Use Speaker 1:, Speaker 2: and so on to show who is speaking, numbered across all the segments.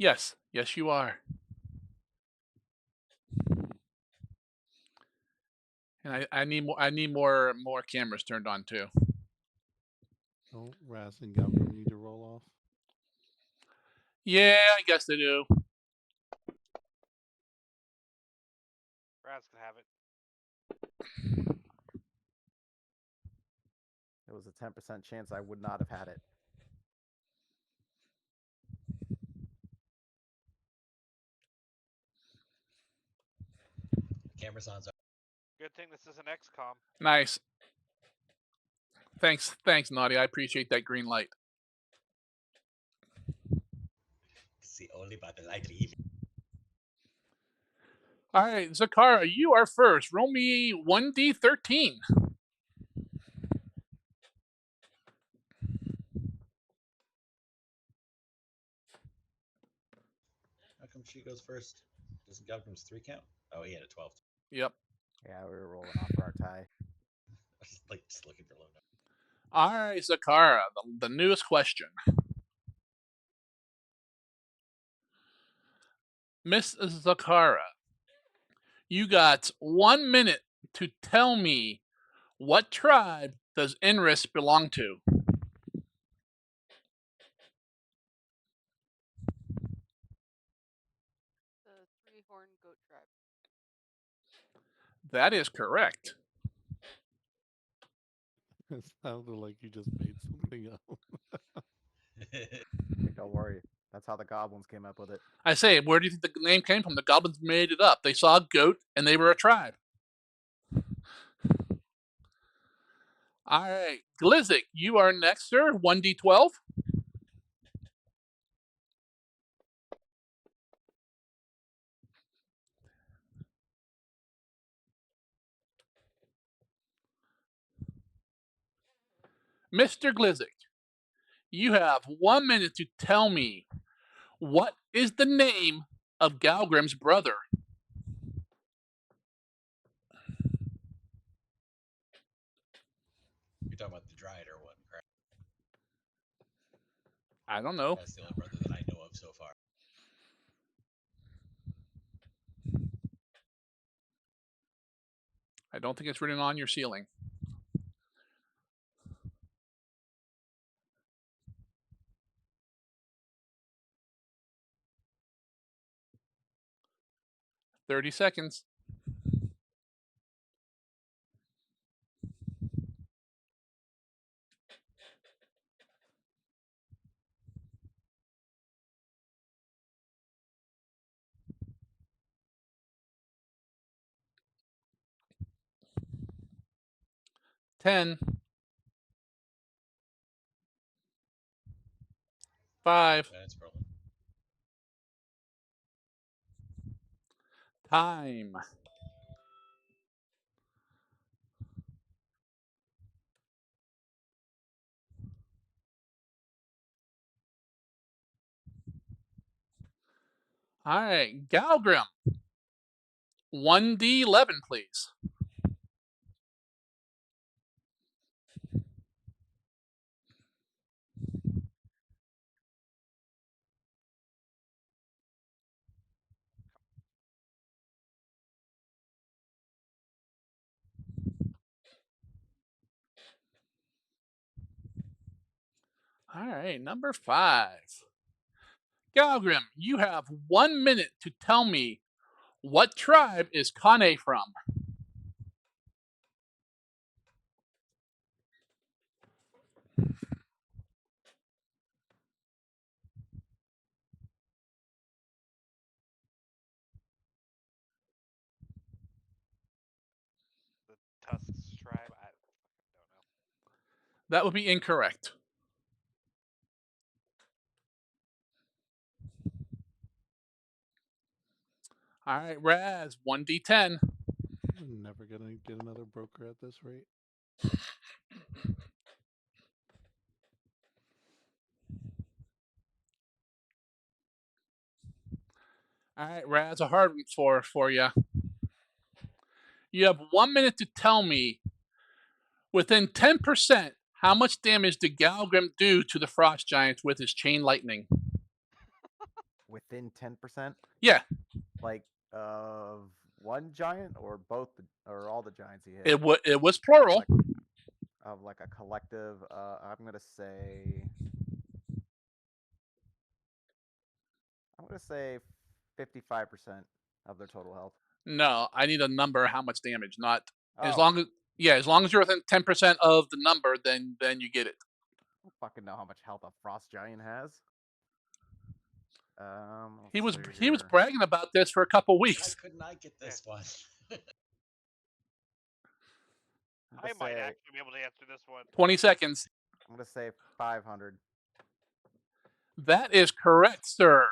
Speaker 1: Yes. Yes, you are. And I need more. I need more cameras turned on too.
Speaker 2: Don't Raz and Galgrim need to roll off?
Speaker 1: Yeah, I guess they do.
Speaker 3: Raz can have it.
Speaker 4: It was a 10% chance I would not have had it.
Speaker 5: Camera's on.
Speaker 3: Good thing this is an XCOM.
Speaker 1: Nice. Thanks, Naughty. I appreciate that green light.
Speaker 5: It's the only battle I leave.
Speaker 1: All right, Zakara, you are first. Roll me 1d13.
Speaker 5: How come she goes first? Doesn't Galgrim's 3 count? Oh, he had a 12.
Speaker 1: Yep.
Speaker 4: Yeah, we were rolling off for our tie.
Speaker 5: I was just looking for low number.
Speaker 1: All right, Zakara, the newest question. Miss Zakara, you got 1 minute to tell me what tribe does Inris belong to?
Speaker 6: The three-horned goat tribe.
Speaker 1: That is correct.
Speaker 2: It sounded like you just made something up.
Speaker 4: Hey, don't worry. That's how the goblins came up with it.
Speaker 1: I say, where do you think the name came from? The goblins made it up. They saw a goat and they were a tribe. All right, Glizzik, you are next, sir. 1d12. Mr. Glizzik, you have 1 minute to tell me what is the name of Galgrim's brother.
Speaker 5: You're talking about the Dryad one, correct?
Speaker 1: I don't know.
Speaker 5: That's the only brother that I know of so far.
Speaker 1: I don't think it's written on your ceiling. $30. 10, 5,
Speaker 5: That's probably.
Speaker 1: time. All right, Galgrim. 1d11, please. All right, number 5. Galgrim, you have 1 minute to tell me what tribe is Kane from.
Speaker 3: The Tusks tribe. I don't know.
Speaker 1: That would be incorrect. All right, Raz, 1d10.
Speaker 2: We're never gonna get another broker at this rate.
Speaker 1: All right, Raz, a hard one for you. You have 1 minute to tell me, within 10%, how much damage did Galgrim do to the Frost Giants with his chain lightning?
Speaker 4: within 10%?
Speaker 1: Yeah,
Speaker 4: Like of one giant or both, or all the giants he hit?
Speaker 1: it was plural.
Speaker 4: Like, of like a collective. I'm gonna say 55% of their total health.
Speaker 1: No, I need a number. How much damage? Not as
Speaker 4: Oh,
Speaker 1: long as as long as you're within 10% of the number, then you get it.
Speaker 4: I don't fucking know how much health a frost giant has.
Speaker 1: He
Speaker 4: Let's
Speaker 1: was
Speaker 4: see
Speaker 1: he was
Speaker 4: here.
Speaker 1: bragging about this for a couple
Speaker 5: Why
Speaker 1: weeks.
Speaker 5: couldn't I get this one?
Speaker 4: I'm
Speaker 3: I
Speaker 4: gonna
Speaker 3: might
Speaker 4: say
Speaker 3: actually be able to answer this one.
Speaker 1: 20 seconds.
Speaker 4: 500.
Speaker 1: That is correct, sir.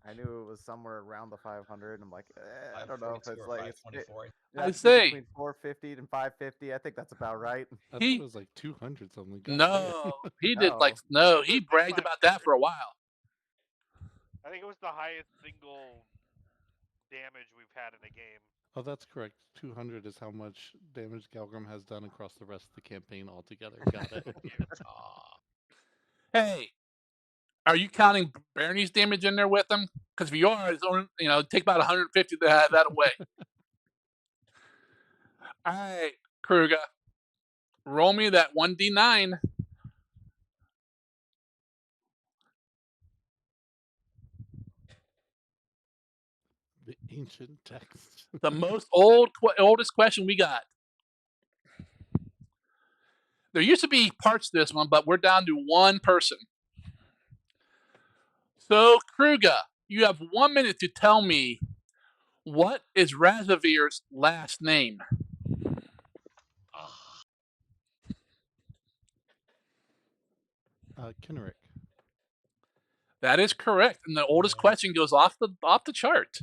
Speaker 4: I knew it was somewhere around the 500. I'm like, I don't know if
Speaker 5: 542
Speaker 4: it's
Speaker 5: or
Speaker 4: like
Speaker 5: 524.
Speaker 4: it
Speaker 1: I
Speaker 4: has to be
Speaker 1: say
Speaker 4: between 450 and 550. I think that's about right.
Speaker 2: I thought
Speaker 1: he
Speaker 2: it was like 200 something. God
Speaker 1: no,
Speaker 2: damn.
Speaker 1: he did like
Speaker 4: No.
Speaker 1: no, he bragged about that for a while.
Speaker 3: I think it was the highest single damage we've had in a game.
Speaker 2: Oh, that's correct. 200 is how much damage Galgrim has done across the rest of the campaign altogether. Got it.
Speaker 5: Aw.
Speaker 1: Hey, are you counting Bernie's damage in there with him? Because if you are, it's only, take about 150 to have that away. All right, Kruger, roll me that 1d9.
Speaker 2: The ancient text.
Speaker 1: The most oldest question we got. There used to be parts to this one, but we're down to one person. So, Kruger, you have 1 minute to tell me what is Razavir's last name.
Speaker 5: Ah.
Speaker 2: Kinnerick.
Speaker 1: That is correct, and the oldest
Speaker 5: Yeah.
Speaker 1: question goes off the chart.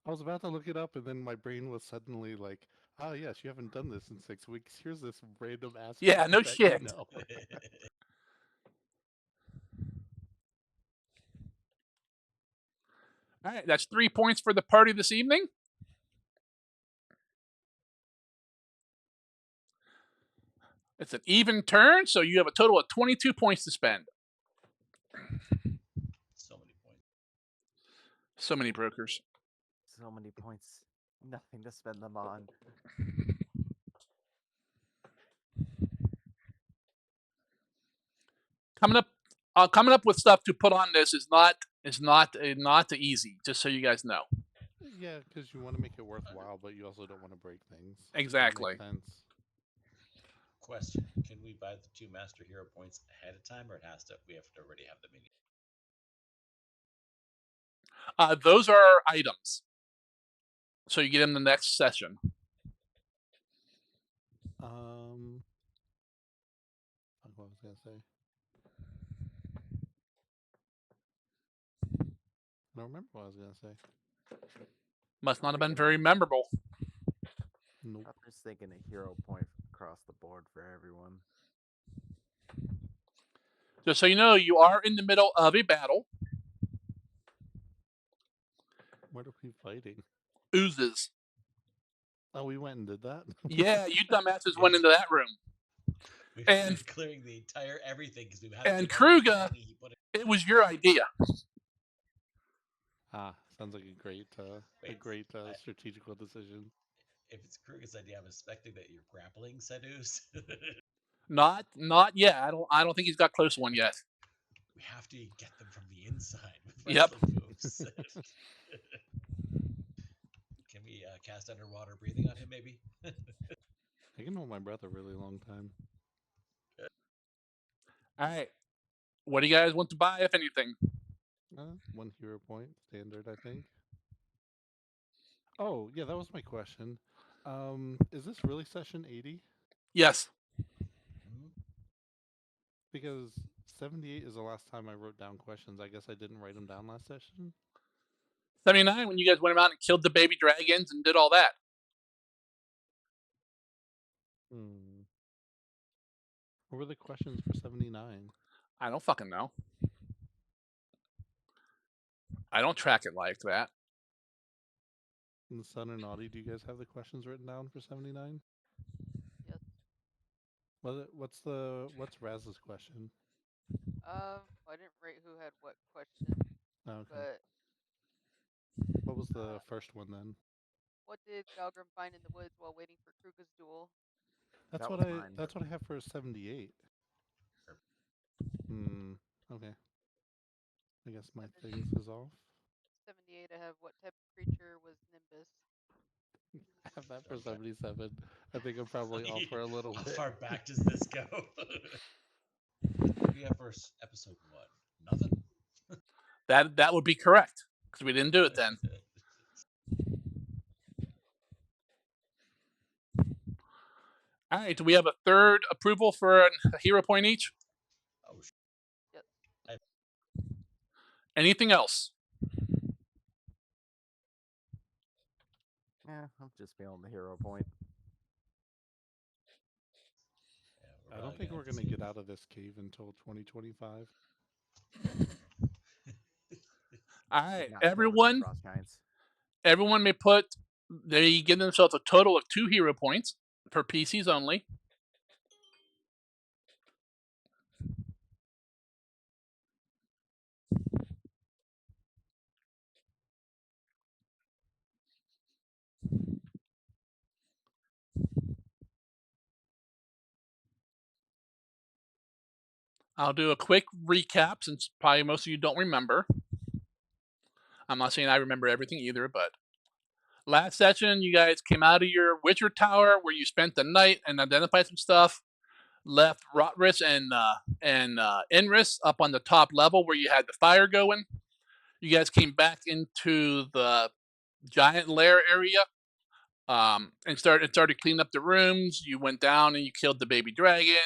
Speaker 2: I was about to look it up, and then my brain was suddenly like, "Oh yes, you haven't done this in 6 weeks. Here's this random ass
Speaker 1: Yeah,
Speaker 2: fact
Speaker 1: no
Speaker 2: that
Speaker 1: shit.
Speaker 2: you know."
Speaker 1: All right, that's 3 points for the party this evening. It's an even turn, so you have a total of 22 points to spend.
Speaker 5: So many points.
Speaker 1: So many brokers.
Speaker 4: So many points. Nothing to spend them on.
Speaker 1: Coming up with stuff to put on this is not easy. Just so you guys know.
Speaker 2: Yeah, because you want to make it worthwhile, but you also don't want to break things.
Speaker 1: Exactly.
Speaker 2: That makes sense.
Speaker 5: Question: can we buy the 2 Master Hero points ahead of time, or we have to already have them in?
Speaker 1: Those are items, so you get them the next session.
Speaker 2: What was I gonna say? I don't remember what I was gonna say.
Speaker 1: Must not have been very memorable.
Speaker 2: Nope.
Speaker 4: I'm just thinking a hero point across the board for everyone.
Speaker 1: Just so you know, you are in the middle of a battle.
Speaker 2: What are we fighting?
Speaker 1: Oozes.
Speaker 2: Oh, we went and did that?
Speaker 1: Yeah, you dumbasses went into that room.
Speaker 5: We've
Speaker 1: And-
Speaker 5: been clearing the entire everything because we've had.
Speaker 1: and Kruger, it was your idea.
Speaker 2: Sounds like a great, strategical decision.
Speaker 5: If it's Kruger's idea, I'm expecting that you're grappling Sedus.
Speaker 1: Not yet. I don't think he's got close to one yet.
Speaker 5: We have to get them from the inside with
Speaker 1: Yep.
Speaker 5: wrestling moves. Can we cast underwater breathing on him, maybe?
Speaker 2: I can hold my breath a really long time.
Speaker 1: All right. What do you guys want to buy, if anything?
Speaker 2: 1 hero point, standard, I think. Oh, yeah, that was my question. Is this really session 80?
Speaker 1: Yes.
Speaker 2: Because 78 is the last time I wrote down questions. I guess I didn't write them down last session.
Speaker 1: 79, when you guys went out and killed the baby dragons and did all that.
Speaker 2: What were the questions for 79?
Speaker 1: I don't fucking know. I don't track it like that.
Speaker 2: And Sun and Naughty, do you guys have the questions written down for 79?
Speaker 6: Yes.
Speaker 2: What's Raz's question?
Speaker 6: I didn't rate who had what question.
Speaker 2: Oh, okay.
Speaker 6: But
Speaker 2: What was the first one then?
Speaker 6: what did Galgrim find in the woods while waiting for Kruga's duel?
Speaker 2: That's
Speaker 4: That
Speaker 2: what
Speaker 4: was
Speaker 2: I.
Speaker 4: mine.
Speaker 2: That's what I have for a 78. Hmm. Okay. I guess my things is off.
Speaker 6: 78. I have what type of creature was Nimbus?
Speaker 2: I have that for
Speaker 5: Okay.
Speaker 2: 77. I think I'm probably off for a little
Speaker 5: How
Speaker 2: bit.
Speaker 5: far back does this go? What did we have for episode 1? Nothing?
Speaker 1: That would be correct because we didn't do it then. All right. Do we have a third approval for a hero point each?
Speaker 5: Oh,
Speaker 6: Yes.
Speaker 1: Anything else?
Speaker 4: Yeah, I'm just feeling the hero point.
Speaker 5: yeah,
Speaker 2: I don't think we're
Speaker 5: have
Speaker 2: gonna get out of this cave until 2025.
Speaker 1: All
Speaker 4: If
Speaker 1: right,
Speaker 4: not covered in
Speaker 1: everyone.
Speaker 4: frost giants.
Speaker 1: Everyone may put. They give themselves a total of 2 hero points for PCs only. I'll do a quick recap since probably most of you don't remember. I'm not saying I remember everything either, but last session you guys came out of your Witcher Tower where you spent the night and identified some stuff. Left Rotris and Inris up on the top level where you had the fire going. You guys came back into the giant lair area and started cleaning up the rooms. You went down and you killed the baby dragons.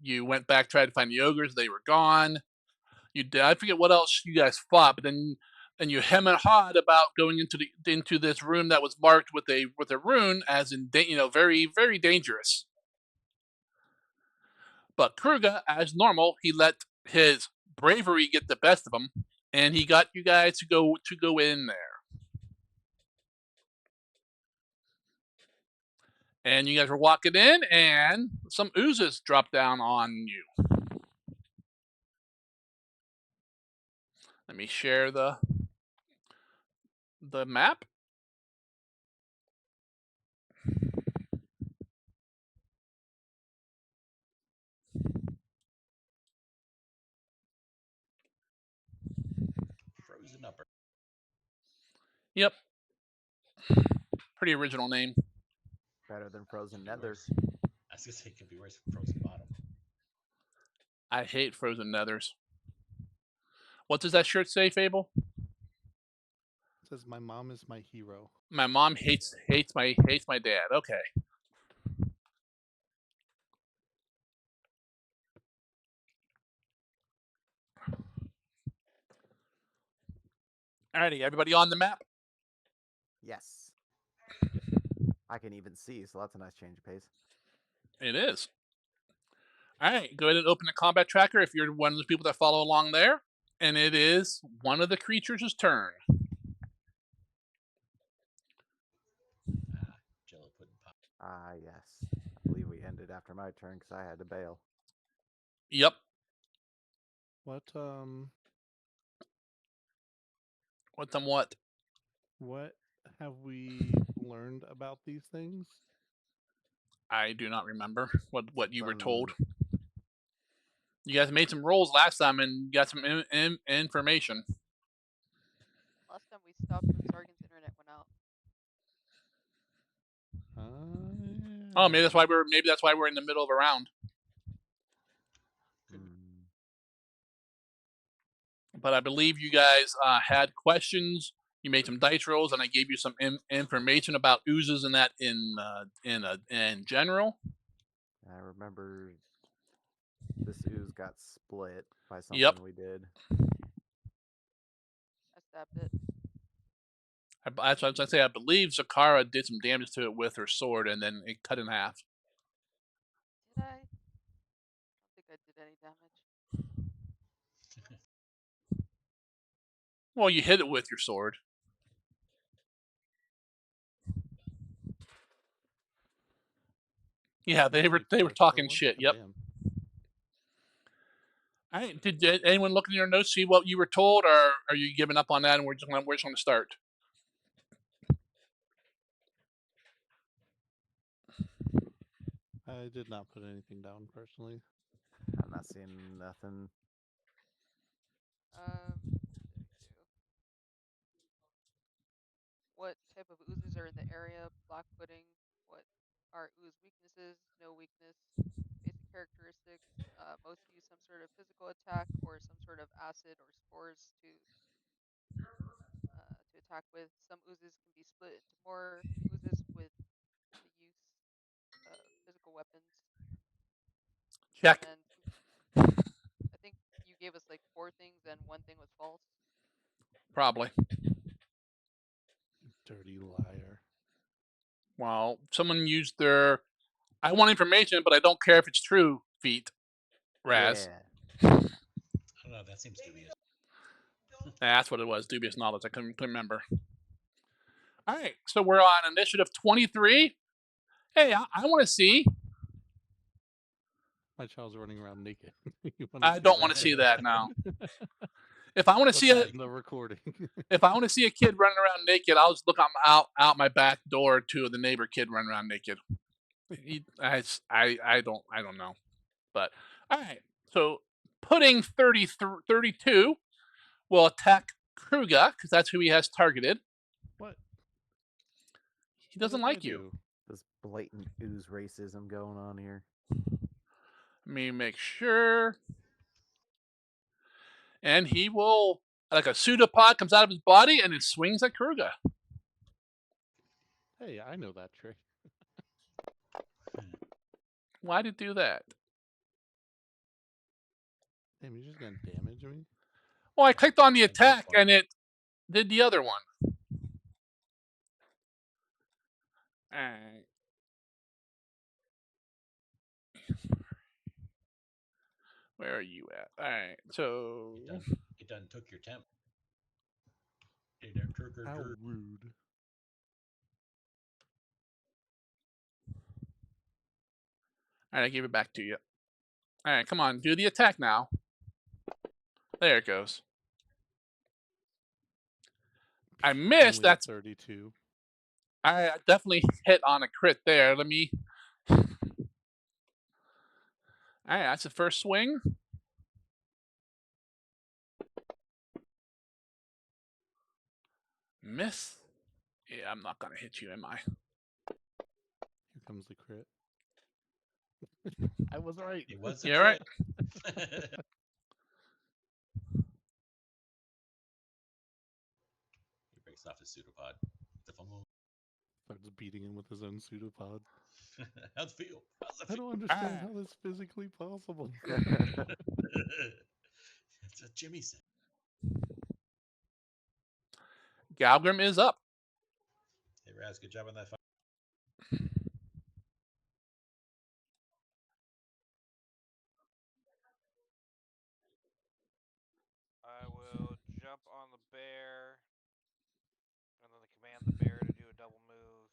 Speaker 1: You went back, tried to find the ogres. They were gone. You did. I forget what else you guys fought, but then you hem and hawed about going into this room that was marked with a rune as in very very dangerous. But Kruga, as normal, he let his bravery get the best of him, and he got you guys to go in there. And you guys were walking in, and some oozes dropped down on you. Let me share the map.
Speaker 5: Frozen Upper.
Speaker 1: Yep. Pretty original name.
Speaker 4: Better than frozen
Speaker 5: Could be
Speaker 4: nether.
Speaker 5: worse. I was gonna say it could be worse than Frozen Bottom.
Speaker 1: I hate frozen nethers. What does that shirt say, Fable?
Speaker 2: It says my mom is my hero.
Speaker 1: My mom hates my dad. Okay. Alrighty, everybody on the map?
Speaker 4: Yes. I can even see, so that's a nice change of pace.
Speaker 1: It is. Alright, go ahead and open the combat tracker if you're one of the people that follow along there. And it is one of the creatures' turn.
Speaker 5: Jello pudding pop.
Speaker 4: Ah, yes. I believe we ended after my turn because I had to bail.
Speaker 1: Yep.
Speaker 2: What
Speaker 1: What?
Speaker 2: What have we learned about these things?
Speaker 1: I do not remember what you were told.
Speaker 4: Um,
Speaker 1: You guys made some rolls last time and got some information.
Speaker 6: Last time we stopped when Sargon's internet went out.
Speaker 1: Oh, maybe that's why
Speaker 2: Yeah.
Speaker 1: we're in the middle of a round.
Speaker 4: hmm.
Speaker 1: But I believe you guys had questions. You made some dice rolls, and I gave you some information about oozes and that in general.
Speaker 4: I remember this ooze got split by something
Speaker 1: Yep.
Speaker 4: we did.
Speaker 6: I stabbed it.
Speaker 1: That's what I was gonna say. I believe Zakara did some damage to it with her sword, and then it cut in half.
Speaker 6: Did I? I don't think I did any damage.
Speaker 1: Well, you hit it with your sword. Yeah, they were
Speaker 2: Actually,
Speaker 1: talking
Speaker 2: +4.
Speaker 1: shit. Yep.
Speaker 2: Damn.
Speaker 1: All right. Did anyone look in your notes see what you were told, or are you giving up on that and we're just going to start?
Speaker 2: I did not put anything down personally.
Speaker 4: I'm not seeing nothing.
Speaker 6: What type of oozes are in the area? Black pudding. What are ooze weaknesses? No weakness. Basic characteristics. Most use some sort of physical attack or some sort of acid or spores to attack with. Some oozes can be split into more oozes with the use of physical weapons.
Speaker 1: Check.
Speaker 6: And I think you gave us like 4 things and 1 thing was false.
Speaker 1: Probably.
Speaker 2: Dirty liar.
Speaker 1: Well, someone used their I want information, but I don't care if it's true feat. Raz.
Speaker 4: Yeah.
Speaker 5: I don't know. That seems dubious.
Speaker 1: That's what it was. Dubious knowledge. I couldn't remember. All right. So we're on initiative 23. Hey, I want to see.
Speaker 2: My child's running around naked. You wanna
Speaker 1: I
Speaker 2: see
Speaker 1: don't want
Speaker 2: that?
Speaker 1: to see that now. If I want to
Speaker 2: Put
Speaker 1: see
Speaker 2: that
Speaker 1: a
Speaker 2: in the recording.
Speaker 1: if I want to see a kid running around naked, I'll just look out my back door to the neighbor kid running around naked. I don't know. But all right. So pudding 32 will attack Kruga because that's who he has targeted.
Speaker 2: What?
Speaker 1: He
Speaker 2: What
Speaker 1: doesn't
Speaker 2: did I
Speaker 1: like you.
Speaker 2: do?
Speaker 4: This blatant ooze racism going on here.
Speaker 1: Let me make sure. And he will, like a pseudopod comes out of his body and it swings at Kruga.
Speaker 2: Hey, I know that trick.
Speaker 1: Why'd it do that?
Speaker 2: Damn, you're just gonna damage me?
Speaker 1: Well, I clicked on the
Speaker 5: And hit
Speaker 1: attack
Speaker 5: one.
Speaker 1: and it did the other one. Alright. Where are you at? Alright, so.
Speaker 5: It done took your temp. It done took your
Speaker 2: How
Speaker 5: dirt.
Speaker 2: rude.
Speaker 1: Alright, I gave it back to you. Alright, come on, do the attack now. There it goes. I missed.
Speaker 2: Only a
Speaker 1: That's
Speaker 2: 32.
Speaker 1: I definitely hit on a crit there. Let me. Alright, that's the first swing. Miss. Yeah, I'm not gonna hit you, am I?
Speaker 2: Here comes the crit. I was right.
Speaker 5: It was a
Speaker 1: Yeah, right.
Speaker 5: crit. He breaks off his pseudopod. The phone.
Speaker 2: Starts beating him with his own pseudopod.
Speaker 5: How's it feel? How's it
Speaker 2: I
Speaker 5: feel?
Speaker 2: don't understand how this is physically possible.
Speaker 5: That's what Jimmy said.
Speaker 1: Galgrim is up.
Speaker 5: Hey, Raz, good job on that fight.
Speaker 3: I will jump on the bear, and then command the bear to do a double move.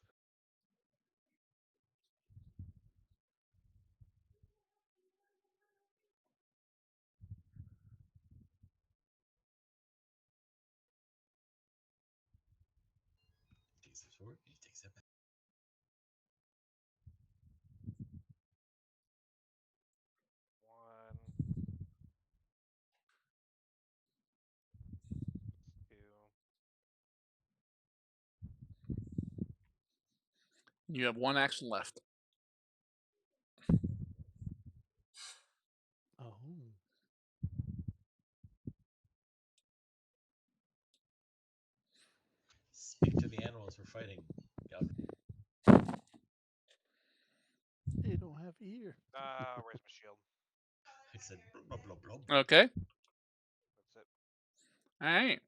Speaker 5: He takes it forward. He takes it back.
Speaker 3: One, two,
Speaker 1: You have one action left.
Speaker 2: Oh.
Speaker 5: Speak to the animals we're fighting. Galvin.
Speaker 2: They don't have ear.
Speaker 3: raise my shield.
Speaker 5: I said, blah, blah, blah, blah.
Speaker 1: Okay.
Speaker 3: That's it.
Speaker 1: All right.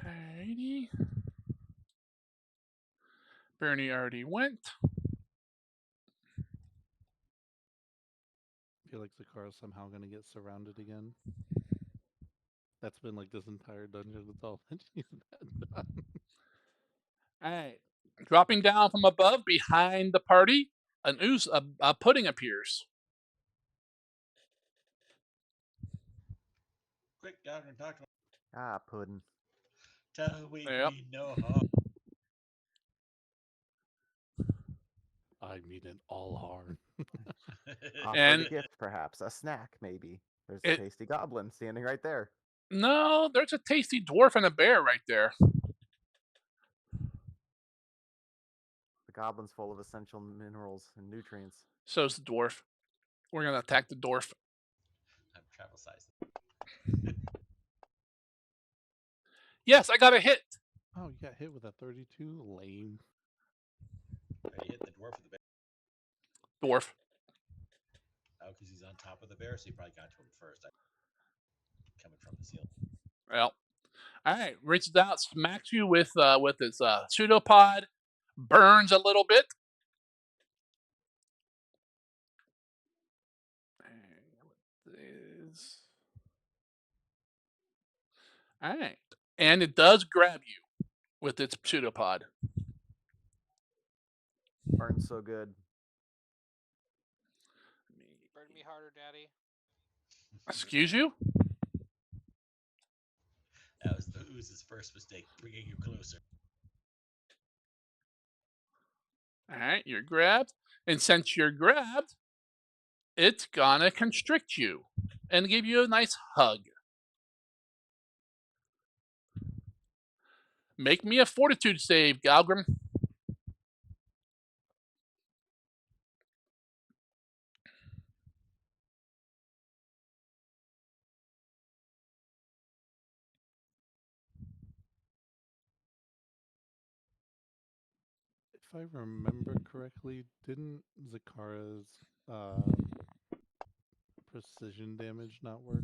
Speaker 1: Alrighty. Bernie already went.
Speaker 2: I feel like Zakara's somehow gonna get surrounded again. That's been like this entire dungeon. That's all that she's had done.
Speaker 1: All right. Dropping down from above behind the party, an ooze, a pudding appears.
Speaker 5: Quick, Gavin, talk to him.
Speaker 4: Ah, pudding.
Speaker 5: Tell we
Speaker 1: Yep.
Speaker 5: mean no harm.
Speaker 2: I mean it all hard.
Speaker 4: Offer
Speaker 1: And
Speaker 4: a gift, perhaps. A snack, maybe. There's a
Speaker 1: it
Speaker 4: tasty goblin standing right there.
Speaker 1: no, there's a tasty dwarf and a bear right there.
Speaker 4: The goblin's full of essential minerals and nutrients.
Speaker 1: So's the dwarf. We're gonna attack the dwarf.
Speaker 5: I'm travel size.
Speaker 1: Yes, I got a hit.
Speaker 2: Oh, you got hit with a 32? Lame.
Speaker 5: Are you hit the dwarf or the bear?
Speaker 1: Dwarf.
Speaker 5: Oh, because he's on top of the bear, so you probably got to him first. Coming from the ceiling.
Speaker 1: Well, all right. Reaches out, smacks you with his pseudopod, burns a little bit. All right, and it does grab you with its pseudopod.
Speaker 4: Burns so good.
Speaker 3: Burn me harder, Daddy.
Speaker 1: Excuse you?
Speaker 5: That was the Ooze's first mistake, bringing you closer.
Speaker 1: All right, you're grabbed, and since you're grabbed, it's gonna constrict you and give you a nice hug. Make me a fortitude save, Galgrim.
Speaker 2: If I remember correctly, didn't Zakara's precision damage not work?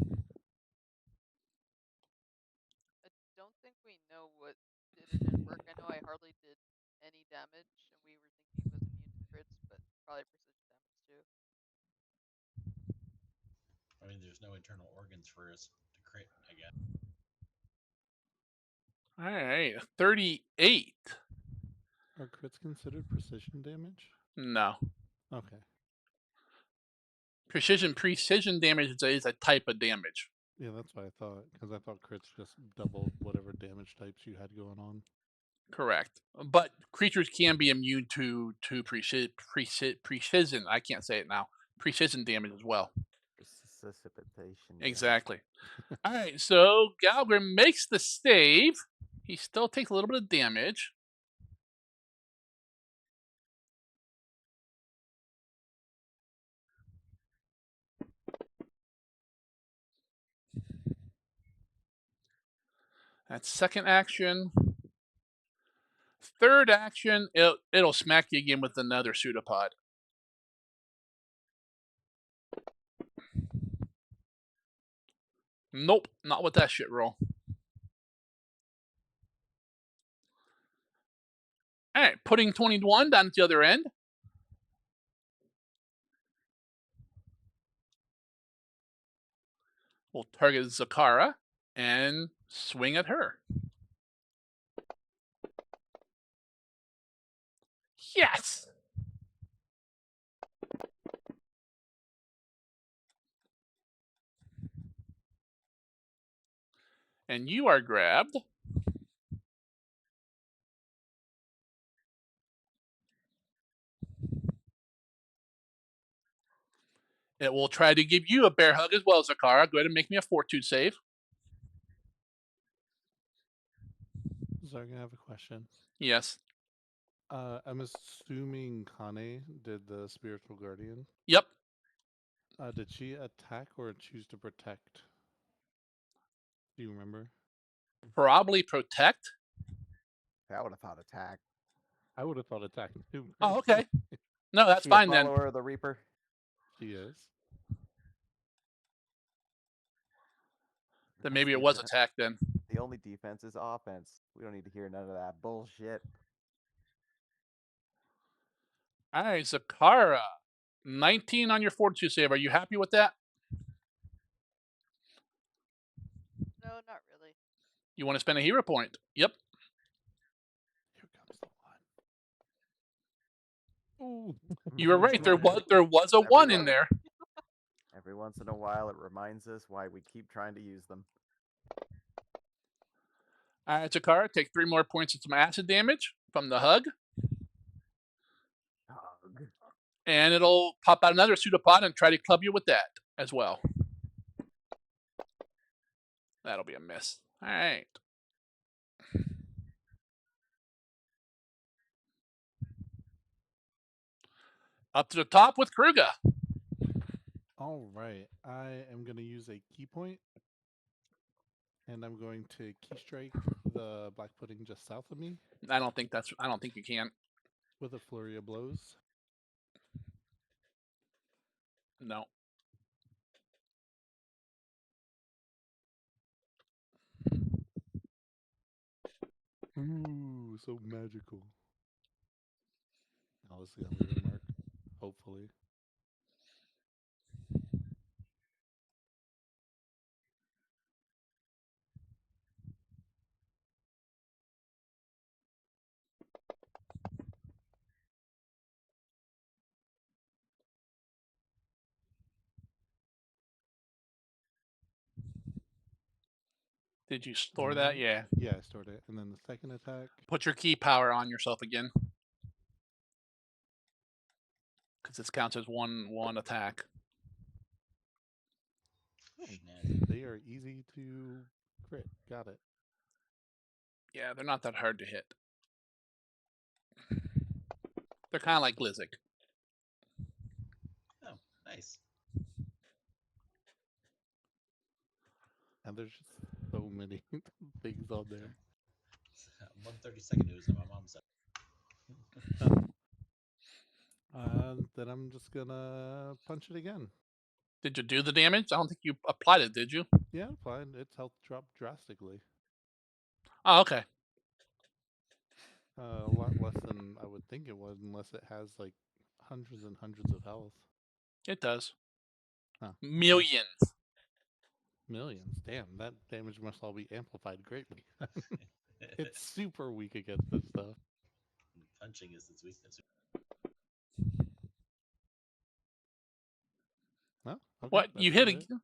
Speaker 6: I don't think we know what did or didn't work. I know I hardly did any damage, and we were thinking it was immune to crits, but probably precision damage too.
Speaker 5: I mean, there's no internal organs for us to crit, I guess.
Speaker 1: All right, 38.
Speaker 2: Are crits considered precision damage?
Speaker 1: No.
Speaker 2: Okay.
Speaker 1: Precision damage is a type of damage.
Speaker 2: Yeah, that's what I thought. Because I thought crits just doubled whatever damage types you had going on.
Speaker 1: Correct. But creatures can be immune to precision. I can't say it now. Precision damage as well.
Speaker 4: Precipitation.
Speaker 1: Exactly. All right, so Galgrim makes the save. He still takes a little bit of damage. That's second action. Third action, it'll smack you again with another pseudopod. Nope, not with that shit roll. All right, putting 21 down at the other end. We'll target Zakara and swing at her. Yes! And you are grabbed. It will try to give you a bear hug as well, Zakara. Go ahead and make me a fortitude save.
Speaker 2: Zarg, I have a question.
Speaker 1: Yes.
Speaker 2: I'm assuming Kane did the spiritual guardian.
Speaker 1: Yep.
Speaker 2: Did she attack or choose to protect? Do you remember?
Speaker 1: Probably protect.
Speaker 4: I would have thought attack.
Speaker 2: I would have thought attack too.
Speaker 1: Oh, okay. No, that's
Speaker 4: Is she
Speaker 1: fine
Speaker 4: a
Speaker 1: then.
Speaker 4: follower of the Reaper?
Speaker 2: She is.
Speaker 1: Then
Speaker 4: Must
Speaker 1: maybe it
Speaker 4: be
Speaker 1: was
Speaker 4: the-
Speaker 1: attack then.
Speaker 4: The only defense is offense. We don't need to hear none of that bullshit.
Speaker 1: All right, Zakara. 19 on your fortitude save. Are you happy with that?
Speaker 6: No, not really.
Speaker 1: You want to spend a hero point? Yep.
Speaker 2: Here comes the Ooh.
Speaker 1: You were right. There
Speaker 4: Every
Speaker 1: was a one in
Speaker 4: once-
Speaker 1: there.
Speaker 4: Every once in a while, it reminds us why we keep trying to use them.
Speaker 1: All right, Jakara, take 3 more points of some acid damage from the hug,
Speaker 4: Hug.
Speaker 1: and it'll pop out another pseudopod and try to club you with that as well. That'll be a miss. All right. Up to the top with Kruga.
Speaker 2: All right, I am going to use a key point, and I'm going to key strike the black pudding just south of me
Speaker 1: I don't think you can.
Speaker 2: with a flurry of blows.
Speaker 1: No.
Speaker 2: Ooh, so magical. Now let's see, I'll leave a mark. Hopefully.
Speaker 1: Did you store
Speaker 2: And
Speaker 1: that?
Speaker 2: then-
Speaker 1: Yeah.
Speaker 2: Yeah, I stored it. And then the second attack.
Speaker 1: Put your key power on yourself again. Because this counts as one attack.
Speaker 2: Oh,
Speaker 5: Snazzy.
Speaker 2: they are easy to crit. Got it.
Speaker 1: Yeah, they're not that hard to hit. They're kind of like Glizzic.
Speaker 5: Oh, nice.
Speaker 2: And there's just so many things on there.
Speaker 5: 132nd news on my mom's side.
Speaker 2: Then I'm just gonna punch it again.
Speaker 1: Did you do the damage? I don't think you applied it, did you?
Speaker 2: Yeah, fine. Its health dropped drastically.
Speaker 1: Oh, okay.
Speaker 2: A lot less than I would think it would, unless it has like hundreds and hundreds of health.
Speaker 1: It does.
Speaker 2: Huh.
Speaker 1: Millions.
Speaker 2: Millions. Damn, that damage must all be amplified greatly. It's super weak against this stuff.
Speaker 5: Punching is its weakness.
Speaker 2: Well, okay,
Speaker 1: What?
Speaker 2: that's
Speaker 1: You hit
Speaker 2: about it.
Speaker 1: a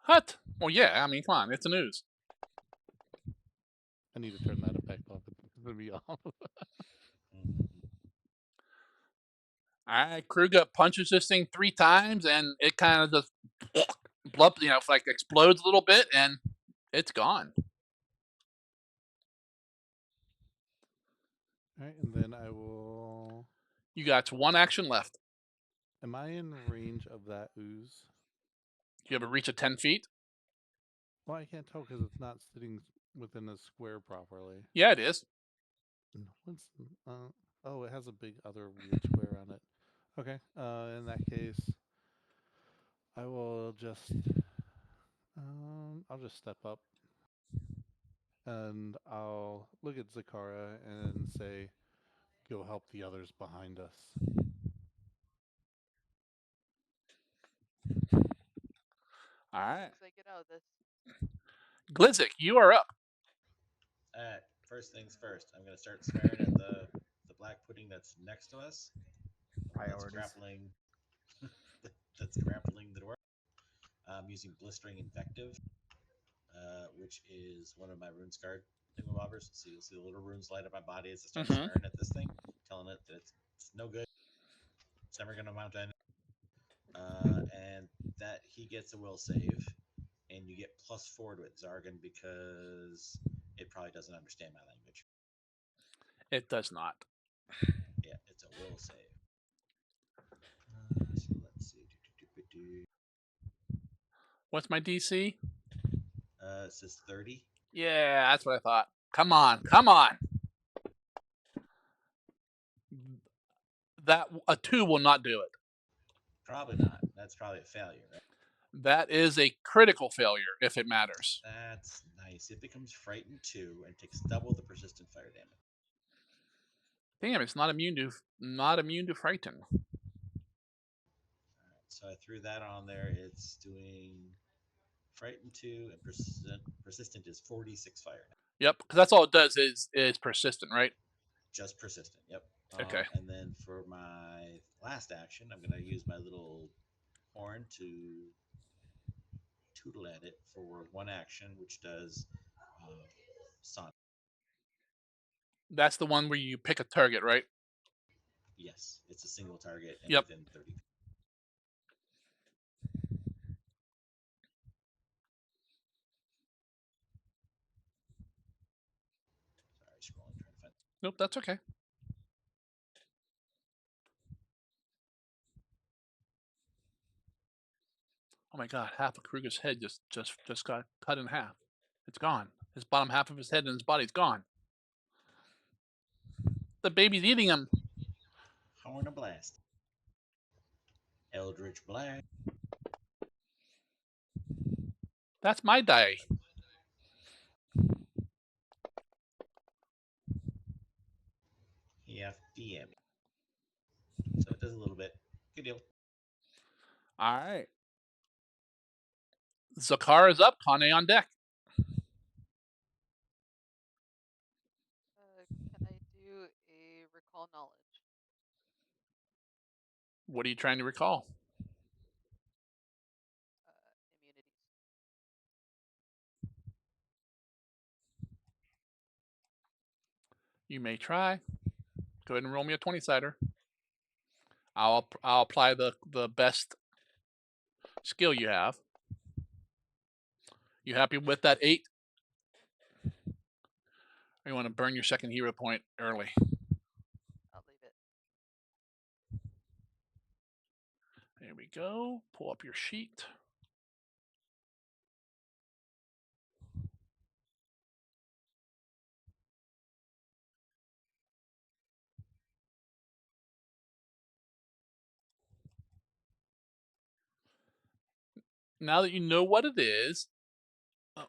Speaker 1: what? Well, yeah. I mean, come on. It's a news.
Speaker 2: I need to turn that effect off. It's gonna be off.
Speaker 5: Mhm.
Speaker 1: All right, Kruga punches this thing 3 times, and it kind of just blub, like explodes a little bit, and it's gone.
Speaker 2: Alright, and then I will.
Speaker 1: You got 1 action left.
Speaker 2: Am I in range of that ooze?
Speaker 1: You have a reach of 10 feet.
Speaker 2: Well, I can't tell because it's not sitting within a square properly.
Speaker 1: Yeah, it is.
Speaker 2: No, it's, oh, it has a big other weird square on it. Okay, in that case, I will just, I'll just step up, and I'll look at Zakara and say, "Go help the others behind us."
Speaker 1: All right,
Speaker 6: As I get out of this.
Speaker 1: Glizzic, you are up.
Speaker 5: Alright, first things first. I'm gonna start swearing at the black pudding that's next to us. That's
Speaker 4: Priorities.
Speaker 5: grappling. That's grappling the door. I'm using blistering invective, which is one of my rune scarred thingamabobbers. So you'll see the little runes light up my body as I start
Speaker 1: Mhm.
Speaker 5: swearing at this thing, telling it that it's no good. It's never gonna amount to anything. And that he gets a will save, and you get +4 to it, Zargan, because it probably doesn't understand my language.
Speaker 1: It does not.
Speaker 5: Yeah, it's a will save. So let's see.
Speaker 1: What's my DC?
Speaker 5: It says 30.
Speaker 1: Yeah, that's what I thought. Come on, come on. That a 2 will not do it.
Speaker 5: Probably not. That's probably a failure, right?
Speaker 1: That is a critical failure if it matters.
Speaker 5: That's nice. It becomes frightened 2 and takes double the persistent fire damage.
Speaker 1: Damn, it's not immune to frighten.
Speaker 5: Alright, so I threw that on there. It's doing frightened 2 and persistent is 46 fire now.
Speaker 1: Yep, because that's all it does is persistent, right?
Speaker 5: Just persistent. Yep.
Speaker 1: Okay.
Speaker 5: And then for my last action, I'm going to use my little horn to tootle at it for one action, which does sonic.
Speaker 1: That's the one where you pick a target, right?
Speaker 5: Yes, it's a single target and
Speaker 1: Yep.
Speaker 5: within 30. Sorry, scrolling, trying to find.
Speaker 1: Nope, that's okay. Oh my god, half of Kruger's head just got cut in half. It's gone. His bottom half of his head and his body's gone. The baby's eating him.
Speaker 5: Horn of Blast. Eldritch Blast.
Speaker 1: That's my die.
Speaker 5: Yeah, DM. So it does a little bit. Good deal.
Speaker 1: All right. Zakar is up. Kane on deck.
Speaker 6: Can I do a recall knowledge?
Speaker 1: What are you trying to recall?
Speaker 6: Immunities.
Speaker 1: You may try. Go ahead and roll me a 20-sider. I'll apply the best skill you have. You happy with that 8? Or you want to burn your second hero point early?
Speaker 6: I'll leave it.
Speaker 1: There we go. Pull up your sheet. Now that you know what it is,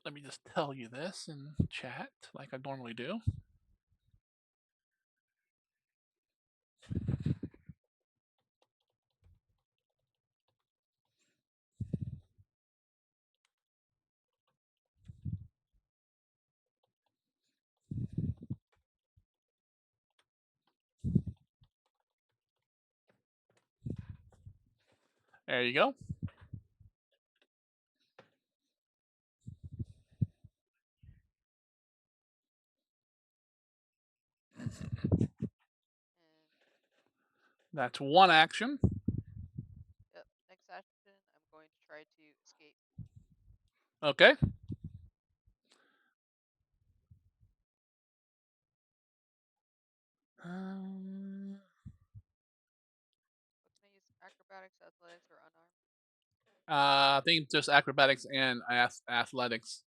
Speaker 1: let me just tell you this in chat like I normally do. There you go.
Speaker 6: And
Speaker 1: That's one action.
Speaker 6: yep, next action, I'm going to try to escape.
Speaker 1: Okay.
Speaker 6: What can I use? Acrobatics, athletics, or unarmed?
Speaker 1: I think just acrobatics and athletics.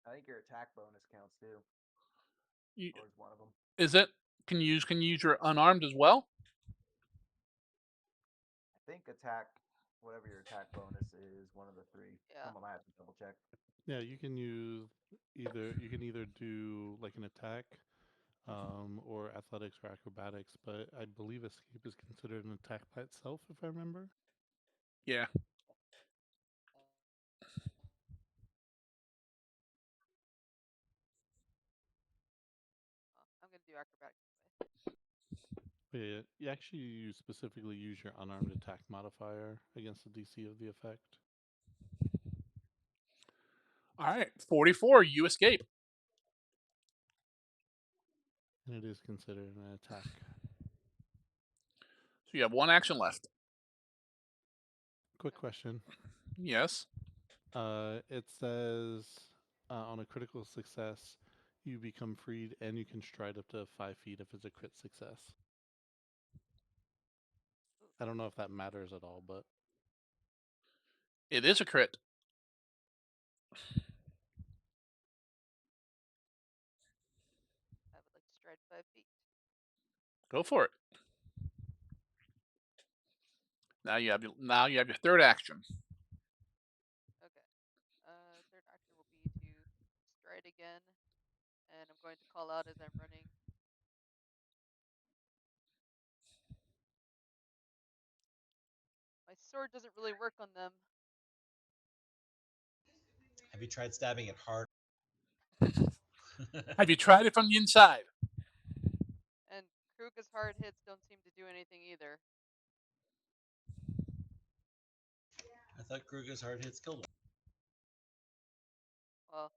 Speaker 4: I think your attack bonus counts too.
Speaker 1: You,
Speaker 4: Or is one of them.
Speaker 1: is it? Can you use your unarmed as well?
Speaker 4: I think attack, whatever your attack bonus is, one of the three.
Speaker 6: Yeah.
Speaker 4: Someone might have to double check.
Speaker 2: Yeah, you can use either do like an attack, or athletics or acrobatics, but I believe escape is considered an attack by itself, if I remember.
Speaker 1: Yeah.
Speaker 6: I'm gonna do acrobatics anyway.
Speaker 2: But yeah, you specifically use your unarmed attack modifier against the DC of the effect.
Speaker 1: All right. 44. You escape.
Speaker 2: And it is considered an attack.
Speaker 1: So you have one action left.
Speaker 2: Quick question.
Speaker 1: Yes.
Speaker 2: It says on a critical success, you become freed and you can stride up to 5 feet if it's a crit success. I don't know if that matters at all, but
Speaker 1: It is a crit.
Speaker 6: I would like to stride 5 feet.
Speaker 1: Go for it. Now you have your third action.
Speaker 6: Okay. Third action will be to stride again, and I'm going to call out as I'm running. My sword doesn't really work on them.
Speaker 5: Have you tried stabbing it hard?
Speaker 1: Have you tried it from the inside?
Speaker 6: And Kruga's hard hits don't seem to do anything either.
Speaker 5: I thought Kruger's hard hits killed him.
Speaker 6: Well,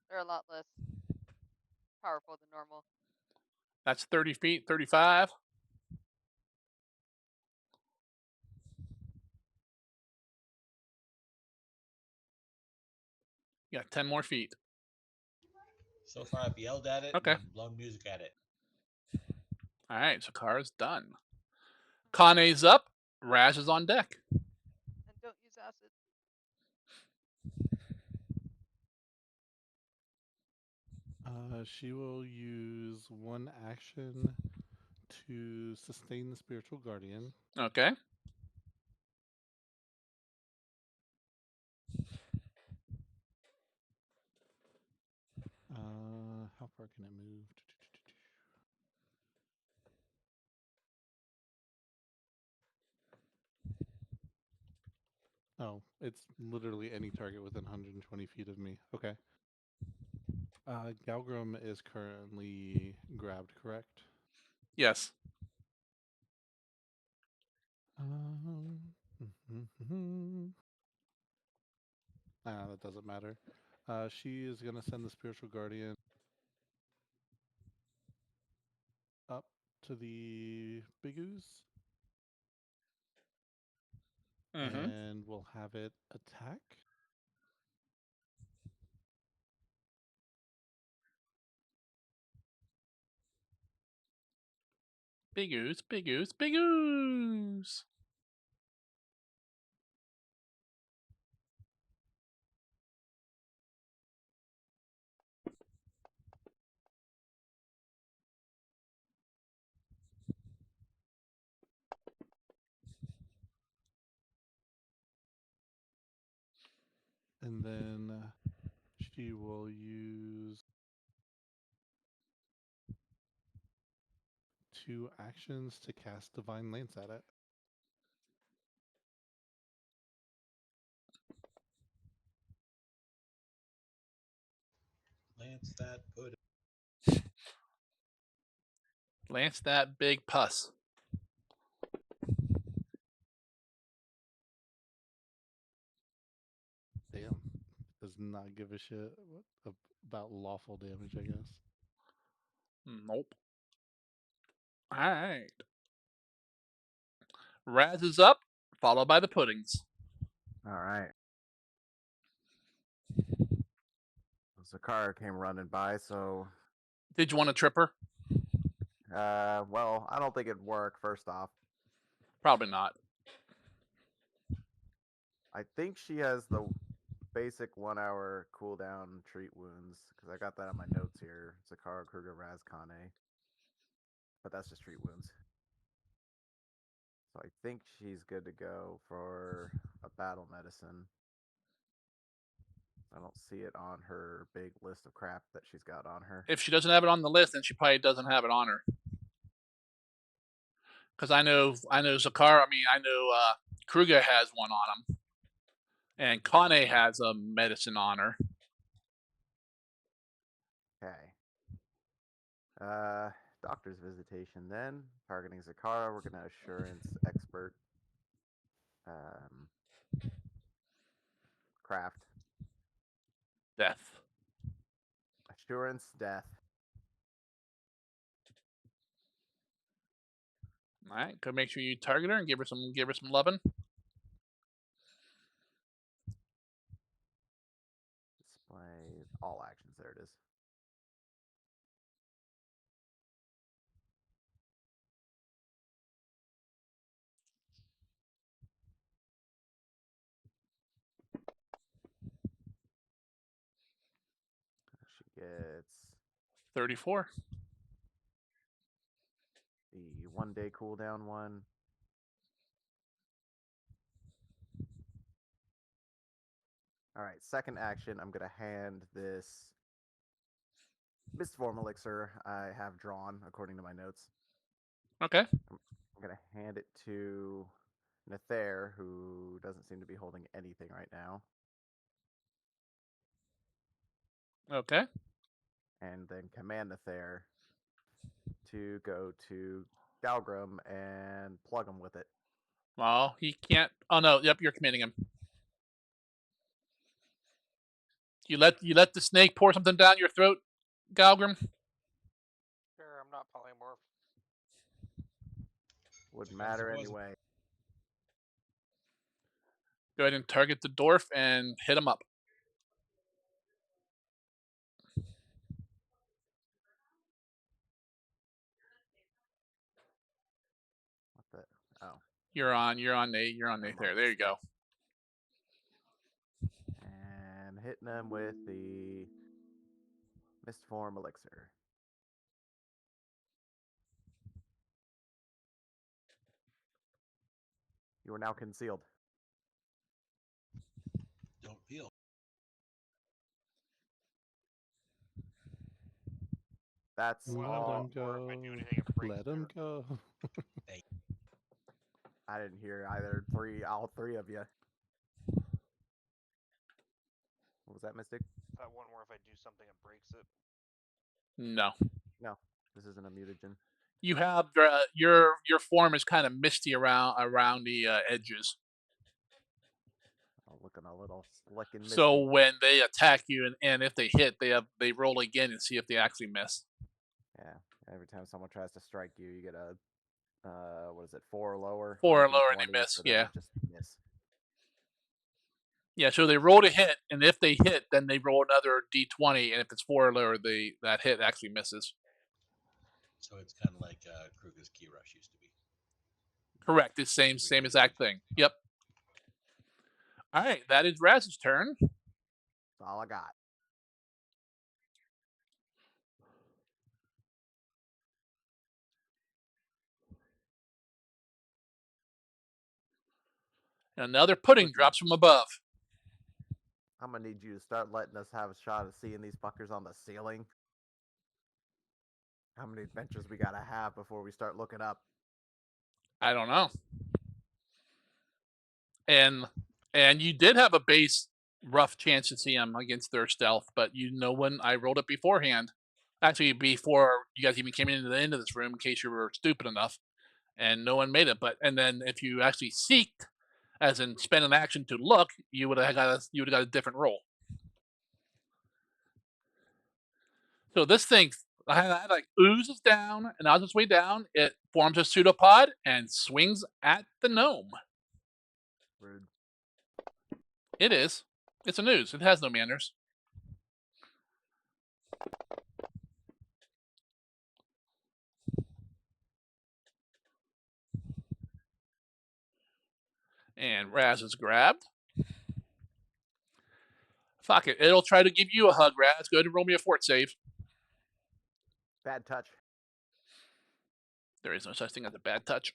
Speaker 6: they're a lot less powerful than normal.
Speaker 1: That's 30 feet, 35. You got 10 more feet.
Speaker 5: So far, I've yelled at it
Speaker 1: Okay.
Speaker 5: and blown music at it.
Speaker 1: All right, Zakara's done. Kane's up. Raz is on deck.
Speaker 6: And don't use acid.
Speaker 2: She will use one action to sustain the spiritual guardian.
Speaker 1: Okay.
Speaker 2: How far can it move? Oh, it's literally any target within 120 feet of me. Okay. Galgrim is currently grabbed, correct?
Speaker 1: Yes.
Speaker 2: That doesn't matter. She is going to send the spiritual guardian up to the big ooze
Speaker 1: Mm-hmm.
Speaker 2: and we'll have it attack.
Speaker 1: Big ooze, big ooze, big ooze.
Speaker 2: And then she will use 2 actions to cast Divine Lance at it.
Speaker 5: Lance that put.
Speaker 1: Lance that big pus.
Speaker 2: Damn. Does not give a shit about lawful damage, I guess.
Speaker 1: Nope. All right. Raz is up, followed by the puddings.
Speaker 4: All right. Zakara came running by, so
Speaker 1: Did you want to trip her?
Speaker 4: well, I don't think it'd work. First off,
Speaker 1: Probably not.
Speaker 4: I think she has the basic 1 hour cooldown treat wounds because I got that on my notes here. Zakara, Kruger, Raz, Kane, but that's just treat wounds. So I think she's good to go for a battle medicine. I don't see it on her big list of crap that she's got on her.
Speaker 1: If she doesn't have it on the list, then she probably doesn't have it on her. Because I know Zakara. I know Kruger has one on him, and Kane has a medicine on her.
Speaker 4: Okay. Doctor's visitation then. Targeting Zakara, we're gonna assurance expert. Craft.
Speaker 1: Death.
Speaker 4: Assurance death.
Speaker 1: All right, go make sure you target her and give her some loving.
Speaker 4: Display all actions. There it is. She gets
Speaker 1: 34.
Speaker 4: the 1 day cooldown one. All right, second action. I'm gonna hand this Mist Form Elixir I have drawn according to my notes.
Speaker 1: Okay.
Speaker 4: I'm gonna hand it to Nether, who doesn't seem to be holding anything right now.
Speaker 1: Okay.
Speaker 4: and then command the Thayer to go to Galgrim and plug him with it.
Speaker 1: Well, he can't. Oh no, yep, you're commanding him. You let the snake pour something down your throat, Galgrim?
Speaker 3: Sure, I'm not polymorph.
Speaker 4: Wouldn't
Speaker 5: Surprised
Speaker 4: matter
Speaker 5: it wasn't.
Speaker 4: anyway.
Speaker 1: Go ahead and target the dwarf and hit him up.
Speaker 4: What the? Oh,
Speaker 1: You're on Nate. You're on Nate there. There you go.
Speaker 4: and hitting him with the Mist Form Elixir. You are now concealed.
Speaker 5: Don't feel.
Speaker 4: That's
Speaker 2: Let
Speaker 4: all.
Speaker 2: him
Speaker 3: Or if I
Speaker 2: go.
Speaker 3: do anything, it breaks
Speaker 2: Let him
Speaker 3: their-
Speaker 2: go.
Speaker 4: I didn't hear either all three of you. What was that, Mystic?
Speaker 3: That one where if I do something, it breaks it.
Speaker 1: No.
Speaker 4: No, this isn't a mutagen.
Speaker 1: You have your form is kind of misty around the edges.
Speaker 4: Oh, looking a little slick and misty.
Speaker 1: So when they attack you and if they hit, they roll again and see if they actually miss.
Speaker 4: Yeah, every time someone tries to strike you, you get a what is it, 4 or lower?
Speaker 1: 4
Speaker 4: on
Speaker 1: or
Speaker 4: a
Speaker 1: lower and they
Speaker 4: D20
Speaker 1: miss,
Speaker 4: for them
Speaker 1: yeah.
Speaker 4: to just miss.
Speaker 1: Yeah, so they roll to hit, and if they hit, then they roll another d20, and if it's 4 or lower, that hit actually misses.
Speaker 5: So it's kind of like Kruger's Key Rush used to be.
Speaker 1: Correct. It's same exact thing. Yep. All right, that is Raz's turn.
Speaker 4: That's all I got.
Speaker 1: Another pudding
Speaker 4: Listen.
Speaker 1: drops from above.
Speaker 4: I'm gonna need you to start letting us have a shot at seeing these fuckers on the ceiling. How many adventures we gotta have before we start looking up?
Speaker 1: I don't know. And you did have a base rough chance to see them against their stealth, but when I rolled it beforehand, actually before you guys even came into the end of this room, in case you were stupid enough, and no one made it. And then if you actually seeked, as in spend an action to look, you would have got a different roll. So this thing, I like oozes down, and on its way down, it forms a pseudopod and swings at the gnome.
Speaker 4: Rude.
Speaker 1: It is. It's an ooze. It has no manners. And Raz is grabbed. Fuck it. It'll try to give you a hug, Raz. Go ahead and roll me a fort save.
Speaker 4: Bad touch.
Speaker 1: There is no such thing as a bad touch.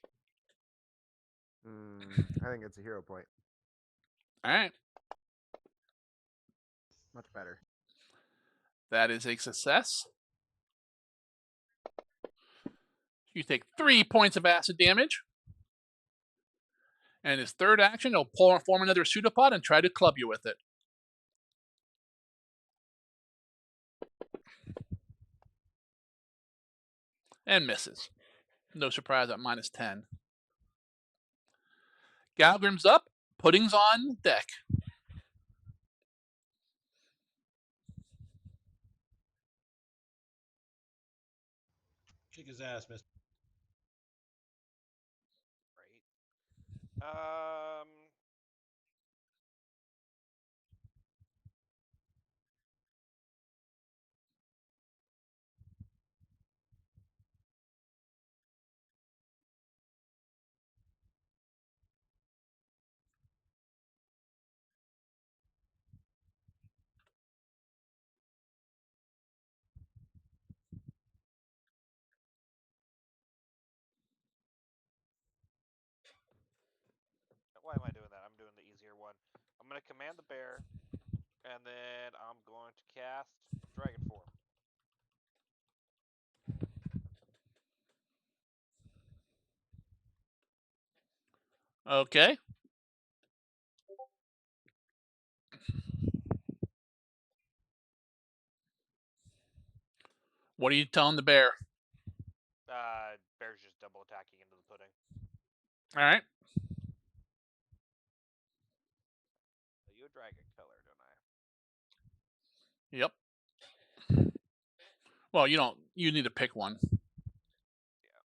Speaker 4: I think it's a hero point.
Speaker 1: All right.
Speaker 4: Much better.
Speaker 1: That is a success. You take 3 points of acid damage. And his third action, he'll form another pseudopod and try to club you with it. And misses. No surprise at -10. Galgrim's up. Pudding's on deck.
Speaker 5: Kick his ass, Mister.
Speaker 3: Right. Why am I doing that? I'm doing the easier one. I'm going to command the bear, and then I'm going to cast Dragon Form.
Speaker 1: Okay. What are you telling the bear?
Speaker 3: Bear's just double attacking into the pudding.
Speaker 1: All right.
Speaker 3: So you a dragon color, don't I?
Speaker 1: Yep. Well, you don't. You need to pick one.
Speaker 3: Yeah.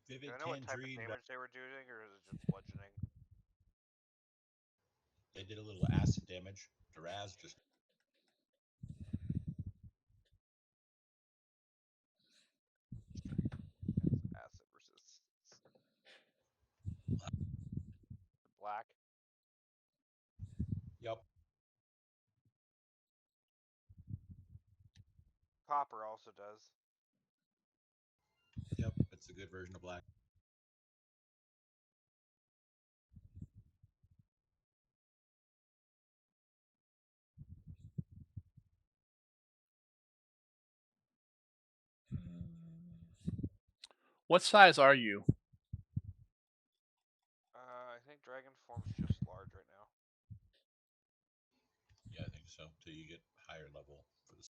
Speaker 3: Do
Speaker 5: Vivid
Speaker 3: I know what type of
Speaker 5: Tangerine.
Speaker 3: damage they were doing, or is it just bludgeoning?
Speaker 5: They did a little acid damage. Duraz just
Speaker 3: Acid resistance. Black.
Speaker 5: yep.
Speaker 3: Copper also does.
Speaker 5: Yep, it's a good version of black.
Speaker 1: What size are you?
Speaker 3: I think dragon form's just large right now.
Speaker 5: Yeah, I think so. Till you get higher level for this.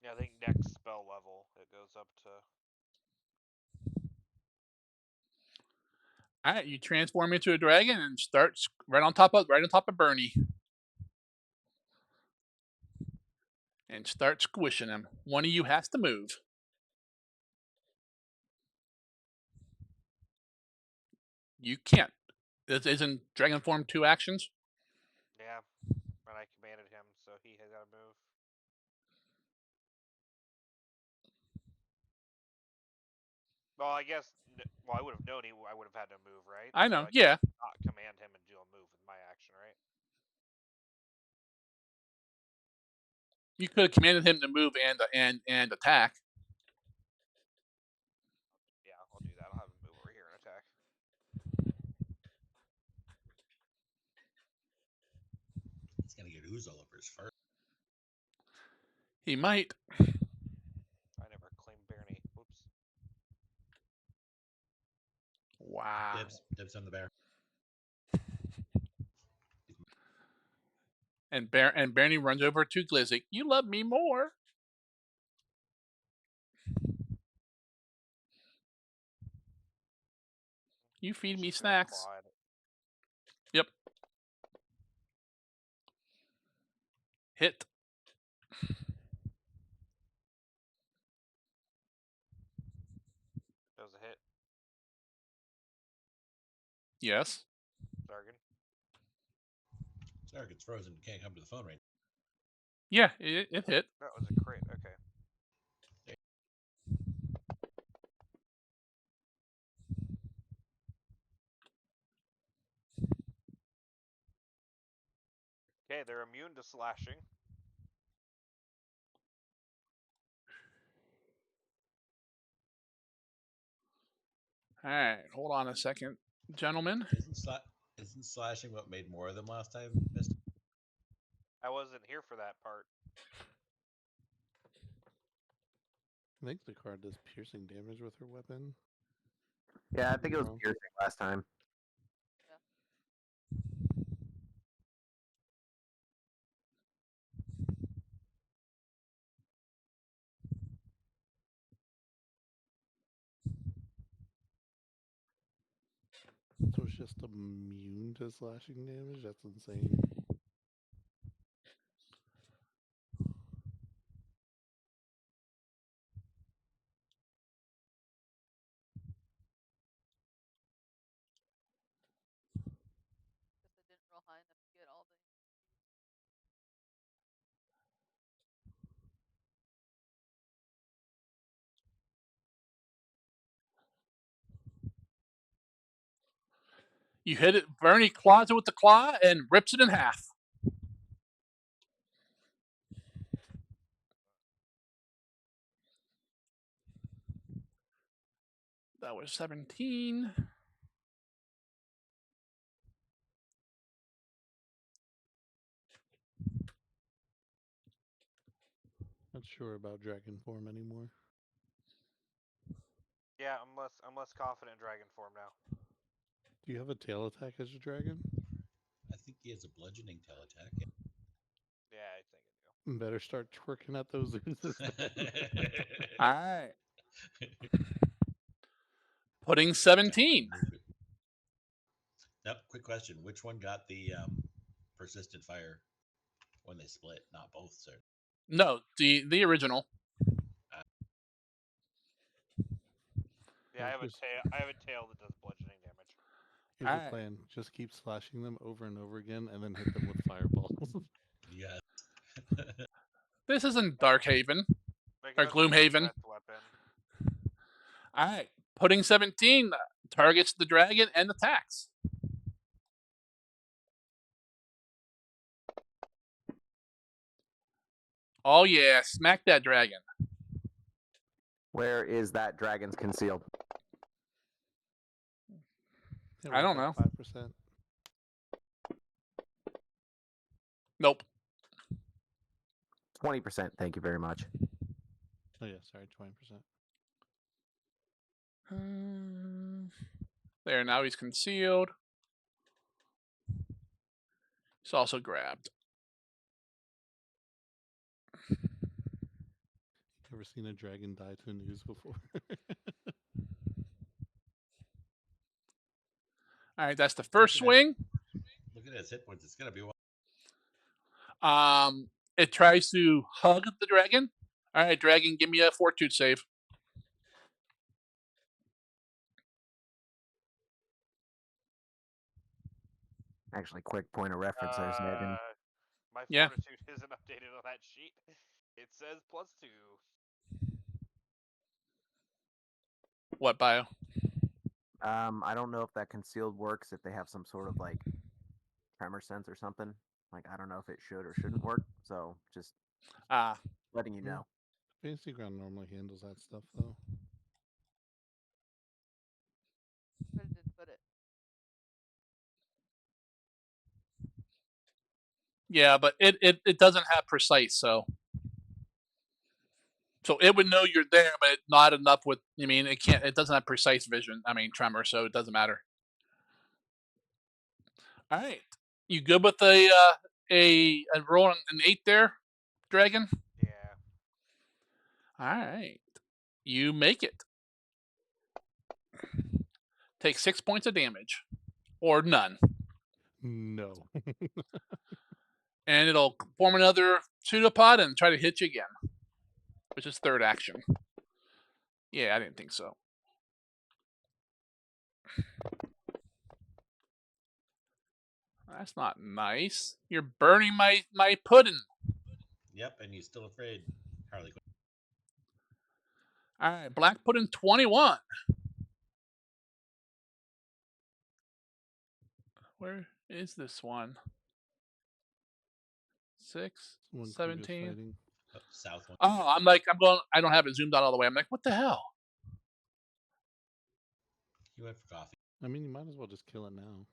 Speaker 3: Yeah, I think next spell level it goes up to.
Speaker 1: All right, you transform into a dragon and start right on top of Bernie, and start squishing him. One of you has to move. You can't. Isn't dragon form 2 actions?
Speaker 3: Yeah, and I commanded him, so he has got to move. Well, I guess. Well, I would have known I would have had to move, right?
Speaker 1: I
Speaker 3: So
Speaker 1: know.
Speaker 3: I
Speaker 1: Yeah,
Speaker 3: can not command him and do a move with my action, right?
Speaker 1: you could have commanded him to move and attack.
Speaker 3: Yeah, I'll do that. I'll have him move over here and attack.
Speaker 5: He's gonna get ooze all over his fur.
Speaker 1: He might.
Speaker 3: I never claimed Barney. Whoops.
Speaker 1: Wow.
Speaker 5: Dibs on the bear.
Speaker 1: And Barney runs over to Glizzy. You love me more. You feed me
Speaker 3: He's just gonna
Speaker 1: snacks.
Speaker 3: claw at it.
Speaker 1: Yep. Hit.
Speaker 3: That was a hit.
Speaker 1: Yes.
Speaker 3: Zargan.
Speaker 5: Sorry, it's frozen. Can't come to the phone right.
Speaker 1: Yeah, it hit.
Speaker 3: That was a crit. Okay. Okay, they're immune to slashing.
Speaker 1: All right, hold on a second, gentlemen.
Speaker 5: Isn't slashing what made more of them last time, Mister?
Speaker 3: I wasn't here for that part.
Speaker 2: I think the card does piercing damage with her weapon.
Speaker 4: Yeah, I think it was
Speaker 2: Wrong.
Speaker 4: piercing last time.
Speaker 2: So it's just immune to slashing damage? That's insane.
Speaker 6: Guess I didn't roll high enough to get all the.
Speaker 1: You hit it. Bernie claws it with the claw and rips it in half. That was 17.
Speaker 2: Not sure about dragon form anymore.
Speaker 3: Yeah, I'm less confident in dragon form now.
Speaker 2: Do you have a tail attack as a dragon?
Speaker 5: I think he has a bludgeoning tail attack.
Speaker 3: Yeah, I think I do.
Speaker 2: Better start twerking at those oozes.
Speaker 1: All right. Putting 17.
Speaker 5: Yep. Quick question: which one got the persistent fire when they split? Not both, sir.
Speaker 1: No, the original.
Speaker 3: Yeah, I have a
Speaker 2: Here's,
Speaker 3: tail. I have a tail that does bludgeoning damage.
Speaker 2: here's
Speaker 1: All
Speaker 2: your
Speaker 1: right.
Speaker 2: plan. Just keep slashing them over and over again and then hit them with fireballs.
Speaker 5: Yes.
Speaker 1: This isn't Darkhaven
Speaker 3: Make
Speaker 1: or
Speaker 3: another
Speaker 1: Gloomhaven.
Speaker 3: defense weapon.
Speaker 1: All right. Putting 17 targets the dragon and attacks. Oh yeah, smack that dragon.
Speaker 4: Where is that dragon's concealed?
Speaker 2: Yeah,
Speaker 1: I don't
Speaker 2: what's
Speaker 1: know.
Speaker 2: that, 5%?
Speaker 1: Nope.
Speaker 4: 20%. Thank you very much.
Speaker 2: Oh, yeah, sorry, 20%.
Speaker 1: There, now he's concealed. He's also grabbed.
Speaker 2: Ever seen a dragon die to an ooze before?
Speaker 1: All right, that's the first
Speaker 5: Look at
Speaker 1: swing.
Speaker 5: Look at his hit points. It's gonna be.
Speaker 1: It tries to hug the dragon. All right, dragon, give me a fortitude save.
Speaker 4: Actually, quick point of reference there, Snedden.
Speaker 3: My
Speaker 1: Yeah.
Speaker 3: fortitude isn't updated on that sheet. It says +2.
Speaker 1: What bio?
Speaker 4: I don't know if that concealed works if they have some sort of like tremor sense or something. Like I don't know if it should or shouldn't work. So just
Speaker 1: Ah,
Speaker 4: letting you know.
Speaker 2: Fantasy Ground normally handles that stuff, though.
Speaker 6: But it didn't put it.
Speaker 1: yeah, but it doesn't have precise, so it would know you're there, but not enough with. I mean, it doesn't have precise vision. I mean, tremor, so it doesn't matter. All right, you good with a roll an 8 there, dragon?
Speaker 3: Yeah.
Speaker 1: All right, you make it. Take 6 points of damage, or none,
Speaker 2: No.
Speaker 1: and it'll form another pseudopod and try to hit you again, which is third action. Yeah, I didn't think so. That's not nice. You're burning my pudding.
Speaker 5: Yep, and he's still afraid. Harley Quinn.
Speaker 1: All right, black pudding 21. Where is this one? 6,
Speaker 2: One Kruger's
Speaker 1: 17.
Speaker 2: fighting.
Speaker 5: South one.
Speaker 1: Oh, I'm going. I don't have it zoomed out all the way. I'm like, what the hell?
Speaker 5: He went for coffee.
Speaker 2: I mean, you might as well just kill it now.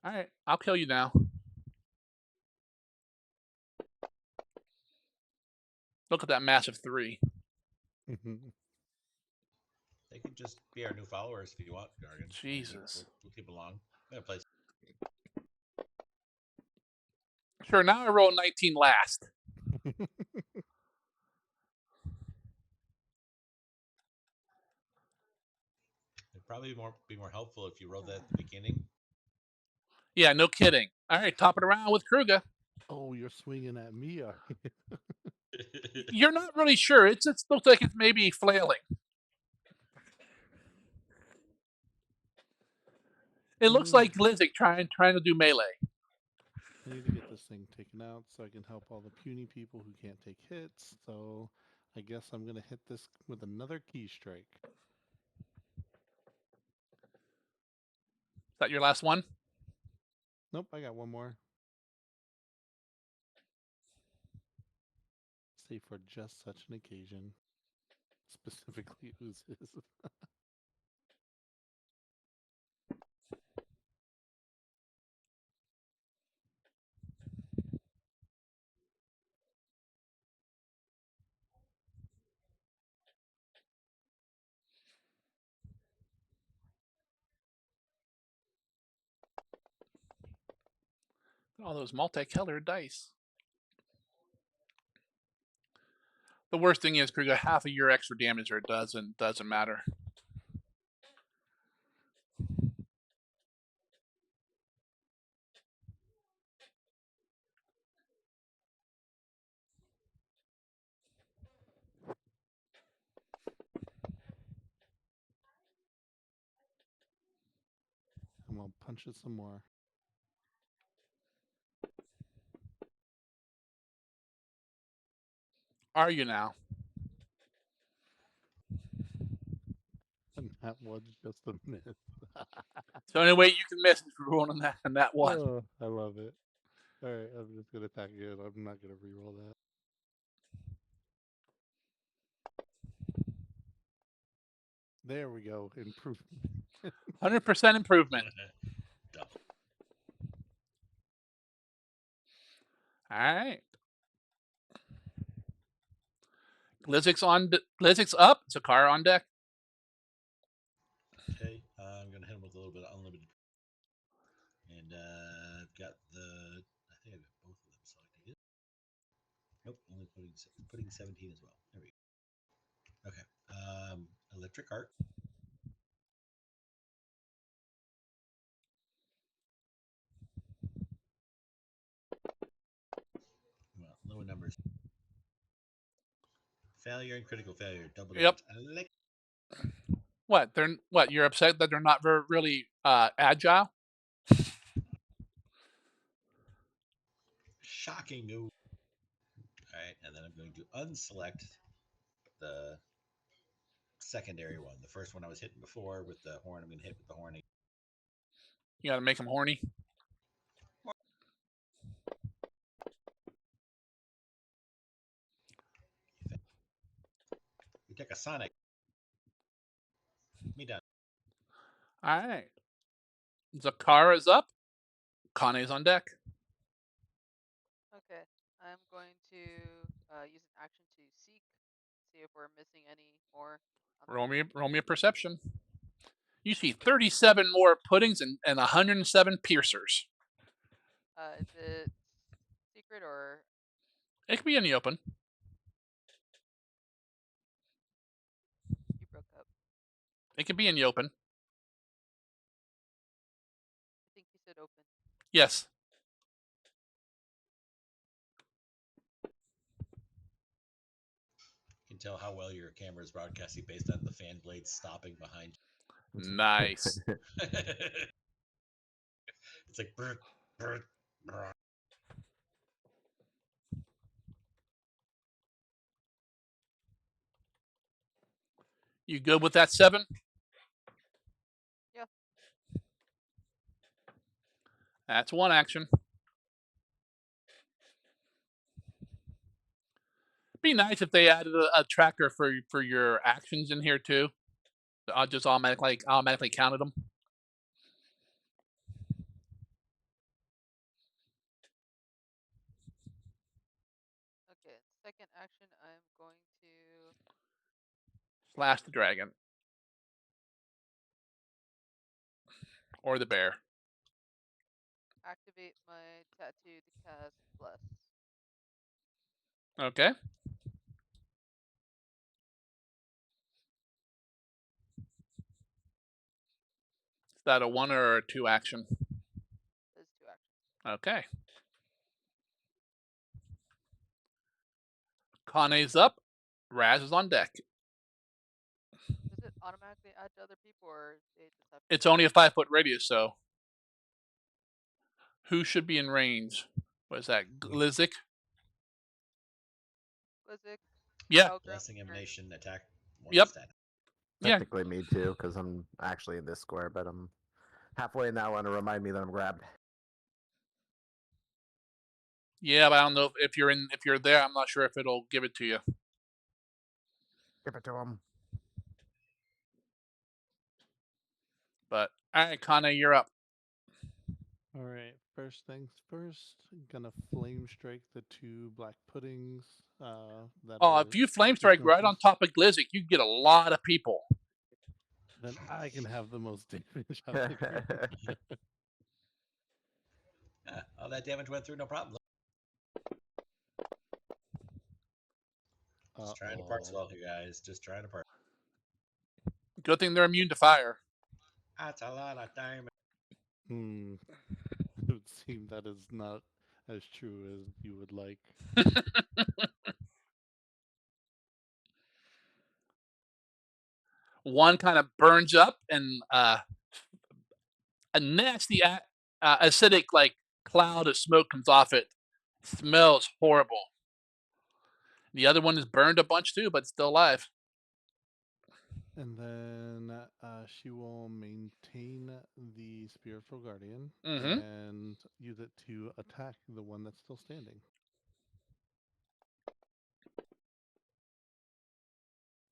Speaker 1: All right, I'll kill you now. Look at that massive 3.
Speaker 5: They could just be our new followers if you want, Gargan.
Speaker 1: Jesus.
Speaker 5: We'll keep along. I'm gonna play.
Speaker 1: Sure, now I roll 19 last.
Speaker 5: It'd probably be more helpful if you wrote that at the beginning.
Speaker 1: Yeah, no kidding. All right, top it around with Kruger.
Speaker 2: Oh, you're swinging at me, are you?
Speaker 1: You're not really sure. It looks like it's maybe flailing. It looks like Lizik trying to do melee.
Speaker 2: I need to get this thing taken out so I can help all the puny people who can't take hits. So I guess I'm going to hit this with another key strike.
Speaker 1: Is that your last one?
Speaker 2: Nope, I got one more. Save for just such an occasion. Specifically oozes.
Speaker 1: All those multicolored dice. The worst thing is, Kruger, half of your extra damage or it doesn't matter.
Speaker 2: I'm gonna punch it some more.
Speaker 1: Are you now?
Speaker 2: And that was just a miss.
Speaker 1: It's the only way you can miss is rolling on that one.
Speaker 2: Oh, I love it. All right, I'm just gonna attack again. I'm not gonna reroll that. There we go. Improvement.
Speaker 1: 100% improvement.
Speaker 5: Double.
Speaker 1: All right. Blizzik's up. Zakar on deck.
Speaker 5: Okay, I'm gonna hit him with a little bit of unlimited, and I've got the. I think I've got both of them selected. Nope, only putting 17 as well. There we go. Okay, electric art. Well, lower numbers. Failure and critical failure. Double
Speaker 1: Yep.
Speaker 5: damage.
Speaker 1: What? You're upset that they're not really agile?
Speaker 5: Shocking. Ooh. All right, and then I'm going to unselect the secondary one. The first one I was hitting before with the horn, I'm going to hit with the horn.
Speaker 1: You got to make them horny.
Speaker 5: You take a Sonic. Me done.
Speaker 1: All right. Zakar is up. Kane's on deck.
Speaker 6: Okay, I'm going to use an action to seek, see if we're missing any more.
Speaker 1: Roll me a perception. You see 37 more puddings and 107 piercers.
Speaker 6: Is it secret or?
Speaker 1: It can be in the open.
Speaker 6: You broke up.
Speaker 1: It can be in the open.
Speaker 6: I think you said open.
Speaker 1: Yes.
Speaker 5: You can tell how well your camera is broadcasting based on the fan blades stopping behind you.
Speaker 1: Nice.
Speaker 5: It's like brr, brr, brr.
Speaker 1: You good with that 7?
Speaker 6: Yeah.
Speaker 1: That's one action. Be nice if they added a tracker for your actions in here too. I'll just automatically counted them.
Speaker 6: Okay, second action, I'm going to
Speaker 1: Slash the dragon. Or the bear.
Speaker 6: activate my tattoo to cast Bless.
Speaker 1: Okay. Is that a 1 or a 2 action?
Speaker 6: There's 2 actions.
Speaker 1: Okay. Kane's up. Raz is on deck.
Speaker 6: Does it automatically add to other people, or they just have to?
Speaker 1: It's only a 5-foot radius, so. Who should be in range? What is that? Glizzik?
Speaker 6: Blizzard.
Speaker 1: Yeah.
Speaker 5: Blessing emanation attack.
Speaker 1: Yep.
Speaker 5: Stat.
Speaker 1: Yeah.
Speaker 4: Technically me too, because I'm actually in this square, but I'm halfway in that one to remind me that I'm grabbed.
Speaker 1: Yeah, but I don't know if you're there. I'm not sure if it'll give it to you.
Speaker 4: Give it to him.
Speaker 1: But all right, Kane, you're up.
Speaker 2: All right. First things first. Gonna flame strike the 2 black puddings. That
Speaker 1: Oh,
Speaker 2: are
Speaker 1: if you flame strike right on
Speaker 2: distances.
Speaker 1: top of Glizzik, you get a lot of people.
Speaker 2: Then I can have the most damage. Out of the group.
Speaker 5: Oh, that damage went through, no problem. Just trying to parts well, you guys. Just trying to part.
Speaker 1: Good thing they're immune to fire.
Speaker 5: That's a lot of damage.
Speaker 2: It would seem that is not as true as you would like.
Speaker 1: One kind of burns up, and a nasty acidic like cloud of smoke comes off it. Smells horrible. The other one is burned a bunch too, but still alive.
Speaker 2: And then she will maintain the spiritual guardian
Speaker 1: Mhm.
Speaker 2: and use it to attack the one that's still standing.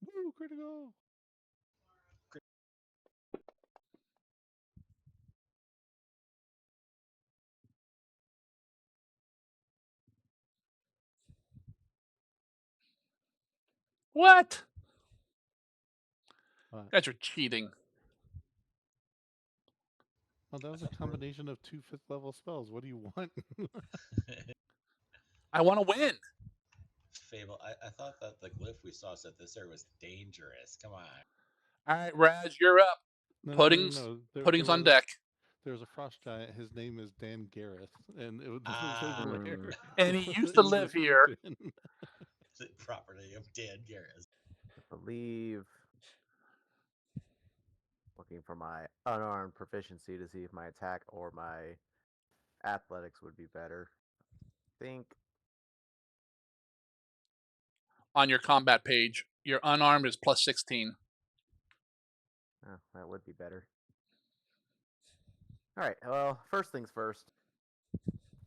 Speaker 2: Woo, critical!
Speaker 1: What?
Speaker 2: What?
Speaker 1: You guys are cheating.
Speaker 2: Well, that was a combination of 2 5th level spells. What do you want?
Speaker 1: I want to win.
Speaker 5: Fable, I thought that the glyph we saw said this area was dangerous. Come on.
Speaker 1: All right, Raz, you're up.
Speaker 2: No,
Speaker 1: Puddings,
Speaker 2: no.
Speaker 1: puddings on deck.
Speaker 2: There's a frost giant. His name is Dan Gareth, and it was
Speaker 5: Ah.
Speaker 2: where
Speaker 1: And he used to
Speaker 2: he
Speaker 1: live
Speaker 2: was
Speaker 1: here.
Speaker 2: moved in.
Speaker 5: The property of Dan Garris.
Speaker 4: I believe. Looking for my unarmed proficiency to see if my attack or my athletics would be better. Think.
Speaker 1: On your combat page, your unarmed is plus 16.
Speaker 4: Oh, that would be better. All right. Well, first things first.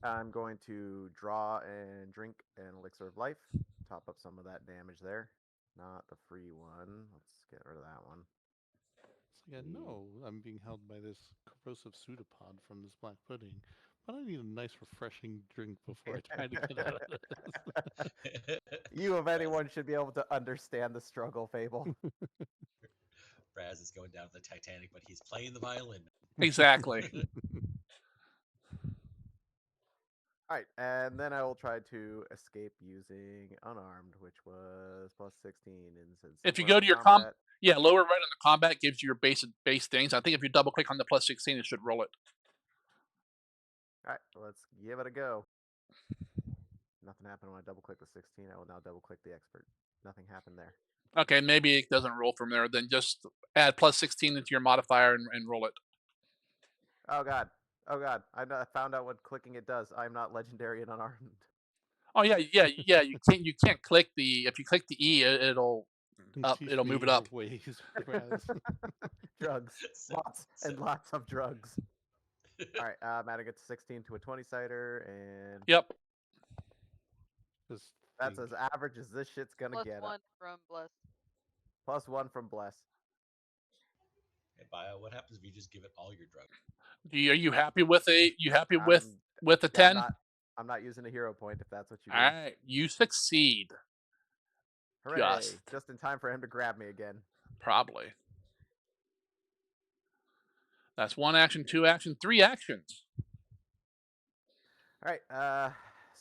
Speaker 4: I'm going to draw and drink an elixir of life. Top up some of that damage there. Not the free one. Let's get rid of that one.
Speaker 2: It's like, no, I'm being held by this corrosive pseudopod from this black pudding, but I need a nice, refreshing drink before I try to get out of this.
Speaker 4: You, of anyone, should be able to understand the struggle, Fable.
Speaker 5: Raz is going down the Titanic, but he's playing the violin.
Speaker 1: Exactly.
Speaker 4: All right, and then I will try to escape using unarmed, which was plus 16. And since
Speaker 1: If you
Speaker 4: somewhere
Speaker 1: go
Speaker 4: on
Speaker 1: to your
Speaker 4: combat,
Speaker 1: lower right on the combat gives you your base things. I think if you double click on the plus 16, it should roll it.
Speaker 4: all right, let's give it a go. Nothing happened when I double click the 16. I will now double click the expert. Nothing happened there.
Speaker 1: Okay, maybe it doesn't roll from there. Then just add plus 16 into your modifier and roll it.
Speaker 4: Oh god. Oh god. I found out what clicking it does. I'm not legendary and unarmed.
Speaker 1: Oh yeah. You can't click the. If you click the E, it'll
Speaker 2: Teach
Speaker 1: it'll
Speaker 2: me
Speaker 1: move it
Speaker 2: your
Speaker 1: up.
Speaker 2: ways, Raz.
Speaker 4: Drugs. Lots
Speaker 5: So-
Speaker 4: and lots of drugs. All right, I'm adding it to 16 to a 20 sider, and
Speaker 1: Yep.
Speaker 2: Just
Speaker 4: that's
Speaker 2: think.
Speaker 4: as average as this shit's gonna
Speaker 6: Plus
Speaker 4: get.
Speaker 6: 1 from Bless.
Speaker 4: Plus 1 from Bless.
Speaker 5: Hey, Bio, what happens if you just give it all your drugs?
Speaker 1: Are you happy with
Speaker 4: I'm-
Speaker 1: with the
Speaker 4: Yeah,
Speaker 1: 10?
Speaker 4: I'm not using a hero point if that's what you
Speaker 1: All
Speaker 4: mean.
Speaker 1: right, you succeed.
Speaker 4: Hooray! Just in time for him to grab me again.
Speaker 1: Probably. That's 1 action, 2 action, 3 actions.
Speaker 4: All right,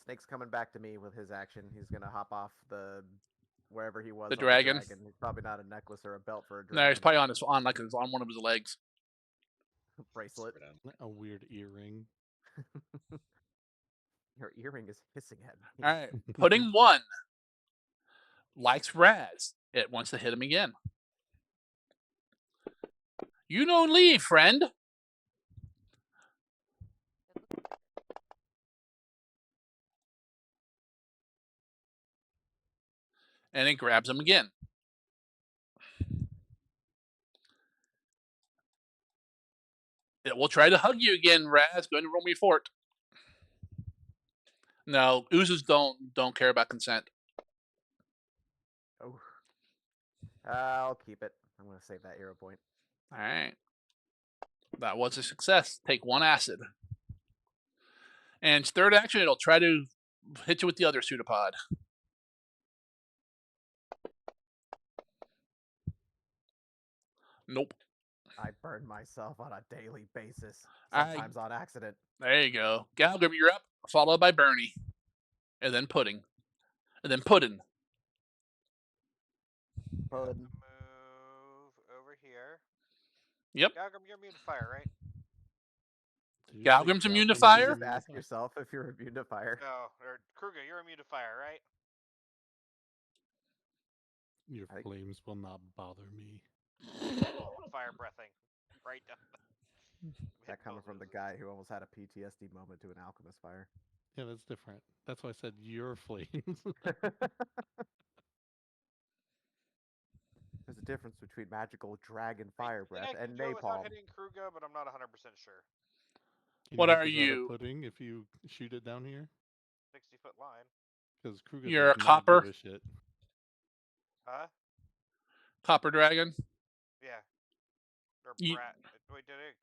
Speaker 4: Snake's coming back to me with his action. He's gonna hop off the wherever he was
Speaker 1: The
Speaker 4: on
Speaker 1: dragon.
Speaker 4: the dragon. He's probably not a necklace or a belt for a
Speaker 1: No,
Speaker 4: dragon.
Speaker 1: he's probably on one of his legs.
Speaker 4: Bracelet.
Speaker 5: Slip it on.
Speaker 2: A weird earring.
Speaker 4: Your earring is hissing at me.
Speaker 1: All right, Pudding 1 likes Raz. It wants to hit him again. You don't leave, friend. And it grabs him again. It will try to hug you again, Raz. Go ahead and roll me for it. No, oozes don't care about consent.
Speaker 4: Oh. I'll keep it. I'm gonna save that hero point.
Speaker 1: All right. That was a success. Take 1 acid. And its third action, it'll try to hit you with the other pseudopod. Nope.
Speaker 4: I burn myself on a daily basis,
Speaker 1: I-
Speaker 4: sometimes on accident.
Speaker 1: There you go. Galgrim, you're up, followed by Bernie. And then Pudding. And then Puddin'.
Speaker 4: Puddin'.
Speaker 3: Move over here.
Speaker 1: Yep.
Speaker 3: Galgrim, you're immune to fire, right?
Speaker 2: Did you say
Speaker 1: Galgrim's immune to
Speaker 2: Galgrim
Speaker 1: fire?
Speaker 2: is
Speaker 4: Just
Speaker 2: immune to
Speaker 4: ask
Speaker 2: fire?
Speaker 4: yourself if you're immune to fire.
Speaker 3: No, or Kruger, you're immune to fire, right?
Speaker 2: Your
Speaker 4: I think-
Speaker 2: flames will not bother me.
Speaker 3: Fire breathing. Right down.
Speaker 4: That coming from the guy who almost had a PTSD moment to an alchemist fire.
Speaker 2: Yeah, that's different. That's why I said your flames.
Speaker 4: There's a difference between magical dragon fire
Speaker 3: I
Speaker 4: breath
Speaker 3: think I can
Speaker 4: and
Speaker 3: do it without
Speaker 4: napalm.
Speaker 3: hitting Kruger, but I'm not 100% sure.
Speaker 2: Can
Speaker 1: What
Speaker 2: you
Speaker 1: are
Speaker 2: hit this other
Speaker 1: you?
Speaker 2: pudding if you shoot it down here?
Speaker 3: 60-foot line.
Speaker 2: Because Kruger
Speaker 1: You're
Speaker 2: does
Speaker 1: a
Speaker 2: not
Speaker 1: copper?
Speaker 2: give a shit.
Speaker 3: Huh?
Speaker 1: Copper Dragon?
Speaker 3: Yeah. Or
Speaker 1: You-
Speaker 3: brat. Wait, did it?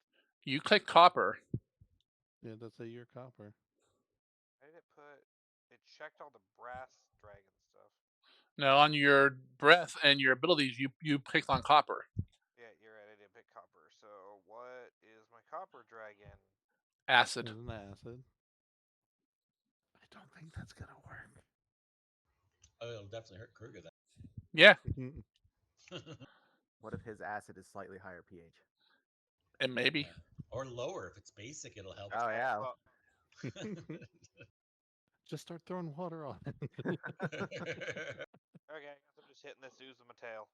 Speaker 1: You click copper.
Speaker 2: Yeah, that's a your copper.
Speaker 3: Why did it put? It checked all the brass dragon stuff.
Speaker 1: No, on your breath and your abilities, you clicked on copper.
Speaker 3: Yeah, you're right. I didn't pick copper. So what is my copper dragon?
Speaker 1: Acid.
Speaker 2: Isn't that acid? I don't think that's gonna work.
Speaker 5: Oh, it'll definitely hurt Kruger then.
Speaker 1: Yeah,
Speaker 4: What if his acid is slightly higher pH?
Speaker 1: and maybe.
Speaker 5: Or lower. If it's basic, it'll help.
Speaker 4: Oh yeah.
Speaker 3: Well,
Speaker 2: Just start throwing water on it.
Speaker 3: okay, I guess I'm just hitting this ooze with my tail.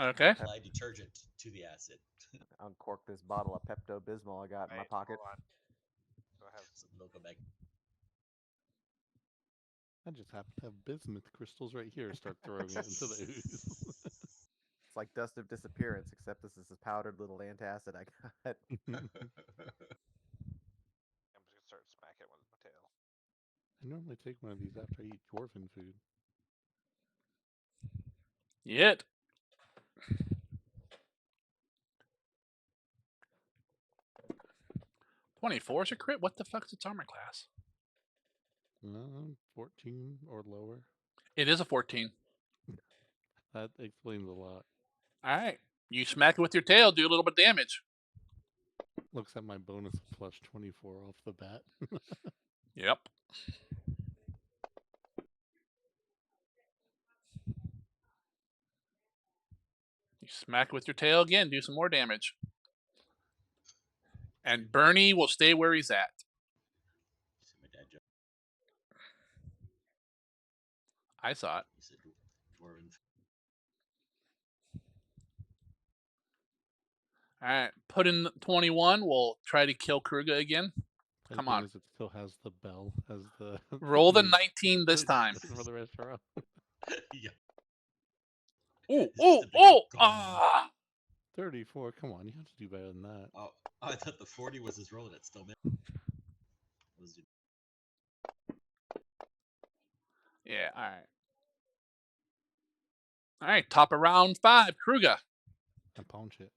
Speaker 1: Okay.
Speaker 5: Apply detergent to the acid.
Speaker 4: Uncork this bottle of Pepto Bismol I got in my
Speaker 3: Right,
Speaker 4: pocket.
Speaker 3: hold on. So I have
Speaker 5: Some local mag.
Speaker 2: I just happen to have bismuth crystals right here. Start throwing it into the ooze.
Speaker 4: It's like Dust of Disappearance, except this is a powdered little antacid I got.
Speaker 3: I'm just gonna start smacking with my tail.
Speaker 2: I normally take one of these after I eat dwarven food.
Speaker 1: Yet. $24 is a crit? What the fuck's its armor class?
Speaker 2: 14 or lower.
Speaker 1: It is a 14.
Speaker 2: That explains a lot.
Speaker 1: Alright. You smack it with your tail, do a little bit of damage.
Speaker 2: Looks at my bonus of plus 24 off the bat.
Speaker 1: Yep. You smack it with your tail again, do some more damage. And Bernie will stay where he's at.
Speaker 5: See my dad joke.
Speaker 1: I saw it.
Speaker 5: He said dwarven.
Speaker 1: Alright. Put in 21. We'll try to kill Kruga again.
Speaker 2: Funny
Speaker 1: Come
Speaker 2: thing
Speaker 1: on.
Speaker 2: is it still has the bell as the
Speaker 1: Roll the
Speaker 2: main
Speaker 1: 19 this time.
Speaker 2: for the restaurant.
Speaker 5: Yeah.
Speaker 1: Ooh,
Speaker 5: It's
Speaker 1: ooh,
Speaker 5: the big
Speaker 1: ooh!
Speaker 5: gong.
Speaker 1: Ah!
Speaker 2: 34. Come on, you have to do better than that.
Speaker 5: Oh, I thought the 40 was his roll. That still missed. Was it?
Speaker 1: Yeah, alright. Alright, top of round 5, Kruga.
Speaker 2: I punch it.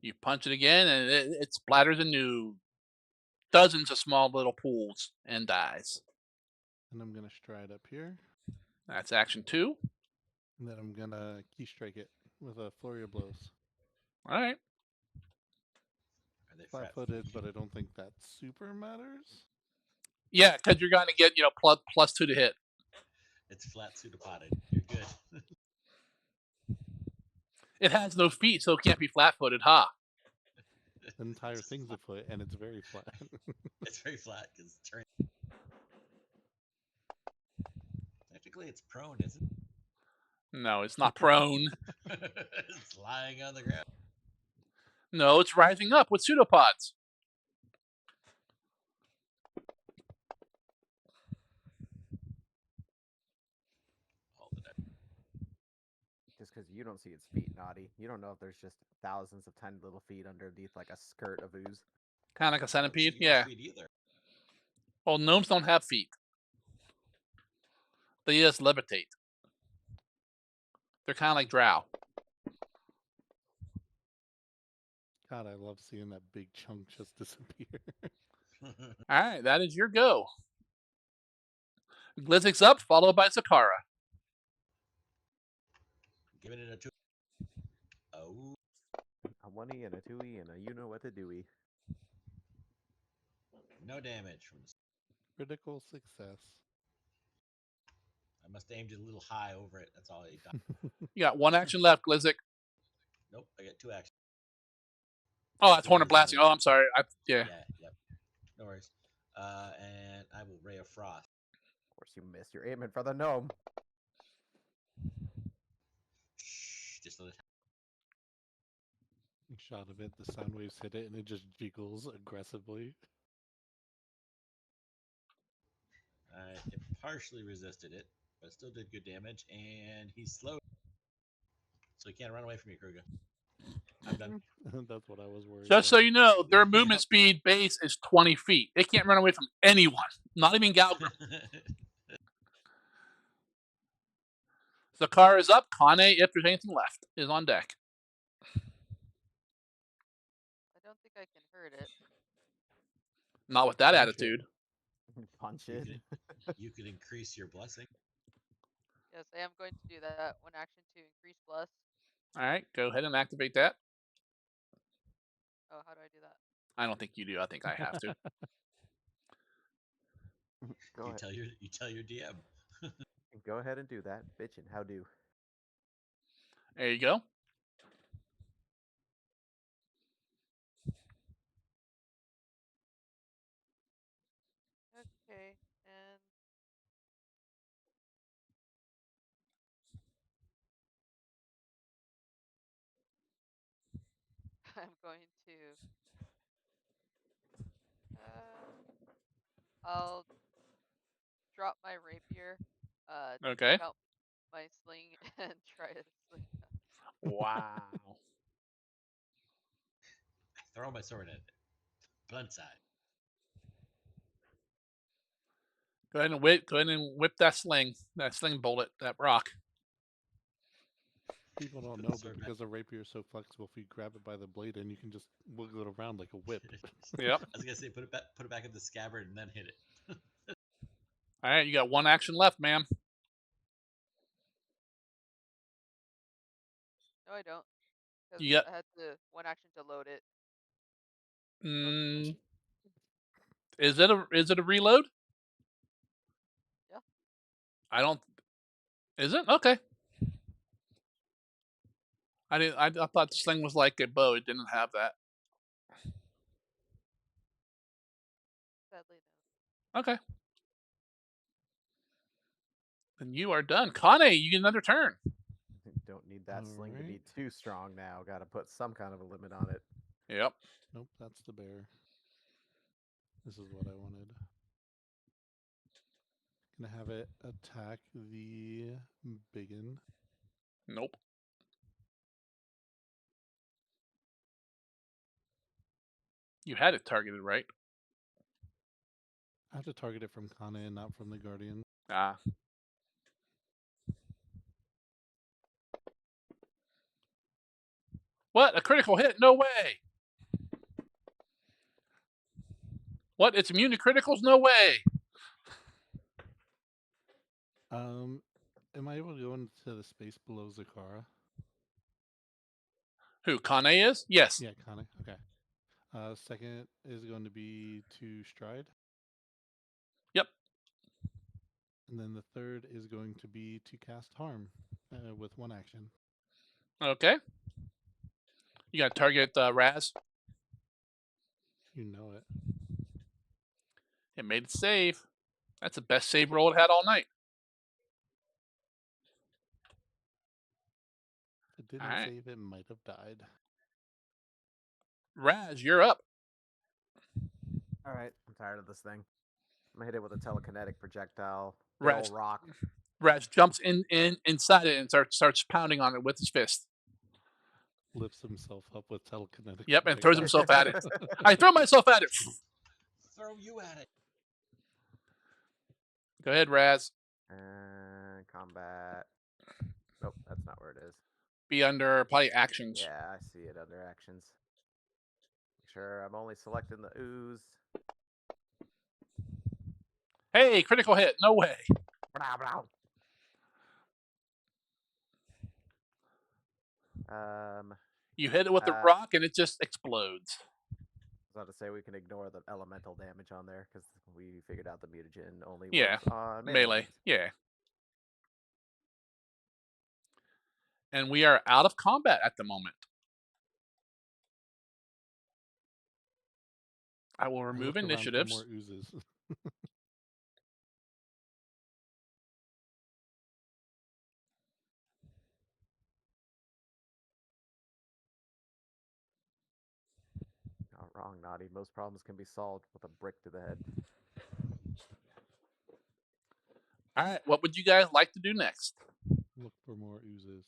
Speaker 1: You punch it again, and it splatters into dozens of small little pools and dies.
Speaker 2: And I'm gonna stride up here.
Speaker 1: That's action 2.
Speaker 2: And then I'm gonna key strike it with a flurry of blows.
Speaker 1: Alright.
Speaker 5: Are they
Speaker 2: Flat footed, but I don't think that super matters.
Speaker 1: Yeah, because you're going to get, plus 2 to hit.
Speaker 5: It's flat pseudopoded. You're good.
Speaker 1: It has no feet, so it can't be flat footed, huh?
Speaker 2: The entire thing's a foot, and it's very flat.
Speaker 5: It's very flat because it's turning. Technically, it's prone, isn't
Speaker 1: No, it's not prone.
Speaker 5: it? It's lying on the ground.
Speaker 1: No, it's rising up with pseudopods.
Speaker 5: Hold it up.
Speaker 4: Just because you don't see its feet, Naughty. You don't know if there's just thousands of tiny little feet underneath like a skirt of ooze.
Speaker 1: Kind of like a
Speaker 5: I don't
Speaker 1: centipede.
Speaker 5: see your
Speaker 1: Yeah.
Speaker 5: feet either.
Speaker 1: Well, gnomes don't have feet. They just levitate. They're kind of like drow.
Speaker 2: God, I love seeing that big chunk just disappear.
Speaker 1: All right, that is your go. Glizzik's up, followed by Zakara.
Speaker 5: Giving it a 2. Oh,
Speaker 4: A 1-y and a 2-y and a you know what to doy.
Speaker 5: no damage from the.
Speaker 2: Critical success.
Speaker 5: I must have aimed it a little high over it. That's all he done.
Speaker 1: You got one action left, Glizzik.
Speaker 5: Nope, I got 2 actions.
Speaker 1: Oh, that's
Speaker 5: Two
Speaker 1: Horn of
Speaker 5: ways in
Speaker 1: Blasting.
Speaker 5: the.
Speaker 1: Oh, I'm sorry. Yeah.
Speaker 5: Yep. No worries. And I will Ray of Frost.
Speaker 4: Of course, you missed. You're aiming for the gnome.
Speaker 5: Shh, just a little.
Speaker 2: Shot of it, the sound waves hit it, and it just jiggles aggressively.
Speaker 5: It partially resisted it, but still did good damage, and he's slow, so he can't run away from you, Kruger. I'm done.
Speaker 2: That's what I was worried
Speaker 1: Just so
Speaker 2: about.
Speaker 1: you know, their movement
Speaker 5: Yep.
Speaker 1: speed base is 20 feet. They can't run away from anyone, not even Galgrim. Zakara is up. Kane, if there's anything left, is on deck.
Speaker 6: I don't think I can hurt it.
Speaker 1: Not with that
Speaker 2: Punch
Speaker 1: attitude.
Speaker 4: Punch
Speaker 5: You
Speaker 4: it.
Speaker 5: you could increase your blessing.
Speaker 6: Yes, I am going to do that. One action to increase bless.
Speaker 1: All right, go ahead and activate that.
Speaker 6: Oh, how do I do that?
Speaker 1: I don't think you do. I think I have to.
Speaker 4: Go ahead.
Speaker 5: You tell your DM.
Speaker 4: Go ahead and do that. Bitchin', how do?
Speaker 1: There you go.
Speaker 6: Okay, and I'm going to I'll drop my rapier,
Speaker 1: Okay.
Speaker 6: take out my sling and try to sling them.
Speaker 1: Wow.
Speaker 5: I throw my sword at it. Blunt side.
Speaker 1: Go ahead and whip. Go ahead and whip that sling bullet, that rock.
Speaker 2: People don't
Speaker 5: Put
Speaker 2: know,
Speaker 5: the
Speaker 2: but
Speaker 5: sword back.
Speaker 2: because the rapier is so flexible, if you grab it by the blade, and you can just wiggle it around like a whip.
Speaker 1: Yep.
Speaker 5: I was gonna say put it back in the scabbard and then hit it.
Speaker 1: All right, you got one action left, ma'am.
Speaker 6: No, I don't, because
Speaker 1: You got.
Speaker 6: I had to one action to load it.
Speaker 1: Mm, is it a reload?
Speaker 6: Yeah.
Speaker 1: I don't. Is it okay? I didn't. I thought the sling was like a bow. It didn't have that.
Speaker 6: Sadly, no.
Speaker 1: Okay. Then you are done. Kane, you get another turn.
Speaker 4: Don't need that sling to be
Speaker 2: Alright.
Speaker 4: too strong now. Gotta put some kind of a limit on it.
Speaker 1: Yep.
Speaker 2: Nope, that's the bear. This is what I wanted. Gonna have it attack the biggin.
Speaker 1: Nope. You had it targeted, right?
Speaker 2: I have to target it from Kana and not from the guardian.
Speaker 1: Ah. What? A critical hit? No way. What? It's immune to criticals? No way.
Speaker 2: Am I able to go into the space below Zakara?
Speaker 1: Who? Kane is? Yes.
Speaker 2: Yeah, Kana. Okay. Second is going to be to stride.
Speaker 1: Yep.
Speaker 2: And then the third is going to be to cast harm with one action.
Speaker 1: Okay. You got to target Raz.
Speaker 2: You know it.
Speaker 1: It made it save. That's the best save roll it had all night.
Speaker 2: If it didn't
Speaker 1: All right.
Speaker 2: save, it might have died.
Speaker 1: Raz, you're up.
Speaker 4: Alright, I'm tired of this thing. I'm gonna hit it with a telekinetic projectile. Big
Speaker 1: Raz.
Speaker 4: ol' rock.
Speaker 1: Raz jumps inside it and starts pounding on it with his fist.
Speaker 2: Lifts himself up with telekinetic.
Speaker 1: Yep, and throws
Speaker 2: projectile.
Speaker 1: himself at it. I throw myself at it.
Speaker 5: Throw you at it.
Speaker 1: Go ahead, Raz.
Speaker 4: Combat. Nope, that's not where it is.
Speaker 1: Be under probably actions.
Speaker 4: Yeah, I see it under actions. sure. I'm only selecting the ooze.
Speaker 1: Hey, critical hit. No way.
Speaker 4: Blah, blah.
Speaker 1: You hit it with a
Speaker 4: Uh,
Speaker 1: rock and it just explodes.
Speaker 4: I was about to say we can ignore the elemental damage on there because we figured out the mutagen only
Speaker 1: Yeah,
Speaker 4: works on melee
Speaker 1: melee.
Speaker 4: weapons.
Speaker 1: Yeah. And we are out of combat at the moment. I will
Speaker 2: I
Speaker 1: remove
Speaker 2: look around for more
Speaker 1: initiatives.
Speaker 2: oozes.
Speaker 4: Not wrong, Naughty. Most problems can be solved with a brick to the head.
Speaker 1: All right, what would you guys like to do next?
Speaker 2: Look for more oozes.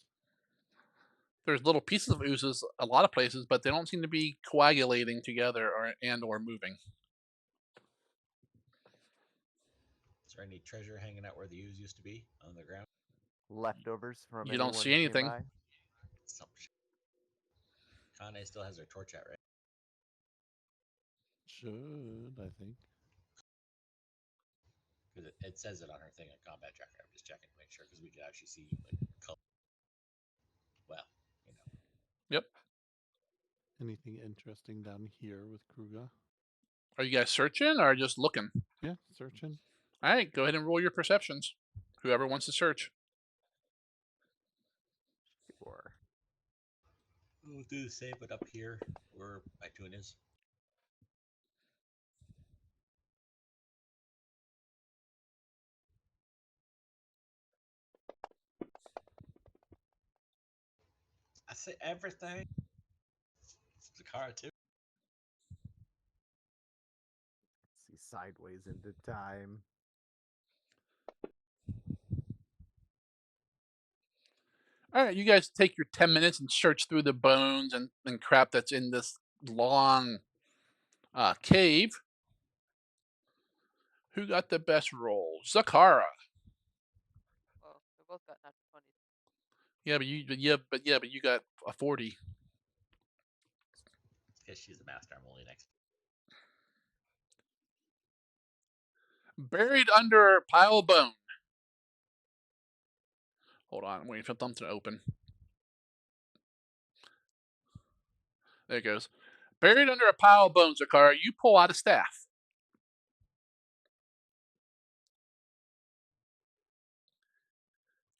Speaker 1: There's little pieces of oozes a lot of places, but they don't seem to be coagulating together or moving.
Speaker 5: Is there any treasure hanging out where the ooze used to be on the ground?
Speaker 4: Leftovers from
Speaker 1: You don't
Speaker 4: anyone
Speaker 1: see
Speaker 4: who came
Speaker 1: anything.
Speaker 4: by.
Speaker 5: Some Kane still has her torch out, right?
Speaker 2: Should, I think.
Speaker 5: Because it says it on her thing on combat tracker. I'm just checking to make sure because we could actually see like color. Well, you know.
Speaker 1: Yep.
Speaker 2: Anything interesting down here with Kruga?
Speaker 1: Are you guys searching or just looking?
Speaker 2: Yeah, searching.
Speaker 1: All right, go ahead and roll your perceptions. Whoever wants to search.
Speaker 4: Sure.
Speaker 5: We'll do the same, but up here where my tune is. I say everything. Zakara too.
Speaker 4: See sideways into time.
Speaker 1: All right, you guys take your 10 minutes and search through the bones and crap that's in this long cave. Who got the best roll? Zakara.
Speaker 6: Well, we both got natural 20s.
Speaker 1: But you got a 40.
Speaker 5: Because she's a master. I'm only next.
Speaker 1: Buried under a pile of bone. Hold on, I'm waiting for something to open. There it goes. Buried under a pile of bones, Zakara, you pull out a staff.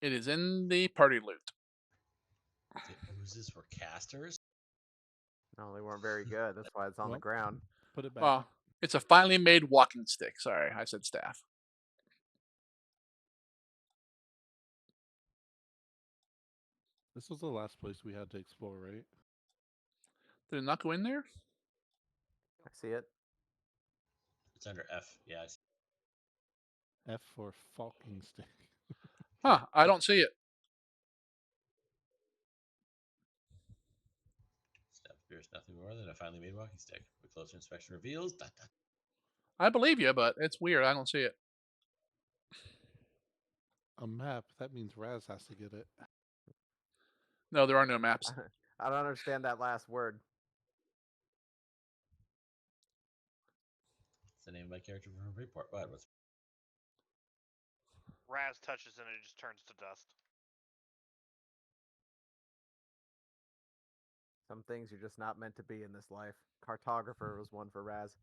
Speaker 1: It is in the party loot.
Speaker 5: The oozes were casters.
Speaker 4: No, they weren't very good. That's why it's on the
Speaker 2: Well,
Speaker 4: ground.
Speaker 2: Put it back.
Speaker 1: Well, it's a finely made walking stick. Sorry, I said staff.
Speaker 2: This was the last place we had to explore, right?
Speaker 1: Did it not go in there?
Speaker 4: I see it.
Speaker 5: It's under F. Yeah. I see.
Speaker 2: F for falking stick.
Speaker 1: Huh, I don't see it.
Speaker 5: Staff appears nothing more than a finely made walking stick. But closer inspection reveals. Dot, dot.
Speaker 1: I believe you, but it's weird. I don't see it.
Speaker 2: A map. That means Raz has to get it.
Speaker 1: No, there are no maps.
Speaker 4: I don't understand that last word.
Speaker 5: It's the name of my character from her report. What? What's
Speaker 3: Raz touches and it just turns to dust.
Speaker 4: Some things you're just not meant to be in this life. Cartographer was one for Raz.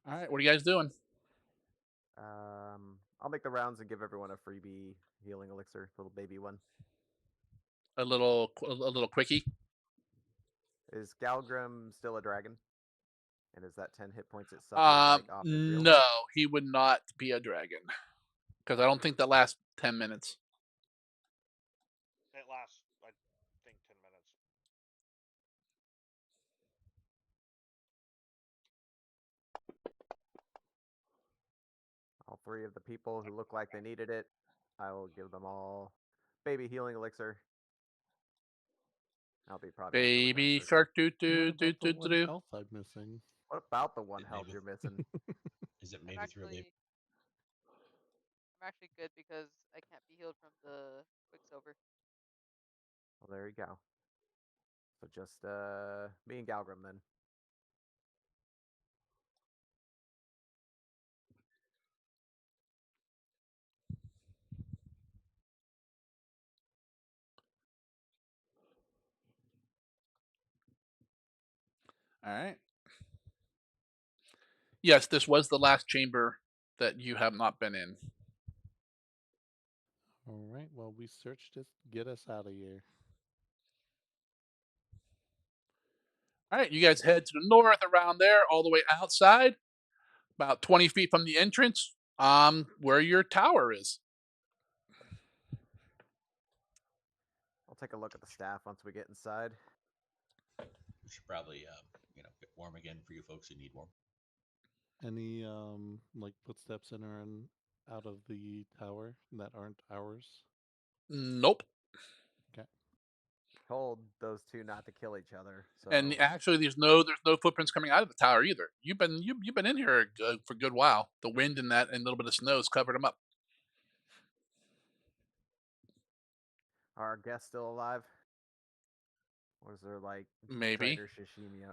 Speaker 1: All right, what are you guys doing?
Speaker 4: I'll make the rounds and give everyone a freebie healing elixir, little baby one.
Speaker 1: A little quickie.
Speaker 4: Is Galgrim still a dragon? And is that 10 hit points it suffered like off Israel?
Speaker 1: No, he would not be a dragon because I don't think that lasts 10 minutes.
Speaker 3: It lasts, I think, 10 minutes.
Speaker 4: All three of the people who look like they needed it, I will give them all baby healing elixir. I'll be probably
Speaker 1: Baby
Speaker 4: first.
Speaker 1: shark doo
Speaker 2: What
Speaker 1: doo doo
Speaker 2: about the
Speaker 1: doo
Speaker 2: one
Speaker 1: doo.
Speaker 2: health I'm missing?
Speaker 4: What about the one
Speaker 5: It
Speaker 4: health
Speaker 5: maybe-
Speaker 4: you're missing?
Speaker 5: Is it
Speaker 6: I'm
Speaker 5: maybe through a
Speaker 6: actually actually good because I can't be healed from the Quicksilver.
Speaker 4: Well, there you go. So just me and Galgrim then.
Speaker 1: All right. Yes, this was the last chamber that you have not been in.
Speaker 2: All right. Well, we searched it. Get us out of here.
Speaker 1: All right, you guys head to the north around there, all the way outside, about 20 feet from the entrance, where your tower is.
Speaker 4: I'll take a look at the staff once we get inside.
Speaker 5: We should probably, get warm again for you folks who need warm.
Speaker 2: Any like footsteps in or out of the tower that aren't ours?
Speaker 1: Nope.
Speaker 2: Okay.
Speaker 4: Told those two not to kill each other. So
Speaker 1: And actually, there's no footprints coming out of the tower either. You've been in here for a good while. The wind and that and a little bit of snow has covered them up.
Speaker 4: are our guests still alive? Or is there like
Speaker 1: Maybe.
Speaker 4: traitor sashimi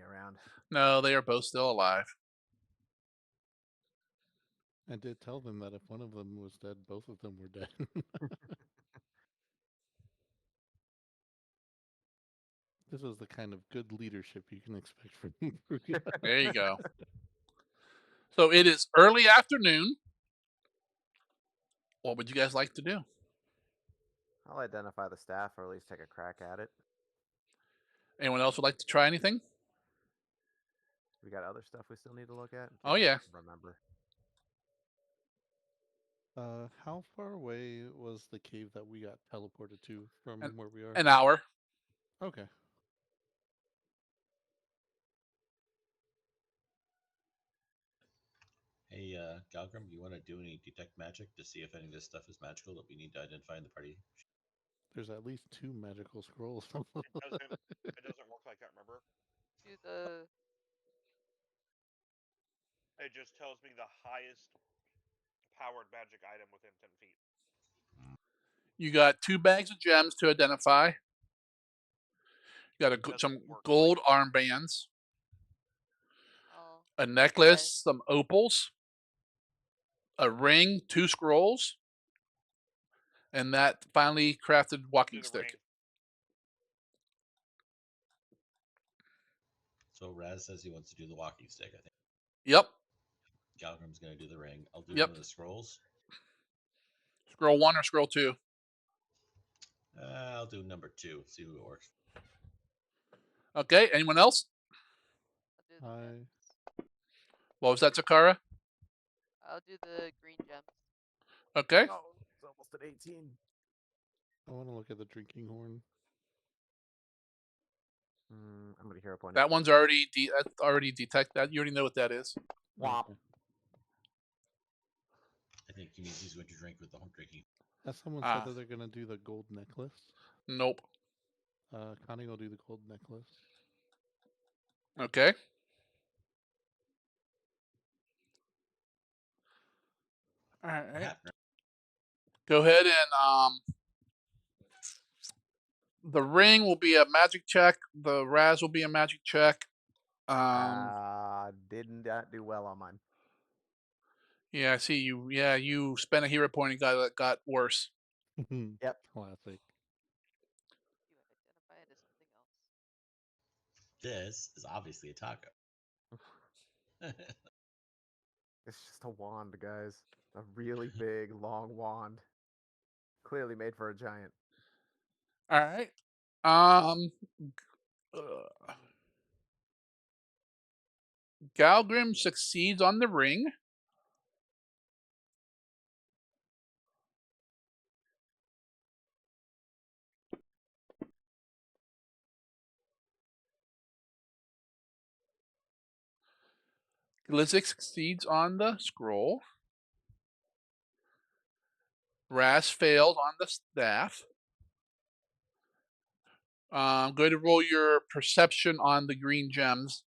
Speaker 4: around?
Speaker 1: No, they are both still alive.
Speaker 2: I did tell them that if one of them was dead, both of them were dead. This is the kind of good leadership you can expect from
Speaker 1: There you go. So it is early afternoon. What would you guys like to do?
Speaker 4: I'll identify the staff or at least take a crack at it.
Speaker 1: Anyone else would like to try anything?
Speaker 4: We got other stuff we still need to look at?
Speaker 1: Oh, yeah.
Speaker 4: Remember.
Speaker 2: How far away was the cave that we got teleported to from where we are?
Speaker 1: An hour.
Speaker 2: Okay.
Speaker 5: Hey, Galgrim, you want to do any detect magic to see if any of this stuff is magical that we need to identify in the party?
Speaker 2: There's at least 2 magical scrolls.
Speaker 3: It doesn't work like that, remember?
Speaker 6: Do the
Speaker 3: It just tells me the highest powered magic item within 10 feet.
Speaker 1: You got 2 bags of gems to identify. You got some gold armbands,
Speaker 6: oh
Speaker 1: a necklace, some opals, a ring, 2 scrolls, and that finely crafted walking stick.
Speaker 5: So Raz says he wants to do the walking stick, I think.
Speaker 1: Yep.
Speaker 5: Galgrim's going to do the ring. I'll do
Speaker 1: Yep.
Speaker 5: one of the scrolls.
Speaker 1: Scroll 1 or scroll 2?
Speaker 5: I'll do number 2. See who it works.
Speaker 1: Okay. Anyone else?
Speaker 6: I'll do the gems.
Speaker 1: What was that, Zakara?
Speaker 6: I'll do the green gems.
Speaker 1: Okay.
Speaker 4: Oh, it's almost at 18.
Speaker 2: I want to look at the drinking horn.
Speaker 4: I'm gonna hero point.
Speaker 1: That one's already detect that. You already know what that is.
Speaker 4: Wop.
Speaker 2: Okay.
Speaker 5: I think he means he's going to drink with the home drinking.
Speaker 2: Has someone said that they're going to do the gold necklace?
Speaker 1: Nope.
Speaker 2: Connie will do the gold necklace.
Speaker 1: Okay. All right. Go ahead and the ring will be a magic check. The Raz will be a magic check.
Speaker 4: Did not do well on mine.
Speaker 1: Yeah, I see you. Yeah, you spent a hero point and got worse.
Speaker 4: Yep.
Speaker 2: Classic.
Speaker 6: You identify it as something else.
Speaker 5: This is obviously a taco.
Speaker 4: It's just a wand, guys. A really big, long wand. Clearly made for a giant.
Speaker 1: All right. Galgrim succeeds on the ring. Glizzik succeeds on the scroll. Raz failed on the staff. Go ahead and roll your perception on the green gems,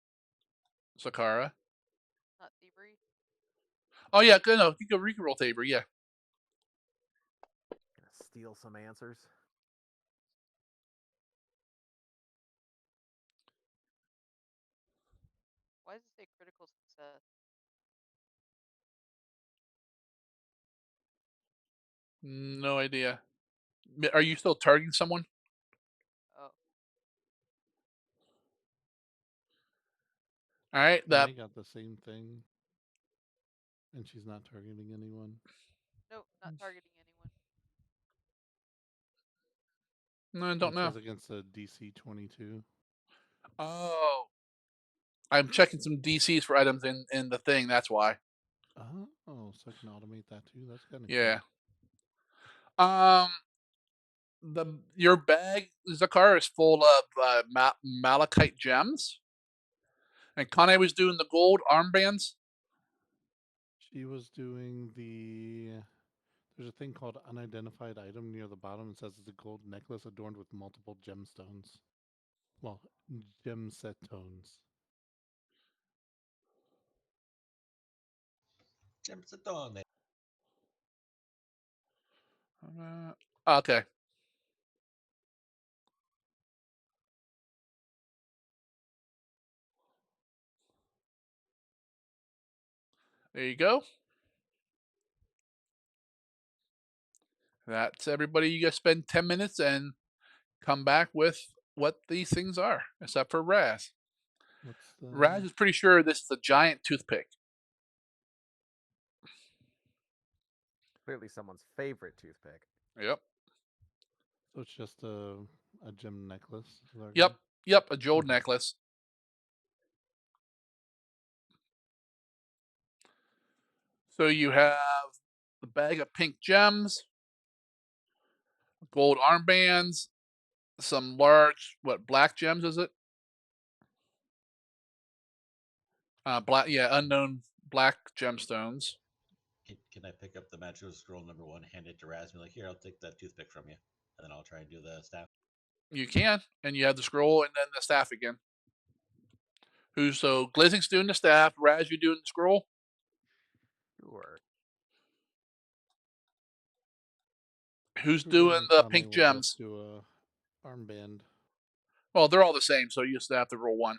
Speaker 1: Sakara.
Speaker 6: Not thievery.
Speaker 1: Oh yeah, good. No, you can roll thievery. Yeah.
Speaker 4: steal some answers.
Speaker 6: Why does it say critical success?
Speaker 1: No idea. Are you still targeting someone?
Speaker 6: Oh,
Speaker 1: All right.
Speaker 2: And
Speaker 1: That
Speaker 2: I got the same thing, and she's not targeting anyone.
Speaker 6: nope, not targeting anyone.
Speaker 1: no, I
Speaker 2: It
Speaker 1: don't know.
Speaker 2: says against a DC 22.
Speaker 1: Oh, I'm checking some DCs for items in the thing. That's why.
Speaker 2: Oh, so I can automate that too. That's kind of
Speaker 1: Yeah. Your bag, Zakar, is full of malachite gems, and Kane was doing the gold armbands.
Speaker 2: She was doing the. There's a thing called unidentified item near the bottom. It says it's a gold necklace adorned with multiple gemstones. Well, gem set tones.
Speaker 5: Gemstone.
Speaker 1: Okay. There you go. That's everybody. You guys spend 10 minutes and come back with what these things are, except for Raz.
Speaker 2: What's the.
Speaker 1: Raz is pretty sure this is a giant toothpick.
Speaker 4: Clearly someone's favorite toothpick.
Speaker 1: Yep.
Speaker 2: So it's just a gem necklace.
Speaker 1: Yep. Yep. A jeweled
Speaker 2: Okay.
Speaker 1: necklace. So you have the bag of pink gems, gold armbands, some large, black gems is it? Black, yeah, unknown black gemstones.
Speaker 5: Can I pick up the magical scroll number 1, hand it to Raz, and be like, here, I'll take that toothpick from you, and then I'll try and do the staff.
Speaker 1: You can, and you have the scroll and then the staff again. So Glizzing's doing the staff, Raz, you doing the scroll?
Speaker 4: Sure.
Speaker 1: Who's
Speaker 2: Kruger
Speaker 1: doing
Speaker 2: and
Speaker 1: the
Speaker 2: Kane
Speaker 1: pink
Speaker 2: will both
Speaker 1: gems?
Speaker 2: do a armband.
Speaker 1: Well, they're all the same, so you just have to roll one.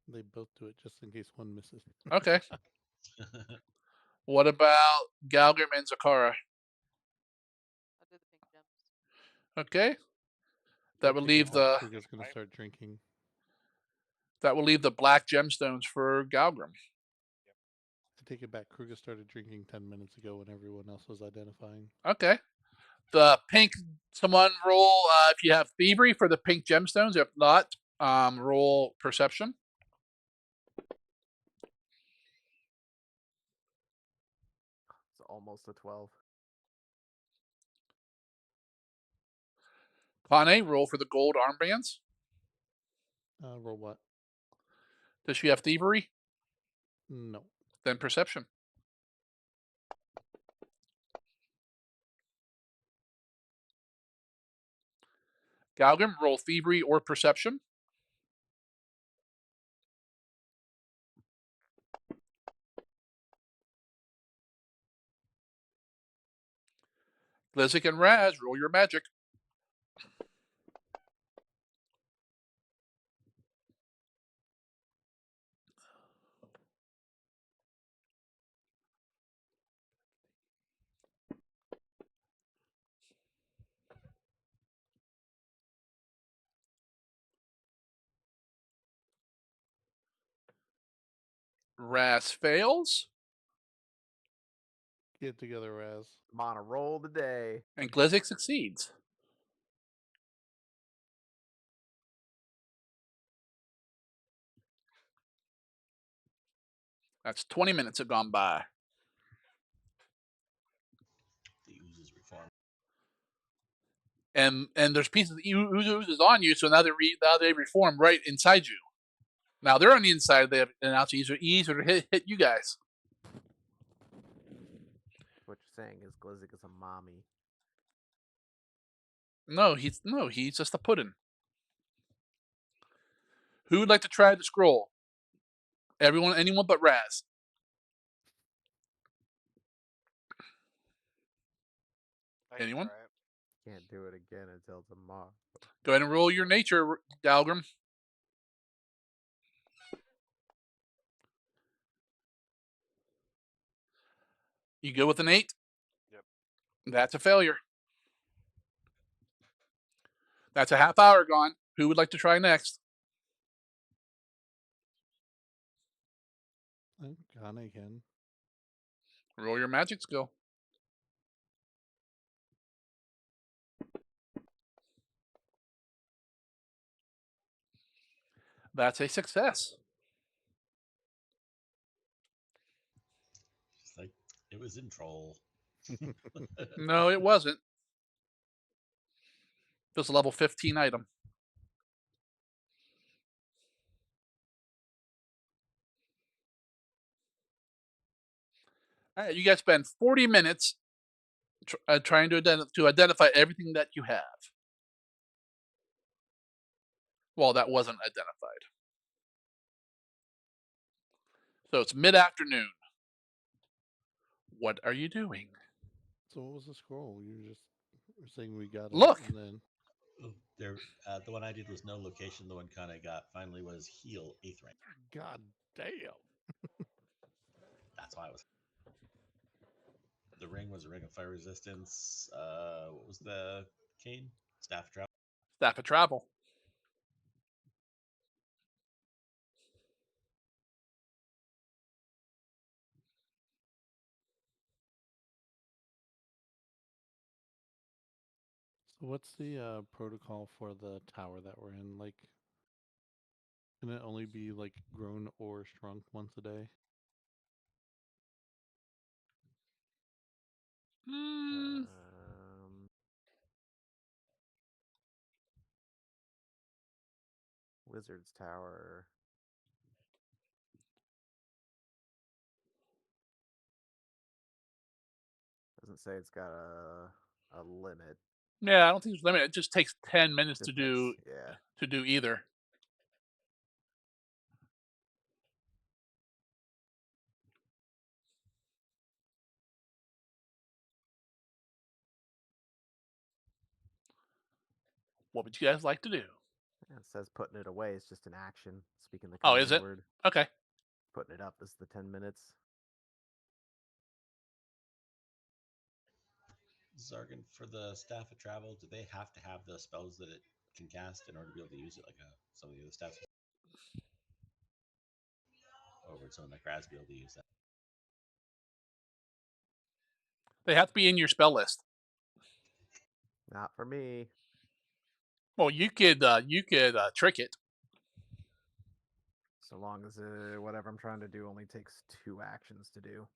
Speaker 2: They both do it just in case one misses.
Speaker 1: Okay. What about Galgrim and Zakara?
Speaker 6: I'll do the pink gems.
Speaker 1: Okay.
Speaker 2: I
Speaker 1: That would
Speaker 2: take it
Speaker 1: leave
Speaker 2: back.
Speaker 1: the
Speaker 2: Kruger's going to start drinking.
Speaker 1: black gemstones for Galgrim.
Speaker 2: I take it back. Kruger started drinking 10 minutes ago when everyone else was identifying.
Speaker 1: Okay. The pink, someone roll if you have thievery for the pink gemstones. If not, roll perception.
Speaker 4: It's almost a 12.
Speaker 1: Kane, roll for the gold armbands.
Speaker 2: Roll what?
Speaker 1: Does she have thievery?
Speaker 2: No.
Speaker 1: Then perception. Galgrim, roll thievery or perception. Glizik and Raz, roll your magic. Raz fails,
Speaker 2: Get together, Raz.
Speaker 4: I'm on a roll today.
Speaker 1: and Glizik succeeds. That's 20 minutes have gone by.
Speaker 5: The Oozes reform.
Speaker 1: And there's pieces of Oozes on you, so now they reform right inside you. Now they're on the inside. They have, and now it's easier to hit you guys.
Speaker 4: What you're saying is Glizzik is a mommy.
Speaker 1: No, he's just a pudding. Who would like to try the scroll? Anyone but Raz.
Speaker 3: I can
Speaker 1: Anyone?
Speaker 3: try it.
Speaker 4: can't do it again until tomorrow.
Speaker 1: Go ahead and roll your nature, Dalgrim. You go with an 8?
Speaker 3: Yep.
Speaker 1: That's a failure. That's a half hour gone. Who would like to try next?
Speaker 2: I'm gone again.
Speaker 1: Roll your magic skill. That's a success.
Speaker 5: It's like it was in troll.
Speaker 1: No, it wasn't. It was a level 15 item. All right, you guys spend 40 minutes trying to identify everything that you have. Well, that wasn't identified. So it's mid-afternoon. What are you doing?
Speaker 2: So what was the scroll? You were just saying we got
Speaker 1: Look.
Speaker 2: it, and then
Speaker 5: Oh, there, the one I did was no location. The one kind I got finally was heal 8th rank.
Speaker 2: God damn.
Speaker 5: That's why I was. The ring was a ring of fire resistance. What was the cane? Staff of travel.
Speaker 1: Staff of travel.
Speaker 2: So what's the protocol for the tower that we're in? Like, can it only be like grown or shrunk once a day?
Speaker 1: Hmm.
Speaker 4: Wizard's Tower. Doesn't say it's got a limit.
Speaker 1: Yeah, I don't think there's a limit. It just takes 10 minutes
Speaker 4: Just makes, yeah.
Speaker 1: to do either. What would you guys like to do?
Speaker 4: Yeah, it says putting it away is just an action. Speaking the
Speaker 1: Oh, is
Speaker 4: command
Speaker 1: it?
Speaker 4: word.
Speaker 1: Okay.
Speaker 4: Putting it up is the 10 minutes.
Speaker 5: Zargan, for the staff of travel, do they have to have the spells that it can cast in order to be able to use it, like some of the other staffs? Or would someone like Raz be able to use that?
Speaker 1: They have to be in your spell list.
Speaker 4: Not for me.
Speaker 1: Well, you could trick it.
Speaker 4: So long as whatever I'm trying to do only takes 2 actions to do.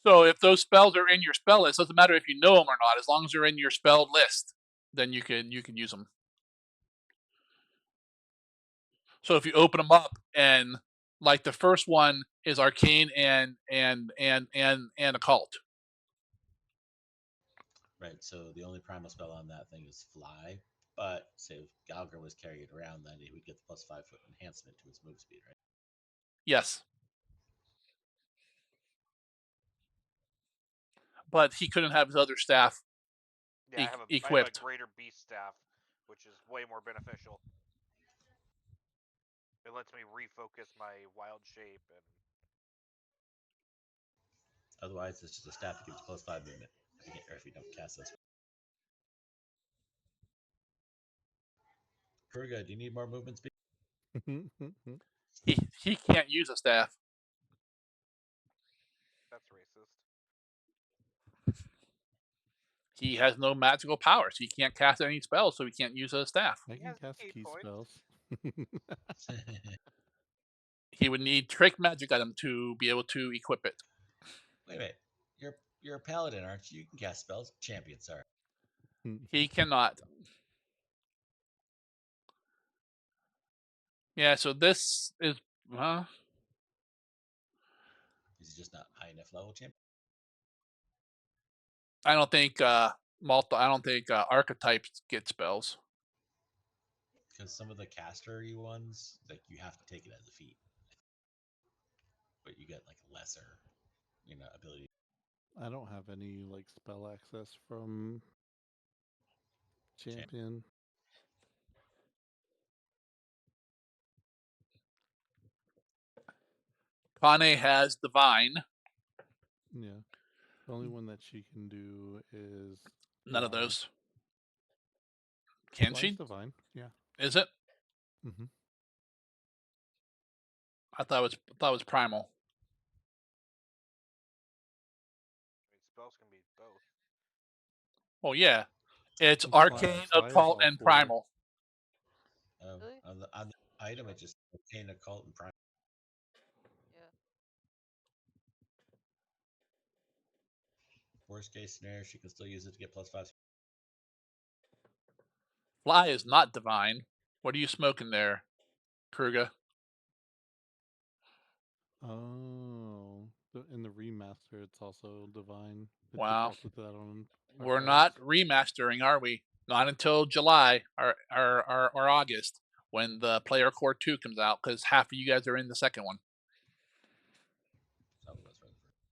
Speaker 1: So if those spells are in your spell list, doesn't matter if you know them or not. As long as they're in your spell list, then you can use them. So if you open them up and like the first one is arcane and occult.
Speaker 5: Right, so the only primal spell on that thing is fly. But say if Galgar was carrying it around, then he would get the +5 foot enhancement to his move speed, right?
Speaker 1: Yes. But he couldn't have his other staff
Speaker 3: Yeah, I have a
Speaker 1: equipped.
Speaker 3: greater beast staff, which is way more beneficial. It lets me refocus my wild shape and.
Speaker 5: Otherwise, it's just a staff that gives +5 movement, or if you don't cast this. Kurga, do you need more movement speed?
Speaker 1: He can't use a staff.
Speaker 3: That's racist.
Speaker 1: He has no magical powers. He can't cast any spells, so he can't use a staff.
Speaker 2: I
Speaker 3: He
Speaker 2: can
Speaker 3: has
Speaker 2: cast
Speaker 3: 8
Speaker 2: key
Speaker 3: points.
Speaker 2: spells.
Speaker 1: He would need trick magic item to be able to equip it.
Speaker 5: Wait a minute. You're a paladin, aren't you? You can cast spells. Champions are.
Speaker 1: He cannot. Yeah, so this is
Speaker 5: Is he just not high enough level champion?
Speaker 1: I don't think archetypes get spells.
Speaker 5: Because some of the castery ones, like you have to take it as a feat, but you get like lesser, ability.
Speaker 2: I don't have any like spell access from champion.
Speaker 1: Kane has Divine.
Speaker 2: Yeah. The only one that she can do is
Speaker 1: None of
Speaker 2: fly.
Speaker 1: those. Can
Speaker 2: Fly's
Speaker 1: she?
Speaker 2: divine. Yeah.
Speaker 1: Is it?
Speaker 2: Mm-hmm.
Speaker 1: I thought it was Primal.
Speaker 3: I mean, spells can be both.
Speaker 1: Oh yeah, it's
Speaker 2: Fly,
Speaker 1: Arcane,
Speaker 2: fly is
Speaker 1: Occult,
Speaker 2: all
Speaker 1: and
Speaker 2: four.
Speaker 1: Primal.
Speaker 6: Really?
Speaker 5: On the item, it just obtain occult and prime.
Speaker 6: Yeah.
Speaker 5: Worst case scenario, she can still use it to get +5.
Speaker 1: Fly is not Divine. What are you smoking there, Kruger?
Speaker 2: Oh, in the remaster, it's also divine. It
Speaker 1: Wow,
Speaker 2: defaulted to that on our
Speaker 1: we're
Speaker 2: cards.
Speaker 1: not remastering, are we? Not until July or August when the Player Core 2 comes out, because half of you guys are in the second one.
Speaker 5: Some of us are the first.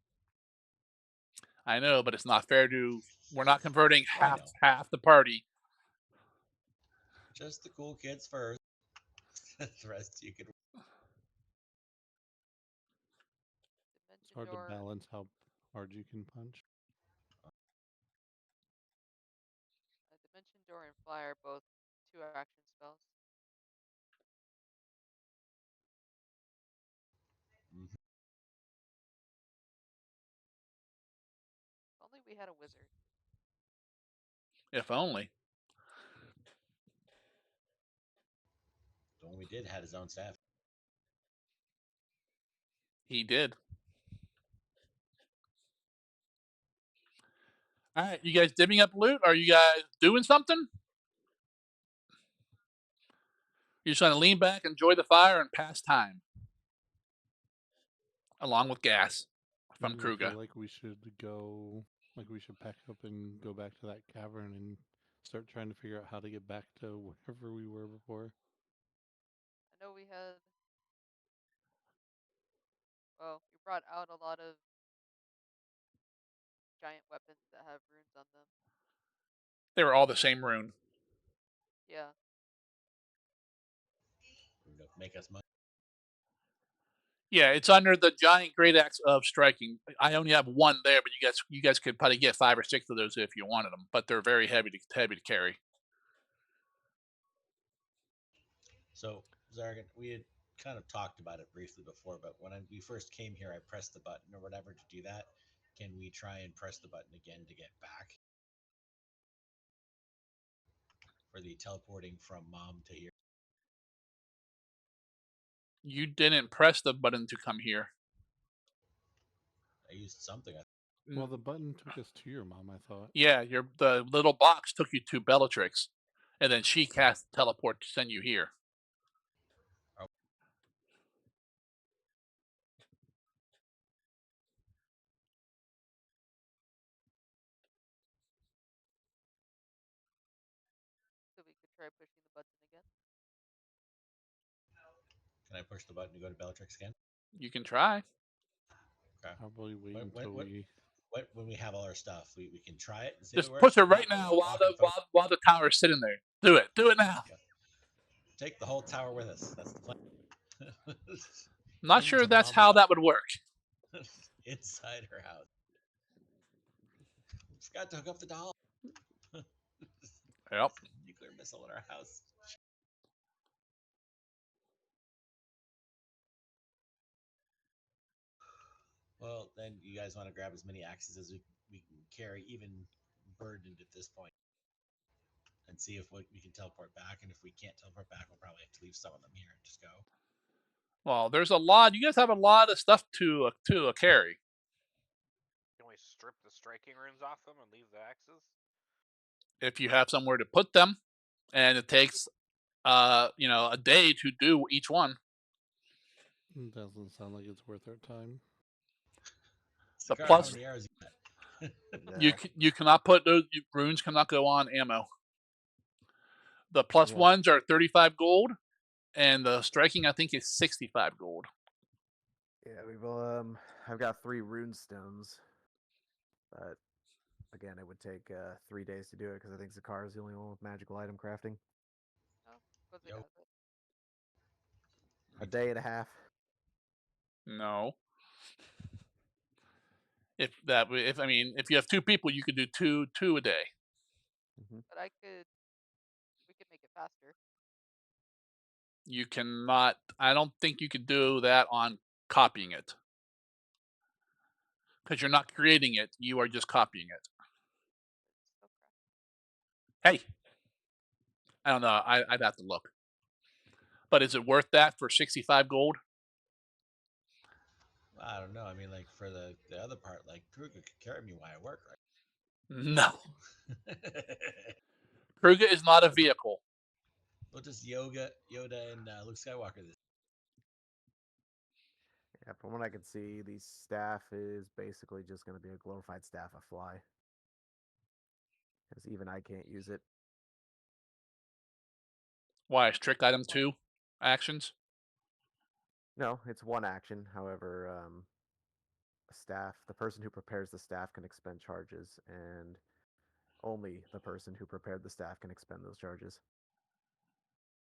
Speaker 1: I know, but it's not fair to. We're not converting
Speaker 5: Oh, I know.
Speaker 1: half the party.
Speaker 5: Just the cool kids first. The rest you can.
Speaker 2: It's
Speaker 6: Dimension
Speaker 2: hard to
Speaker 6: door.
Speaker 2: balance how hard you can punch.
Speaker 6: Dimension door and fly are both 2-action spells.
Speaker 5: Mhm.
Speaker 6: If only we had a wizard.
Speaker 1: If only.
Speaker 5: The one we did had his own staff.
Speaker 1: He did. All right, you guys divvying up loot? Are you guys doing something? You're just going to lean back, enjoy the fire, and pass time. Along with gas from
Speaker 2: I feel
Speaker 1: Kruger.
Speaker 2: like we should go, like we should pack up and go back to that cavern and start trying to figure out how to get back to wherever we were before.
Speaker 6: I know we had. Well, we brought out a lot of giant weapons that have runes on them.
Speaker 1: They were all the same rune.
Speaker 6: Yeah.
Speaker 5: Make us money.
Speaker 1: Yeah, it's under the giant great axe of striking. I only have one there, but you guys could probably get 5 or 6 of those if you wanted them. But they're very heavy to carry.
Speaker 5: So, Zargan, we had kind of talked about it briefly before, but when we first came here, I pressed the button or whatever to do that. Can we try and press the button again to get back? For the teleporting from mom to here.
Speaker 1: You didn't press the button to come here.
Speaker 5: I used something.
Speaker 2: Well, the button took us to your mom, I thought.
Speaker 1: Yeah, the little box took you to Bellatrix, and then she cast teleport to send you here.
Speaker 5: Oh.
Speaker 6: So we could try pushing the button again.
Speaker 5: Can I push the button to go to Bellatrix again?
Speaker 1: You can try.
Speaker 5: Okay.
Speaker 2: Probably wait until we.
Speaker 5: When we have all our stuff, we can try it and see if
Speaker 1: Just
Speaker 5: it works.
Speaker 1: push it right now while the tower's sitting there. Do it. Do it now.
Speaker 5: Okay. Take the whole tower with us. That's the plan.
Speaker 1: Not sure that's how that would work.
Speaker 5: Inside her house. Forgot to hook up the doll.
Speaker 1: Yep.
Speaker 5: Nuclear missile in our house. Well, then you guys want to grab as many axes as we can carry, even burdened at this point, and see if we can teleport back. And if we can't teleport back, we'll probably have to leave some of them here and just go.
Speaker 1: Well, there's a lot. You guys have a lot of stuff to carry.
Speaker 3: Can we strip the striking runes off them and leave the axes?
Speaker 1: If you have somewhere to put them, and it takes a day to do each one.
Speaker 2: Doesn't sound like it's worth our time.
Speaker 1: The
Speaker 5: Scar,
Speaker 1: plus,
Speaker 5: how many arrows
Speaker 1: you cannot put those runes cannot go on ammo. The plus ones are 35 gold, and the striking I think is 65 gold.
Speaker 4: Yeah, we've I've got 3 rune stones. But again, it would take 3 days to do it because I think Zakar is the only one with magical item crafting.
Speaker 6: Oh, Jose
Speaker 5: Yo.
Speaker 6: has it.
Speaker 4: A day and a half.
Speaker 1: No. If if you have 2 people, you could do two a day.
Speaker 6: But we could make it faster.
Speaker 1: You cannot. I don't think you could do that on copying it because you're not creating it. You are just copying it.
Speaker 6: It's still crap.
Speaker 1: Hey, I don't know. I'd have to look. But is it worth that for 65 gold?
Speaker 5: I don't know. I mean, like for the other part, like Kruger could carry me while I work,
Speaker 1: No.
Speaker 5: right?
Speaker 1: Kruger is not a vehicle.
Speaker 5: We'll just Yoda, and Luke Skywalker this.
Speaker 4: Yeah, from what I can see, the staff is basically just going to be a glorified staff of fly. Because even I can't use it.
Speaker 1: Why? Strict item 2 actions?
Speaker 4: No, it's one action. However, the person who prepares the staff can expend charges, and only the person who prepared the staff can expend those charges.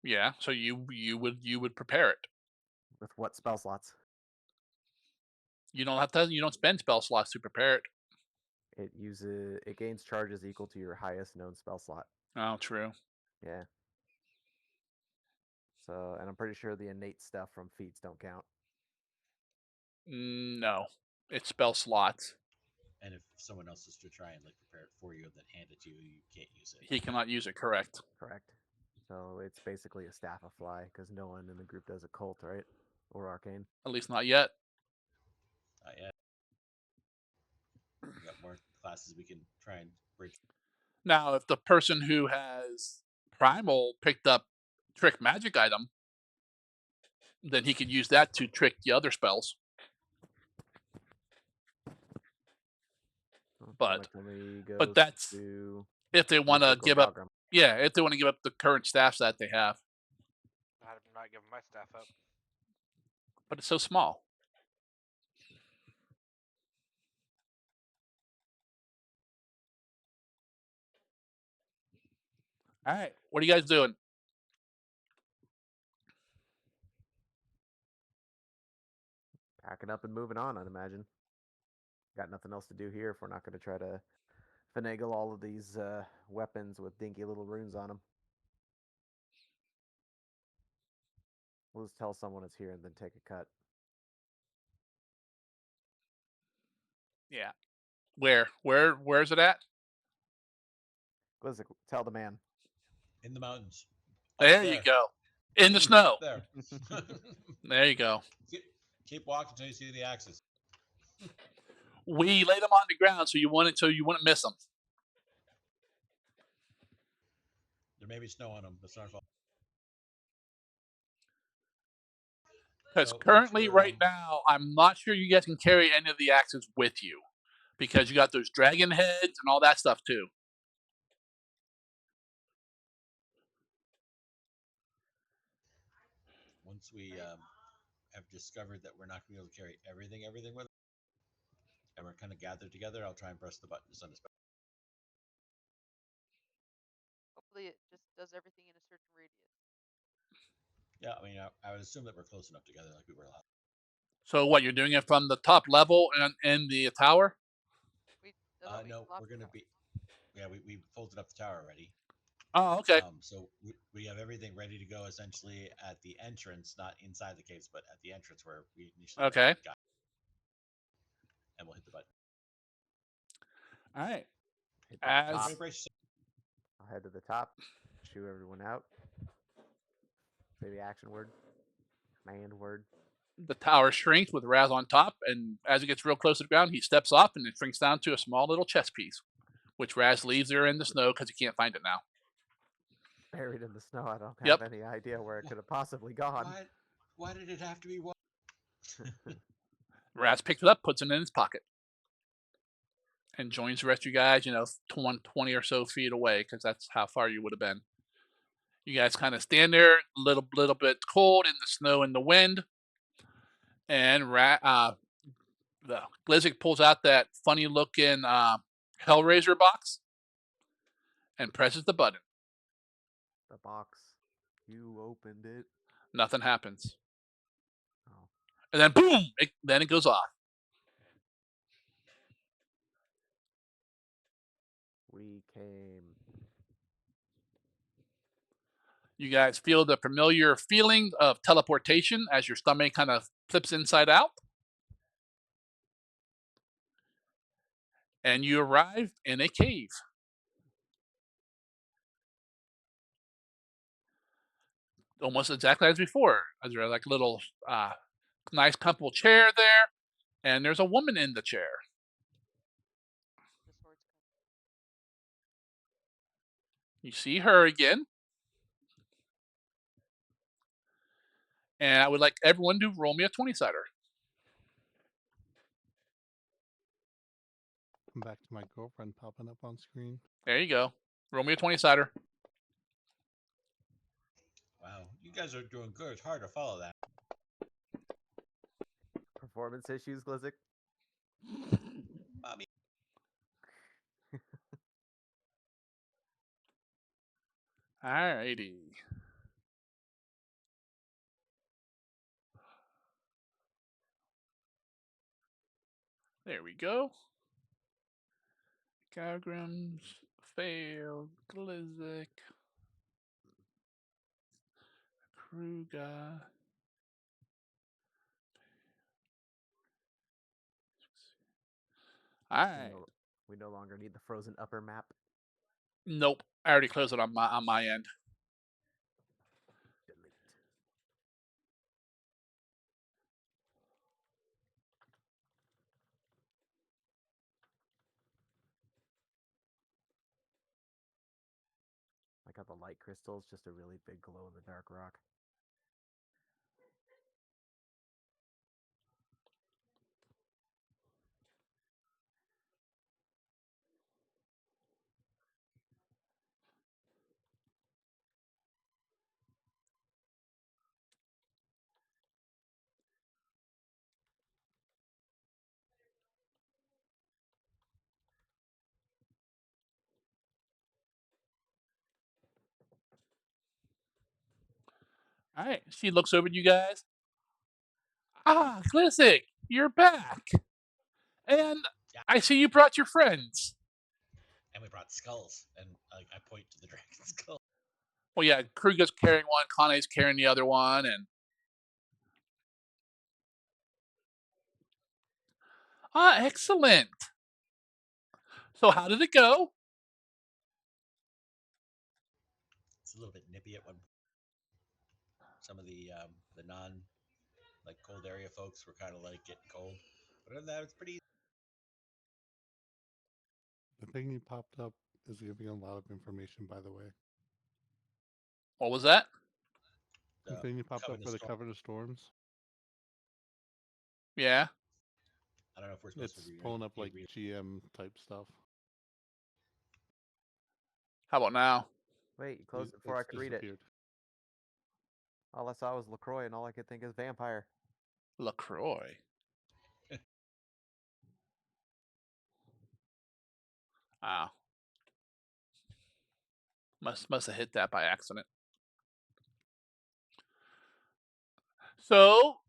Speaker 1: Yeah. So you would prepare it.
Speaker 4: With what spell slots?
Speaker 1: You don't have to. You don't spend spell slots to prepare it.
Speaker 4: It gains charges equal to your highest known spell slot.
Speaker 1: Oh, true.
Speaker 4: Yeah. So, and I'm pretty sure the innate stuff from feats don't count.
Speaker 1: No, it's spell slots.
Speaker 5: And if someone else is to try and like prepare it for you and then hand it to you, you can't use it.
Speaker 1: He cannot use it. Correct.
Speaker 4: Correct. So it's basically a staff of fly because no one in the group does occult, right? Or arcane.
Speaker 1: At least not yet.
Speaker 5: Yeah. We got more classes we can try and bridge.
Speaker 1: Now, if the person who has primal picked up trick magic item, then he could use that to trick the other spells.
Speaker 4: Well,
Speaker 1: But
Speaker 4: goes
Speaker 1: that's
Speaker 4: to
Speaker 1: if they want to
Speaker 4: Magical
Speaker 1: give up.
Speaker 4: Balgrim.
Speaker 1: Yeah, if they want to give up the current staffs that they have.
Speaker 3: I'm not giving my staff up.
Speaker 1: But it's so small. All right, what are you guys doing?
Speaker 4: Packing up and moving on, I'd imagine. Got nothing else to do here if we're not going to try to finagle all of these weapons with dinky little runes on them. We'll just tell someone it's here and then take a cut.
Speaker 1: Yeah. Where's it at?
Speaker 4: Let's tell the man.
Speaker 5: In the mountains.
Speaker 1: There you go. In the snow.
Speaker 5: There.
Speaker 1: There you go.
Speaker 5: Keep walking until you see the axes.
Speaker 1: We laid them on the ground so you wouldn't miss them.
Speaker 5: There may be snow on them. That's not our fault.
Speaker 1: Because
Speaker 5: So
Speaker 1: currently, right now, I'm not sure you guys can carry any of the axes with you. Because you got those dragon heads and all that stuff too.
Speaker 5: once we have discovered that we're not going to be able to carry everything with us, and we're kind of gathered together, I'll try and press the button to send us back.
Speaker 6: Hopefully, it just does everything in a certain radius.
Speaker 5: Yeah, I mean, I would assume that we're close enough together, like we were last.
Speaker 1: So what? You're doing it from the top level and in the tower?
Speaker 5: No, we're going to be. Yeah, we folded up the tower already.
Speaker 1: Oh, okay.
Speaker 5: So we have everything ready to go essentially at the entrance, not inside the caves, but at the entrance where we initially got. And we'll hit the button.
Speaker 1: All right.
Speaker 4: I'll head to the top, shoo everyone out. Say the action word, command word.
Speaker 1: The tower shrinks with Raz on top, and as it gets real close to the ground, he steps off and it shrinks down to a small little chess piece, which Raz leaves there in the snow because he can't find it now.
Speaker 4: Buried in the snow. I don't have any idea where it could have possibly gone.
Speaker 5: Why did it have to be one?
Speaker 1: Raz picks it up, puts it in his pocket, and joins the rest of you guys, 20 or so feet away, because that's how far you would have been. You guys kind of stand there, a little bit cold in the snow and the wind, and The Glizzy pulls out that funny looking Hellraiser box and presses the button.
Speaker 4: The box. You opened it.
Speaker 1: Nothing happens.
Speaker 4: Oh.
Speaker 1: And then boom! Then it goes off.
Speaker 4: We came.
Speaker 1: You guys feel the familiar feeling of teleportation as your stomach kind of flips inside out. And you arrive in a cave. Almost exactly as before. There's like a little nice comfortable chair there, and there's a woman in the chair.
Speaker 6: The swords come.
Speaker 1: You see her again, and I would like everyone to roll me a 20-sider.
Speaker 2: I'm back to my girlfriend popping up on screen.
Speaker 1: There you go. Roll me a 20-sider.
Speaker 5: Wow, you guys are doing good. It's hard to follow that.
Speaker 4: Performance issues, Glizzy?
Speaker 5: Mommy.
Speaker 1: Alrighty. There we go. Gargrams failed. Glizzic. Kruga. Alright.
Speaker 4: We no longer need the frozen upper map.
Speaker 1: Nope. I already closed it on my end.
Speaker 4: Delete. I got the light crystals, just a really big glow in the dark rock.
Speaker 1: Alright. She looks over at you guys. Ah, Glizzic, you're back. And
Speaker 5: Yeah.
Speaker 1: I see you brought your friends.
Speaker 5: And we brought skulls, and I point to the dragon skull.
Speaker 1: Well, yeah, Kruga's carrying one, Connie's carrying the other one, and excellent. So how did it go?
Speaker 5: It's a little bit nippy at one. Some of the non like cold area folks were kind of like getting cold, but other than that, it's pretty.
Speaker 2: The thing you popped up is giving a lot of information, by the way.
Speaker 1: What was that?
Speaker 2: The thing you popped
Speaker 5: Cover
Speaker 2: up
Speaker 5: the
Speaker 2: for the
Speaker 5: storm.
Speaker 2: cover the storms.
Speaker 1: Yeah.
Speaker 5: I don't know if we're supposed
Speaker 2: It's
Speaker 5: to be
Speaker 2: pulling up like GM type stuff.
Speaker 1: How about now?
Speaker 4: Wait, you closed it before I could read it. All I saw was LaCroix, and all I could think is vampire.
Speaker 1: LaCroix. Wow. Must have hit that by accident. So,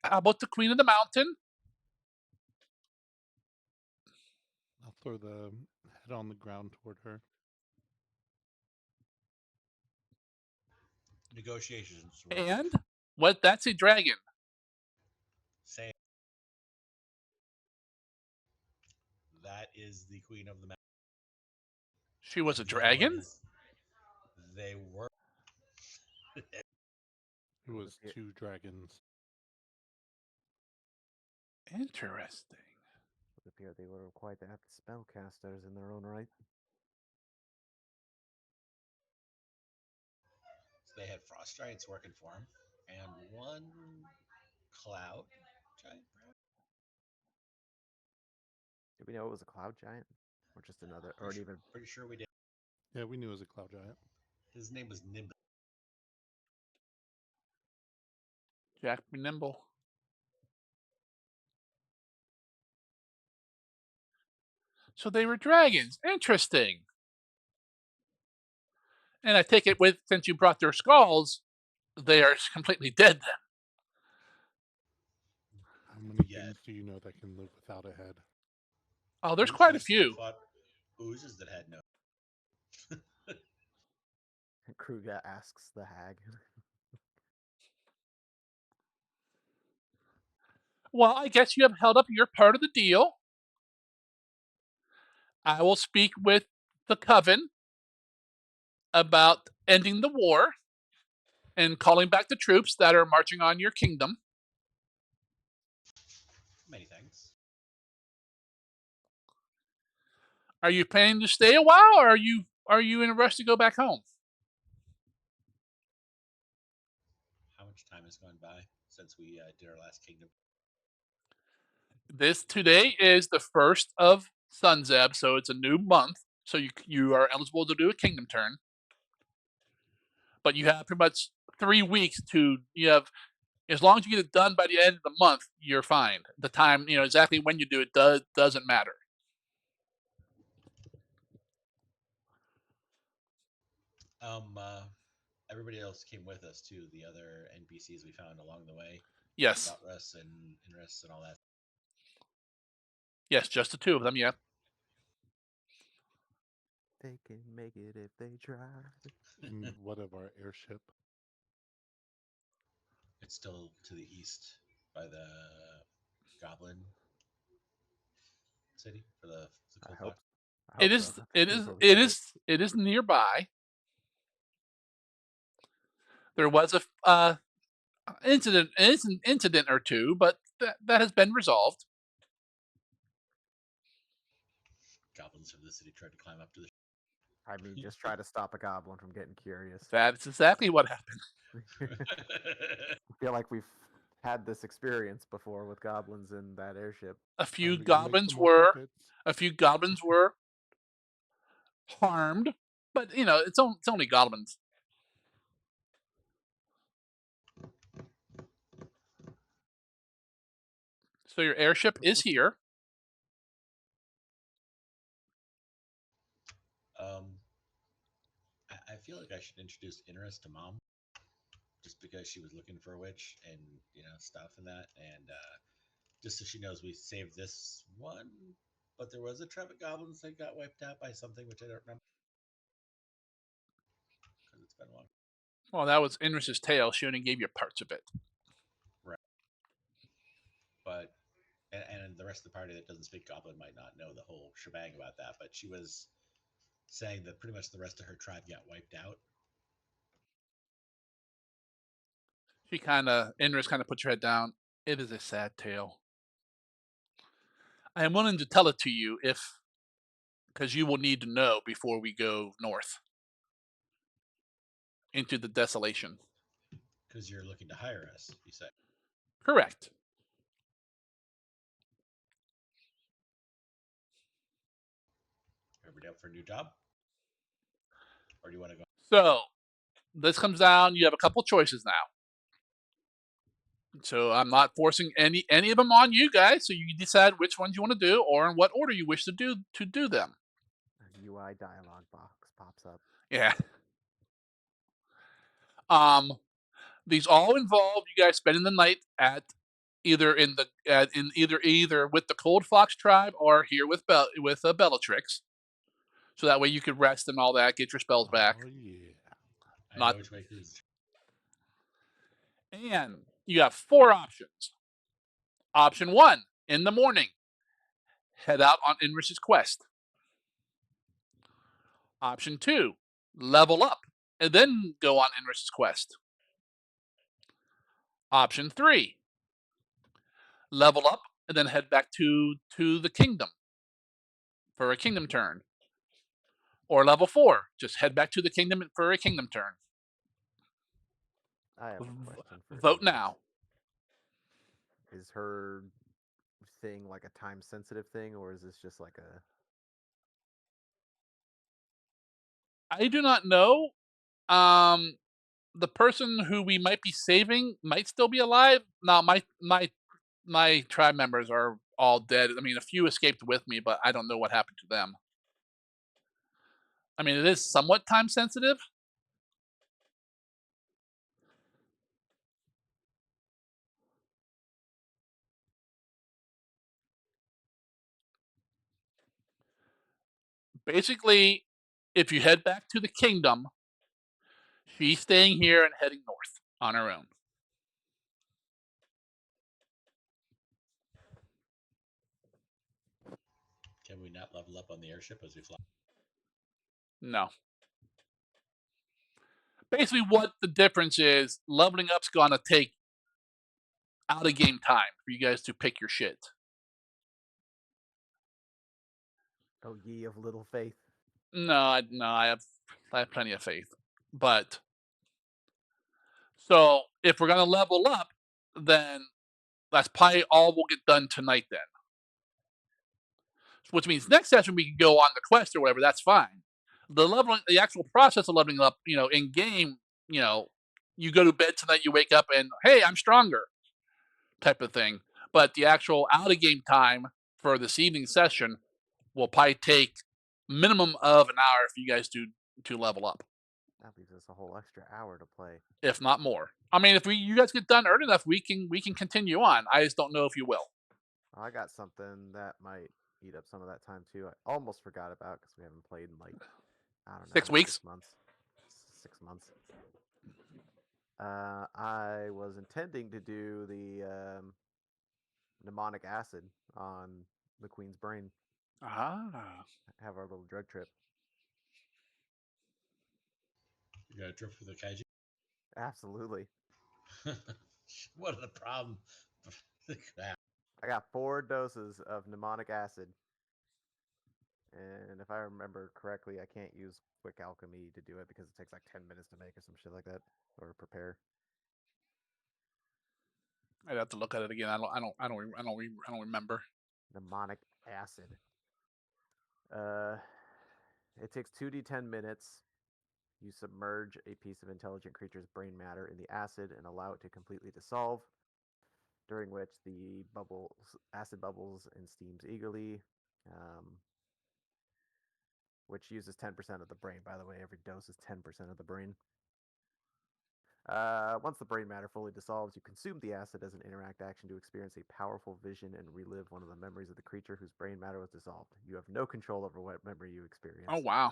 Speaker 1: how about the Queen of the Mountain?
Speaker 2: I'll throw the head on the ground toward her.
Speaker 5: Negotiations.
Speaker 1: And what? That's a dragon.
Speaker 5: Say that is the queen of the mountain.
Speaker 1: She was a
Speaker 5: The other one
Speaker 1: dragon?
Speaker 5: is they were.
Speaker 2: It was two dragons.
Speaker 1: Interesting.
Speaker 4: It would appear they were quite apt spellcasters in their own right.
Speaker 5: So they had frost giants working for them, and one cloud giant.
Speaker 4: Did we know it was a cloud giant? Or just another, or even...
Speaker 5: Pretty sure we did.
Speaker 2: Yeah, we knew it was a cloud giant.
Speaker 5: His name was Nimbus.
Speaker 1: Jack be nimble. So they were dragons. Interesting. And I take it with since you brought their skulls, they are completely dead then.
Speaker 2: How many
Speaker 5: Yeah.
Speaker 2: things do you know that can live without a head?
Speaker 1: Oh, there's quite a
Speaker 5: I still
Speaker 1: few.
Speaker 5: fought oozes that had no.
Speaker 4: Kruga asks the hag.
Speaker 1: Well, I guess you have held up your part of the deal. I will speak with the coven about ending the war and calling back the troops that are marching on your kingdom.
Speaker 5: Many thanks.
Speaker 1: Are you planning to stay a while, or are you in a rush to go back home?
Speaker 5: How much time has gone by since we did our last kingdom?
Speaker 1: This today is the first of Sunzeb, so it's a new month. So you are eligible to do a kingdom turn, but you have pretty much 3 weeks to you have as long as you get it done by the end of the month, you're fine. The time exactly when you do it doesn't matter.
Speaker 5: Everybody else came with us too. The other NPCs we found along the way,
Speaker 1: Yes,
Speaker 5: Dotrus and Inris and all that.
Speaker 1: yes, just the two of them. Yeah.
Speaker 4: They can make it if they try.
Speaker 2: And what of our airship?
Speaker 5: It's still to the east by the Goblin City for the
Speaker 4: I
Speaker 5: Cold
Speaker 4: hope.
Speaker 5: Fox.
Speaker 4: I hope so.
Speaker 1: It is nearby. There was a incident or two, but that has been resolved.
Speaker 5: Goblins from the city tried to climb up to the.
Speaker 4: I mean, just try to stop a goblin from getting curious.
Speaker 1: That's exactly what happened.
Speaker 4: I feel like we've had this experience before with goblins in that airship.
Speaker 1: A
Speaker 2: Time
Speaker 1: few
Speaker 2: to go make
Speaker 1: goblins
Speaker 2: some more
Speaker 1: were
Speaker 2: puppets.
Speaker 1: a few goblins were harmed, but it's only goblins. So your airship is here.
Speaker 5: I feel like I should introduce Inris to Mom, just because she was looking for a witch and stuff and that, and just so she knows we saved this one. But there was a tribe of goblins that got wiped out by something which I don't remember because it's been long.
Speaker 1: Well, that was Inris's tale. She only gave you parts of it.
Speaker 5: Right. But and the rest of the party that doesn't speak Goblin might not know the whole shebang about that. But she was saying that pretty much the rest of her tribe got wiped out.
Speaker 1: Inris kind of puts her head down. It is a sad tale. I am willing to tell it to you because you will need to know before we go north into the desolation.
Speaker 5: Because you're looking to hire us, you said.
Speaker 1: Correct.
Speaker 5: Everybody up for a new job? Or do you want to go?
Speaker 1: So this comes down. You have a couple choices now. So I'm not forcing any of them on you guys. So you decide which ones you want to do or in what order you wish to do them.
Speaker 4: A UI dialog box pops up.
Speaker 1: Yeah. These all involve you guys spending the night at either either with the Cold Fox tribe or here with Bellatrix. So that way you could rest and all that, get your spells back.
Speaker 2: Oh yeah.
Speaker 5: I
Speaker 1: Not
Speaker 5: know which way is.
Speaker 1: and you have 4 options. Option 1, in the morning, head out on Inris's quest. Option 2, level up and then go on Inris's quest. Option 3, level up and then head back to the kingdom for a kingdom turn. Or level 4, just head back to the kingdom for a kingdom turn.
Speaker 4: I have a question for
Speaker 1: Vote
Speaker 4: Inris.
Speaker 1: now.
Speaker 4: Is her thing like a time sensitive thing, or is this just like a?
Speaker 1: I do not know. Um, the person who we might be saving might still be alive. Now, my my tribe members are all dead. I mean, a few escaped with me, but I don't know what happened to them. I mean, it is somewhat time sensitive. Basically, if you head back to the kingdom, she's staying here and heading north on her own.
Speaker 5: Can we not level up on the airship as we fly?
Speaker 1: No. Basically, what the difference is, leveling up's gonna take out of game time for you guys to pick your shit.
Speaker 4: Oh, ye of little faith.
Speaker 1: No, I have plenty of faith. But so if we're gonna level up, then that's probably all we'll get done tonight then. Which means next session we can go on the quest or whatever. That's fine. The actual process of leveling up, in game, you go to bed tonight, you wake up, and hey, I'm stronger, type of thing. But the actual out of game time for this evening session will probably take minimum of an hour for you guys to level up,
Speaker 4: That leaves us a whole extra hour to play.
Speaker 1: if not more. I mean, if you guys get done early enough, we can continue on. I just don't know if you will.
Speaker 4: Oh, I got something that might eat up some of that time too. I almost forgot about because we haven't played in like, I don't know,
Speaker 1: 6 weeks.
Speaker 4: 6 months. 6 months. I was intending to do the mnemonic acid on the Queen's brain.
Speaker 1: Ah,
Speaker 4: Have our little drug trip.
Speaker 5: You got a trip for the kaiju?
Speaker 4: Absolutely.
Speaker 5: What a problem.
Speaker 4: I got 4 doses of mnemonic acid. And if I remember correctly, I can't use quick alchemy to do it because it takes like 10 minutes to make or some shit like that, or prepare.
Speaker 1: I'd have to look at it again. I don't remember.
Speaker 4: Mnemonic acid. It takes 2d10 minutes. You submerge a piece of intelligent creature's brain matter in the acid and allow it to completely dissolve, during which the acid bubbles and steams eagerly, which uses 10% of the brain. By the way, every dose is 10% of the brain. Once the brain matter fully dissolves, you consume the acid as an interact action to experience a powerful vision and relive one of the memories of the creature whose brain matter was dissolved. You have no control over what memory you experience.
Speaker 1: Oh wow.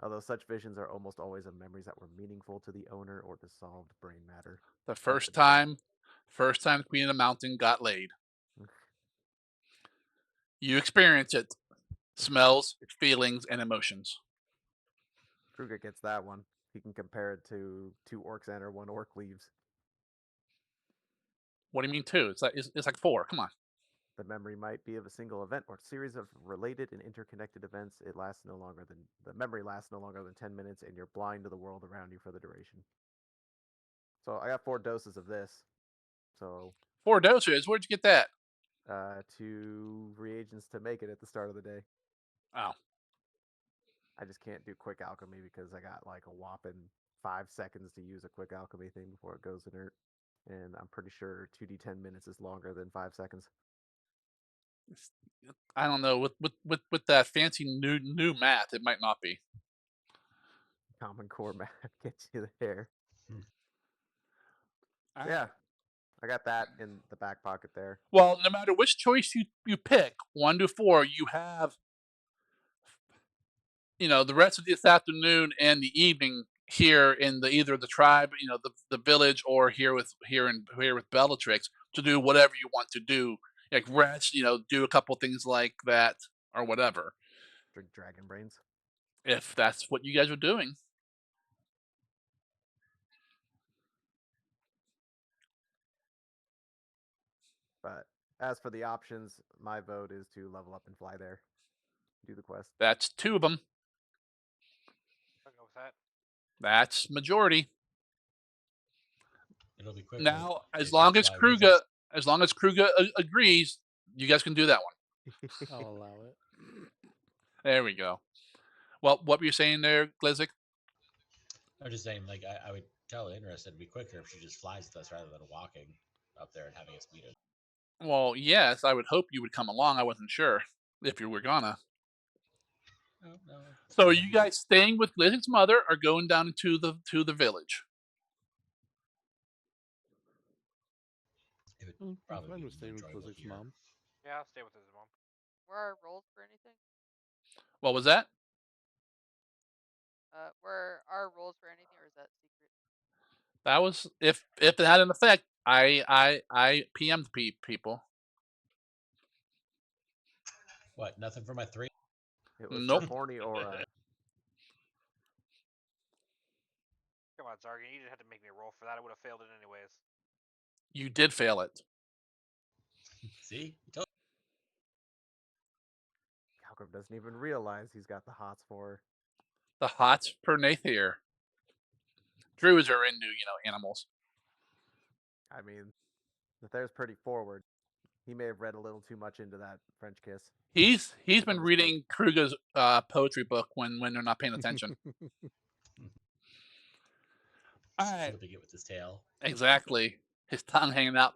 Speaker 4: Although such visions are almost always of memories that were meaningful to the owner or dissolved brain matter.
Speaker 1: The
Speaker 4: That's
Speaker 1: first
Speaker 4: the
Speaker 1: time Queen of the Mountain got laid. You experience it. Smells, feelings, and emotions.
Speaker 4: Kruger gets that one. He can compare it to 2 orcs enter, 1 orc leaves.
Speaker 1: What do you mean two? It's like four. Come on.
Speaker 4: The memory might be of a single event or series of related and interconnected events. The memory lasts no longer than 10 minutes, and you're blind to the world around you for the duration. So I got 4 doses of this. So
Speaker 1: 4 doses. Where'd you get that?
Speaker 4: 2 reagents to make it at the start of the day.
Speaker 1: Oh,
Speaker 4: I just can't do quick alchemy because I got like a whopping 5 seconds to use a quick alchemy thing before it goes inert. And I'm pretty sure 2d10 minutes is longer than 5 seconds.
Speaker 1: I don't know. With that fancy new math, it might not be.
Speaker 4: Common Core math gets you there.
Speaker 1: All
Speaker 4: Yeah,
Speaker 1: right.
Speaker 4: I got that in the back pocket there.
Speaker 1: Well, no matter which choice you pick, 1 to 4, you have the rest of this afternoon and the evening here in either the tribe, the village, or here with Bellatrix to do whatever you want to do, like rest, do a couple things like that or whatever,
Speaker 4: Drink dragon brains.
Speaker 1: if that's what you guys are doing.
Speaker 4: But as for the options, my vote is to level up and fly there. Do the quest.
Speaker 1: That's 2 of them.
Speaker 3: I'll go with that.
Speaker 1: That's majority.
Speaker 5: It'll be quicker.
Speaker 1: Now,
Speaker 5: if
Speaker 1: as
Speaker 5: you
Speaker 1: long as
Speaker 5: fly with us.
Speaker 1: Kruger agrees, you guys can do that one.
Speaker 2: I'll allow it.
Speaker 1: There we go. Well, what were you saying there, Glizik?
Speaker 5: I'm just saying, like, I would tell Interest it'd be quicker if she just flies with us rather than walking up there and having us meet us.
Speaker 1: Well, yes, I would hope you would come along. I wasn't sure if you were gonna.
Speaker 5: No, no.
Speaker 1: So, are you guys staying with Lizzie's mother or going down to the village?
Speaker 5: It would
Speaker 2: I'm
Speaker 5: probably
Speaker 2: fine
Speaker 5: be
Speaker 2: with
Speaker 5: more
Speaker 2: staying with
Speaker 5: enjoyable
Speaker 2: Blizzard's
Speaker 5: here.
Speaker 2: mom.
Speaker 3: Yeah, I'll stay with his mom.
Speaker 6: Were our rolls for anything?
Speaker 1: What was that?
Speaker 6: Were our rolls for anything, or is that secret?
Speaker 1: That was if it had an effect. I PM'd people.
Speaker 5: What? Nothing for my 3?
Speaker 4: It was the
Speaker 1: Nope,
Speaker 4: horny aura.
Speaker 3: Come on, Zargan, you didn't have to make me roll for that. I would have failed it anyways.
Speaker 1: you did fail it.
Speaker 5: See? I told
Speaker 4: Calgrim doesn't even realize he's got the hots for.
Speaker 1: The hots per Nathier. Druids are into animals.
Speaker 4: I mean, Nathair's pretty forward. He may have read a little too much into that French kiss.
Speaker 1: He's been
Speaker 4: From his
Speaker 1: reading Kruger's poetry book when they're not paying attention. All right,
Speaker 5: flipping it with his tail.
Speaker 1: exactly. His tongue hanging out.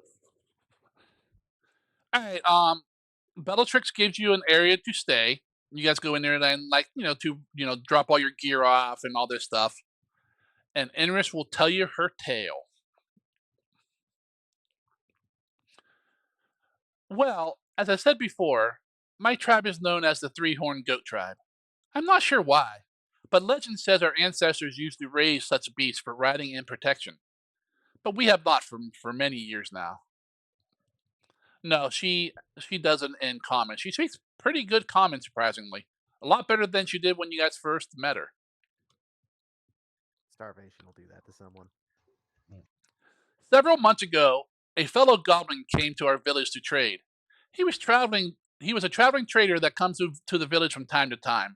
Speaker 1: All right. Bellatrix gives you an area to stay. You guys go in there and to drop all your gear off and all this stuff. And Inris will tell you her tale. Well, as I said before, my tribe is known as the Three-Horned Goat Tribe. I'm not sure why, but legend says our ancestors used to raise such beasts for riding and protection. But we have not for many years now. No, she doesn't in common. She speaks pretty good common, surprisingly. A lot better than she did when you guys first met her.
Speaker 4: Starvation will do that to someone.
Speaker 1: Several months ago, a fellow goblin came to our village to trade. He was traveling. He was a traveling trader that comes to the village from time to time.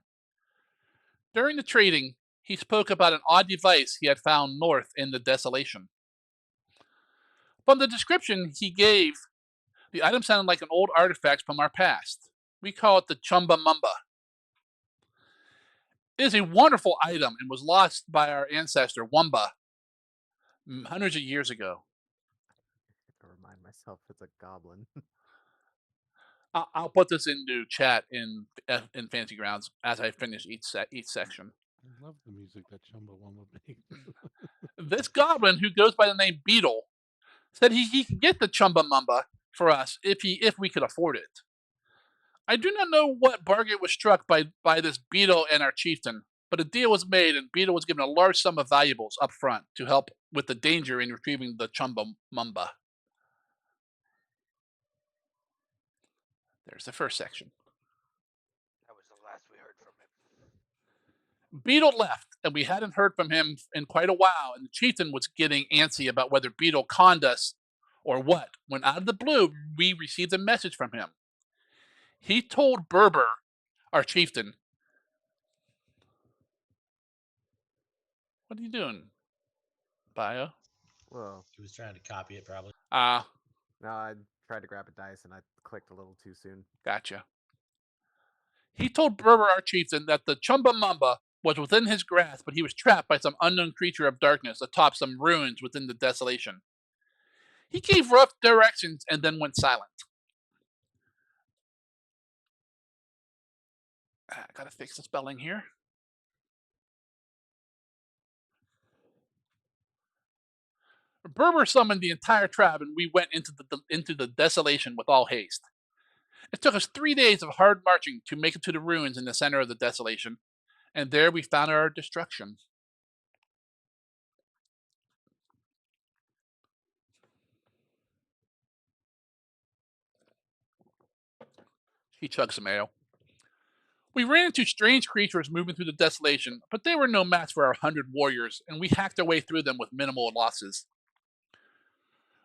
Speaker 1: During the trading, he spoke about an odd device he had found north in the desolation. From the description he gave, the item sounded like an old artifact from our past. We call it the Chumba Mumba. It is a wonderful item and was lost by our ancestor Wumba hundreds of years ago.
Speaker 4: I remind myself it's a goblin.
Speaker 1: I'll put this into chat in Fantasy Grounds as I finish each section.
Speaker 2: I love the music that Chumbawamba makes.
Speaker 1: This goblin, who goes by the name Beetle, said he could get the Chumba Mumba for us if we could afford it. I do not know what bargain was struck by this Beetle and our chieftain, but a deal was made, and Beetle was given a large sum of valuables up front to help with the danger in retrieving the Chumba Mumba. There's the first section.
Speaker 3: That was the last we heard from him.
Speaker 1: Beetle left, and we hadn't heard from him in quite a while, and the chieftain was getting antsy about whether Beetle conned us or what, when out of the blue, we received a message from him. He told Berber, our chieftain, what are you doing, Bio?
Speaker 4: Whoa.
Speaker 5: He was trying to copy it, probably.
Speaker 4: No, I tried to grab a dice and I clicked a little too soon.
Speaker 1: Gotcha. He told Berber, our chieftain, that the Chumbawamba was within his grasp, but he was trapped by some unknown creature of darkness atop some ruins within the desolation. He gave rough directions and then went silent. Gotta fix the spelling here. Berber summoned the entire tribe, and we went into the desolation with all haste. It took us 3 days of hard marching to make it to the ruins in the center of the desolation, and there we found our destruction. He chugged some ale. We ran into strange creatures moving through the desolation, but they were no match for our 100 warriors, and we hacked our way through them with minimal losses.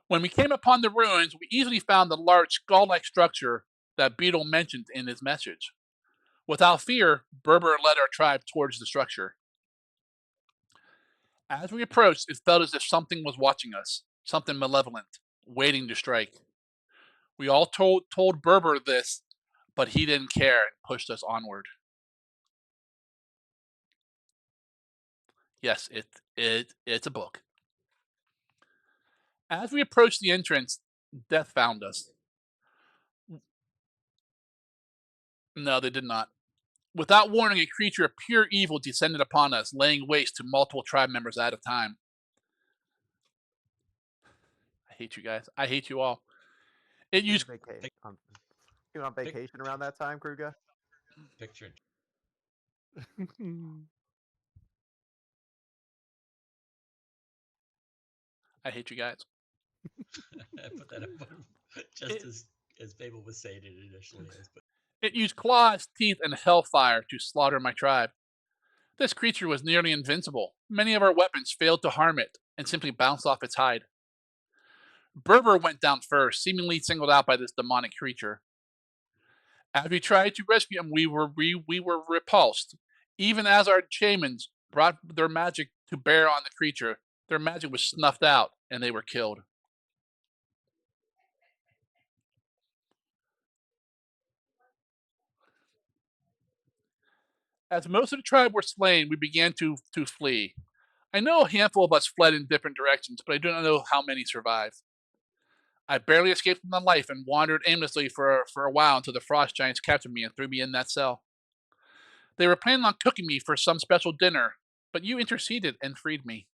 Speaker 1: When we came upon the ruins, we easily found the large skull-like structure that Beetle mentioned in his message. Without fear, Berber led our tribe towards the structure. As we approached, it felt as if something was watching us, something malevolent, waiting to strike. We all told Berber this, but he didn't care and pushed us onward. Yes, it's a book. As we approached the entrance, death found us. No, they did not. Without warning, a creature of pure evil descended upon us, laying waste to multiple tribe members at a time. I hate you guys. I hate you all. It
Speaker 4: Who's
Speaker 1: used
Speaker 4: you on vacation around that time, Kruger?
Speaker 5: Picture.
Speaker 1: I hate you guys.
Speaker 5: I put that up just
Speaker 1: It,
Speaker 5: as Babel was saying it initially.
Speaker 1: it used claws, teeth, and hellfire to slaughter my tribe. This creature was nearly invincible. Many of our weapons failed to harm it and simply bounced off its hide. Berber went down first, seemingly singled out by this demonic creature. As we tried to rescue him, we were repulsed. Even as our shamans brought their magic to bear on the creature, their magic was snuffed out and they were killed. As most of the tribe were slain, we began to flee. I know a handful of us fled in different directions, but I do not know how many survived. I barely escaped from the life and wandered aimlessly for a while until the frost giants captured me and threw me in that cell. They were planning on cooking me for some special dinner, but you interceded and freed me.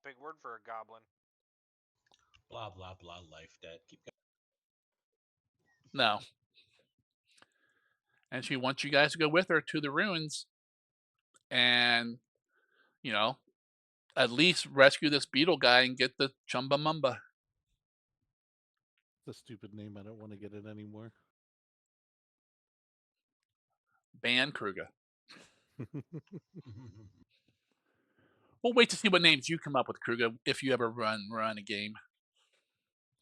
Speaker 3: Big word for a goblin.
Speaker 5: Blah blah blah. Life debt. Keep going.
Speaker 1: No. And she wants you guys to go with her to the ruins and, you know, at least rescue this beetle guy and get the Chumbamamba.
Speaker 2: The stupid name. I don't want to get it anymore.
Speaker 1: Ban Kruger. We'll wait to see what names you come up with, Kruger, if you ever run a game.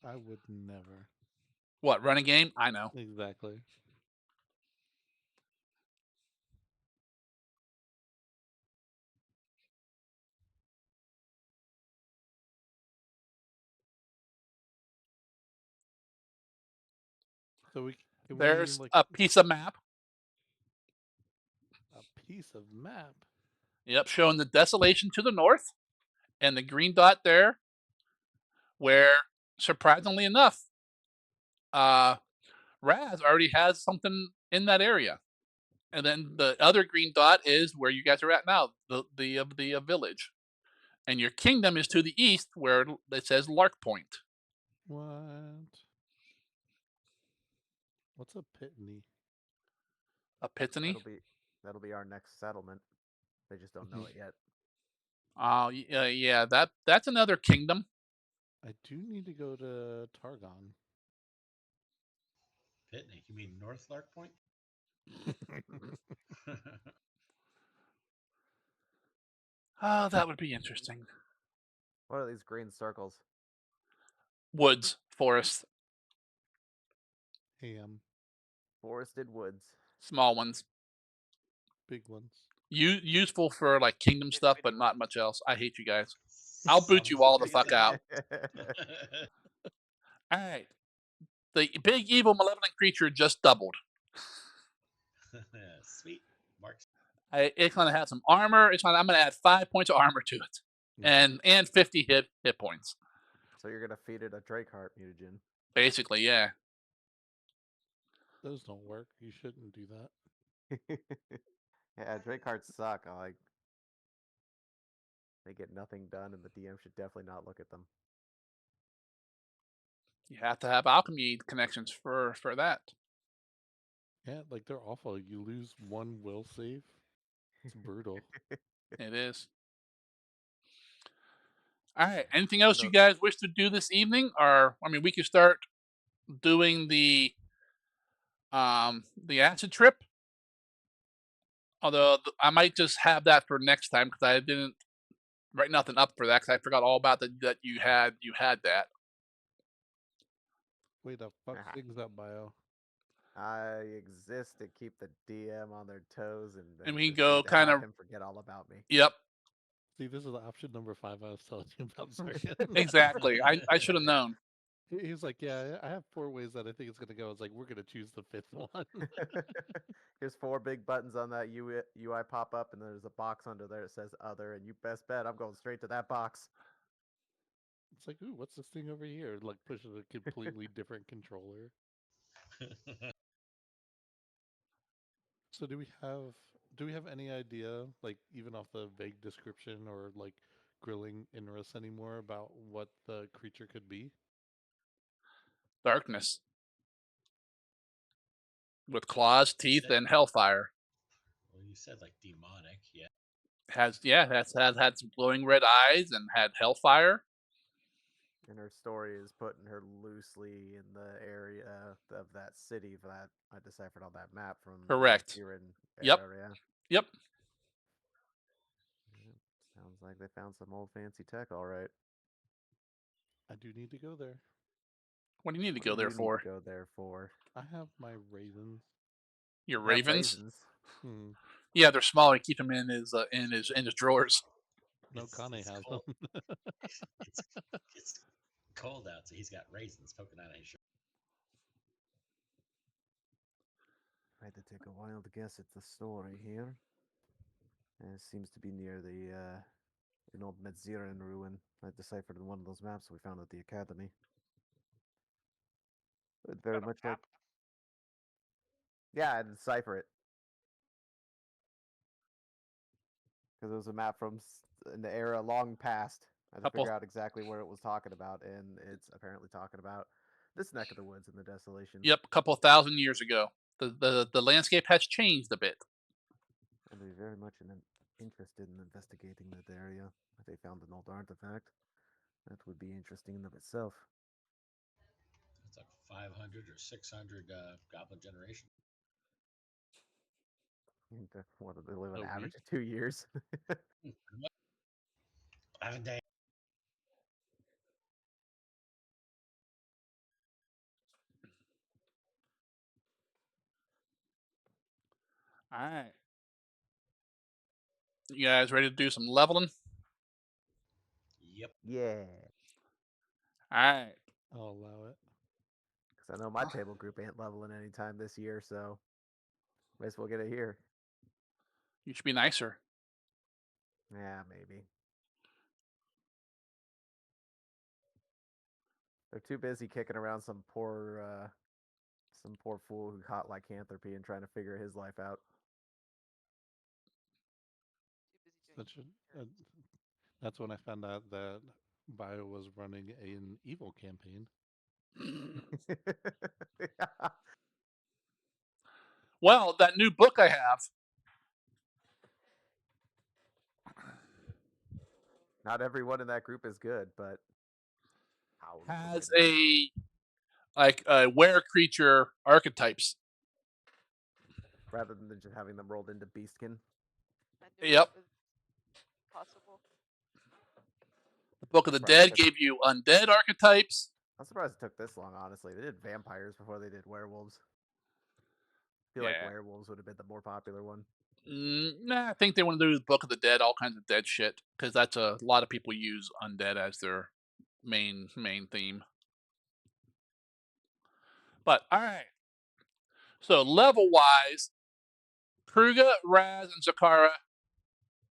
Speaker 2: I would never.
Speaker 1: What, run a game? I know.
Speaker 2: Exactly. So can we
Speaker 1: There's
Speaker 2: like
Speaker 1: a piece of map.
Speaker 2: a piece of map?
Speaker 1: Yep, showing the desolation to the north and the green dot there, where surprisingly enough, Raz already has something in that area. And then the other green dot is where you guys are at now, the village. And your kingdom is to the east, where it says Lark Point.
Speaker 2: What? What's a pitney?
Speaker 1: Epiphany.
Speaker 4: That'll be our next settlement. They just don't know it yet.
Speaker 1: Yeah, that's another kingdom.
Speaker 2: I do need to go to Targon.
Speaker 5: Pitney. You mean North Lark Point?
Speaker 1: Oh, that would be interesting.
Speaker 4: What are these green circles?
Speaker 1: Woods, forest,
Speaker 2: Ham.
Speaker 4: Forested woods.
Speaker 1: small ones.
Speaker 2: Big ones.
Speaker 1: Useful for like kingdom
Speaker 3: Itty
Speaker 1: stuff,
Speaker 3: bitty
Speaker 1: but not
Speaker 3: ones.
Speaker 1: much else. I hate you guys. I'll boot you
Speaker 5: Some
Speaker 1: all the fuck
Speaker 5: significant.
Speaker 1: out. All right. The big evil malevolent creature just doubled.
Speaker 5: Sweet. Marks.
Speaker 1: It's gonna have some armor. I'm gonna add 5 points of armor to it, and 50 hit points.
Speaker 4: So you're gonna feed it a Drakeheart mutagen.
Speaker 1: Basically, yeah.
Speaker 2: Those don't work. You shouldn't do that.
Speaker 4: Yeah, Drakehearts suck. They get nothing done, and the DM should definitely not look at them.
Speaker 1: You have to have alchemy connections for that.
Speaker 2: Yeah, like they're awful. You lose one will save. It's brutal.
Speaker 1: It is. All right. Anything else you
Speaker 4: No,
Speaker 1: guys wish to do this evening? Or I mean, we could start doing the acid trip. Although I might just have that for next time because I didn't write nothing up for that because I forgot all about that you had that.
Speaker 2: Wait, the fuck things up, bio.
Speaker 4: I exist to keep the DM on their toes and
Speaker 1: And we can
Speaker 4: proceed
Speaker 1: go
Speaker 4: to
Speaker 1: kind
Speaker 4: have
Speaker 1: of
Speaker 4: him forget all about me.
Speaker 1: Yep,
Speaker 2: See, this is option number 5 I was telling you about. Sorry.
Speaker 1: exactly. I should have known.
Speaker 2: He was like, "Yeah, I have 4 ways that I think it's gonna go." I was like, "We're gonna choose the 5th one."
Speaker 4: Here's 4 big buttons on that UI pop up, and there's a box under there that says other, and you best bet I'm going straight to that box.
Speaker 2: It's like, "Ooh, what's this thing over here?" Like pushing a completely different controller. So do we have any idea, like even off the vague description or like grilling interest anymore about what the creature could be?
Speaker 1: Darkness with claws,
Speaker 5: You
Speaker 1: teeth,
Speaker 5: said,
Speaker 1: and hellfire.
Speaker 5: well, you said like demonic, yeah.
Speaker 1: Has had some glowing red eyes and had hellfire.
Speaker 4: And her story is putting her loosely in the area of that city that I deciphered on that map from the
Speaker 1: Correct.
Speaker 4: Siren
Speaker 1: Yep.
Speaker 4: area.
Speaker 1: Yep.
Speaker 4: Yep. Sounds like they found some old fancy tech, all right.
Speaker 2: I do need to go there.
Speaker 1: What do you need to
Speaker 4: What do
Speaker 1: go there
Speaker 4: you need to
Speaker 1: for?
Speaker 4: go there for?
Speaker 2: I have my raisins.
Speaker 1: Your
Speaker 4: You have
Speaker 1: ravens?
Speaker 4: raisins.
Speaker 2: Hmm.
Speaker 1: Yeah, they're small. You keep them in his drawers.
Speaker 2: No,
Speaker 5: It's
Speaker 2: Kane
Speaker 5: it's
Speaker 2: has
Speaker 5: cold.
Speaker 2: them.
Speaker 5: It's it's cold out, so he's got raisins poking out of his shirt.
Speaker 4: I had to take a wild guess at the story here. And it seems to be near the an old Medziran ruin I deciphered in one of those maps we found at the academy. But very
Speaker 3: Got a
Speaker 4: much like,
Speaker 3: map?
Speaker 4: yeah, I had to decipher it because it was a map from an era long past. I had to
Speaker 1: Couple.
Speaker 4: figure out exactly where it was talking about, and it's apparently talking about this neck of the woods in the desolation.
Speaker 1: Yep, a couple thousand years ago. The landscape has changed a bit.
Speaker 4: I'd be very much interested in investigating that area. If they found an old artifact, that would be interesting in of itself.
Speaker 5: It's like 500 or 600 goblin generation.
Speaker 4: What do they live an
Speaker 1: A
Speaker 4: average
Speaker 1: week.
Speaker 4: of 2 years?
Speaker 5: Pretty much. 11 days.
Speaker 1: All right. You guys ready to do some leveling?
Speaker 5: Yep.
Speaker 4: Yeah,
Speaker 1: All right.
Speaker 2: I'll allow it.
Speaker 4: because I know my table group ain't leveling anytime this year, so might as well get it here.
Speaker 1: You should be nicer.
Speaker 4: Yeah, maybe. They're too busy kicking around some poor fool who caught lycanthropy and trying to figure his life out.
Speaker 6: Too busy doing
Speaker 2: Such a,
Speaker 6: errands.
Speaker 2: that's when I found out that Bio was running an evil campaign.
Speaker 4: Yeah.
Speaker 1: Well, that new book I have
Speaker 4: Not everyone in that group is good, but how's the way
Speaker 1: has
Speaker 4: to do it?
Speaker 1: were creature archetypes.
Speaker 4: Rather than just having them rolled into beastkin.
Speaker 6: And doing
Speaker 1: Yep.
Speaker 6: it with possible.
Speaker 1: The Book of the Dead gave you undead archetypes.
Speaker 4: I'm surprised it took this long, honestly. They did vampires before they did werewolves. I feel like
Speaker 1: Yeah.
Speaker 4: werewolves would have been the more popular one.
Speaker 1: Nah, I think they want to do the Book of the Dead, all kinds of dead shit, because that's a lot of people use undead as their main theme. But all right. So level wise, Kruga, Raz, and Zakara,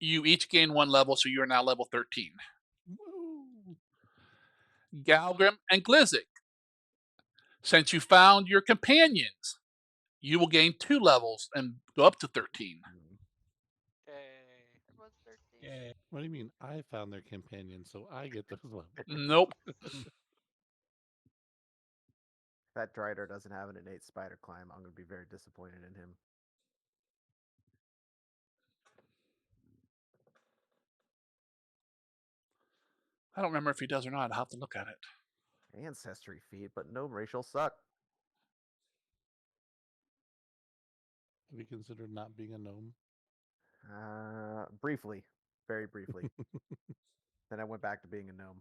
Speaker 1: you each gain 1 level, so you are now level 13.
Speaker 2: Woo!
Speaker 1: Galgrim and Glizik, since you found your companions, you will gain 2 levels and go up to 13.
Speaker 3: Yay.
Speaker 6: Everyone's 13.
Speaker 5: Yeah.
Speaker 2: What do you mean? I found their companion, so I get those levels.
Speaker 1: Nope.
Speaker 4: If that Drider doesn't have an innate spider climb, I'm going to be very disappointed in him.
Speaker 1: I don't remember if he does or not. I'll have to look at it.
Speaker 4: Ancestry feat, but no racial suck.
Speaker 2: Have you considered not being a gnome?
Speaker 4: Briefly. Very briefly. Then I went back to being a gnome.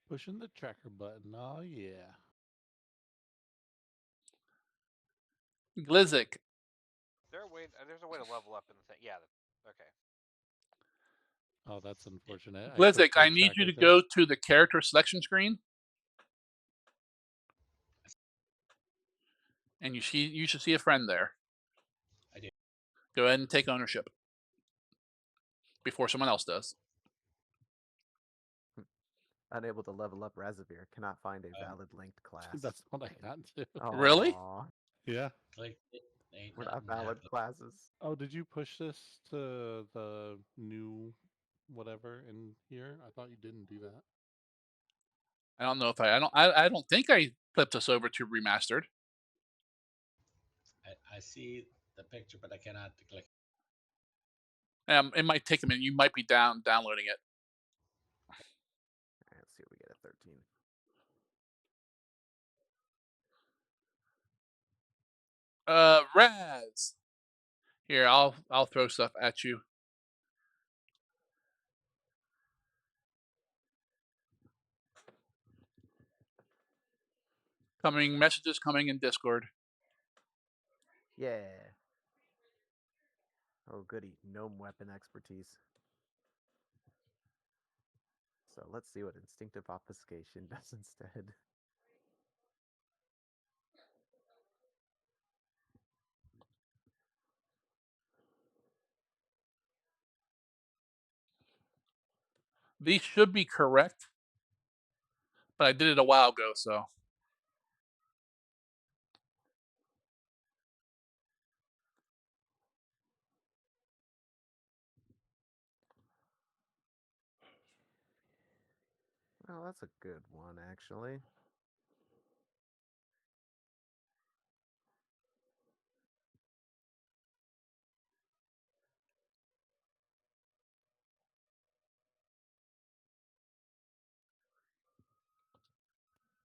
Speaker 2: Pushing the tracker button. Oh yeah.
Speaker 1: Glizik,
Speaker 3: There's a way to level up in the thing. Yeah. Okay.
Speaker 2: Oh, that's unfortunate. I
Speaker 1: Glizik,
Speaker 2: pushed the
Speaker 1: I need you
Speaker 2: tracker
Speaker 1: to
Speaker 2: thing.
Speaker 1: go to the character selection screen. And you should see a friend there.
Speaker 5: I do.
Speaker 1: Go ahead and take ownership before someone else does.
Speaker 4: Unable to level up Razavir. Cannot find a
Speaker 5: Oh.
Speaker 4: valid linked class.
Speaker 2: That's what I got to.
Speaker 1: Really?
Speaker 4: Aw.
Speaker 2: Yeah.
Speaker 5: Click it. Ain't
Speaker 4: We're not
Speaker 5: nothing
Speaker 4: valid
Speaker 5: happening.
Speaker 4: classes.
Speaker 2: Oh, did you push this to the new whatever in here? I thought you didn't do that.
Speaker 1: I don't know if I don't think I flipped us over to remastered.
Speaker 5: I see the picture, but I cannot click.
Speaker 1: It might take a minute. You might be downloading it.
Speaker 4: Alright, let's see what we get at 13.
Speaker 1: Raz. Here, I'll throw stuff at you. Messages coming in Discord.
Speaker 4: Yeah. Oh, goody. Gnome weapon expertise. So let's see what instinctive obfuscation does instead.
Speaker 1: These should be correct, but I did it a while ago, so.
Speaker 4: Well, that's a good one, actually.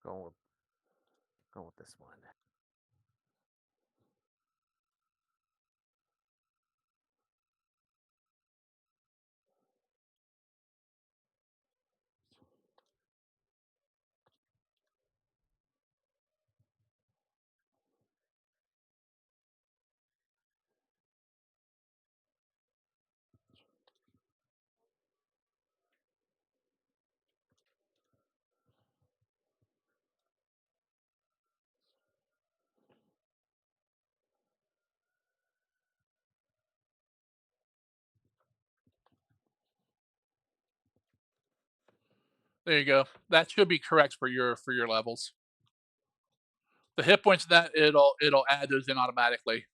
Speaker 4: Going with, going with this one.
Speaker 1: There you go. That should be correct for your levels. The hit points that it'll add those in automatically.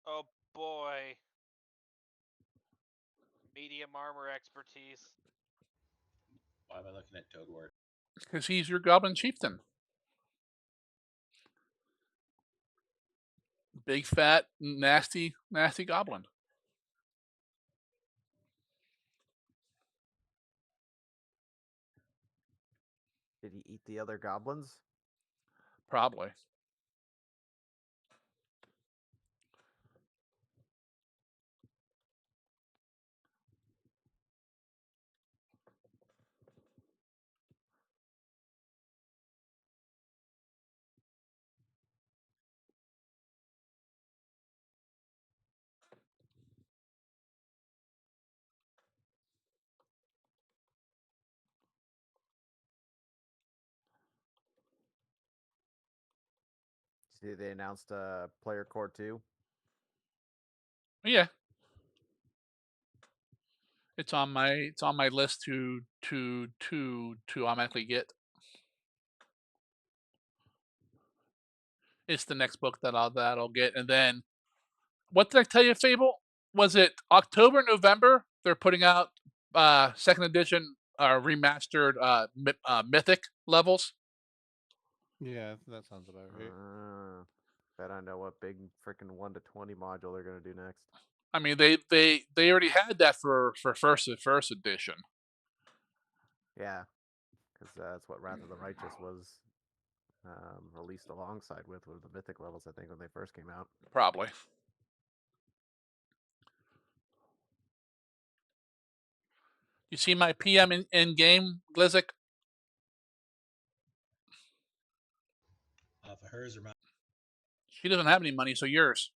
Speaker 3: Oh boy. Medium armor expertise.
Speaker 5: Why am I looking at Toadwort?
Speaker 1: Because he's your goblin chieftain. Big fat nasty goblin.
Speaker 4: Did he eat the other goblins?
Speaker 1: Probably.
Speaker 4: See, they announced player core 2.
Speaker 1: Yeah. It's on my list to automatically get. It's the next book that'll get, and then what did I tell you, Fable? Was it October, November? They're putting out second edition remastered mythic levels.
Speaker 2: Yeah, that sounds about right.
Speaker 4: Bet I know what big freaking 1 to 20 module they're gonna do next.
Speaker 1: I mean, they already had that for first edition.
Speaker 4: Yeah, because that's what Wrath of the Righteous was released alongside with the mythic levels. I think when they first came out.
Speaker 1: Probably. You see my PM in game, Glizik?
Speaker 5: Off of hers or mine?
Speaker 1: She doesn't have any money, so yours.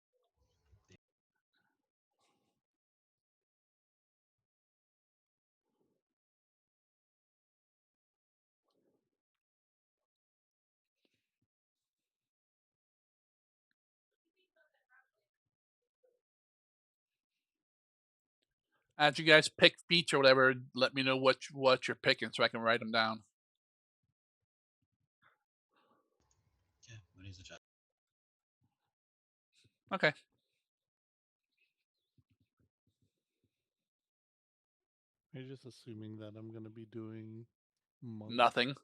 Speaker 1: As you guys pick feats or whatever, let me know what you're picking so I can write them down.
Speaker 5: Yeah, when he's a child.
Speaker 1: Okay.
Speaker 2: Are you just assuming that I'm going to be doing monk?
Speaker 1: Nothing.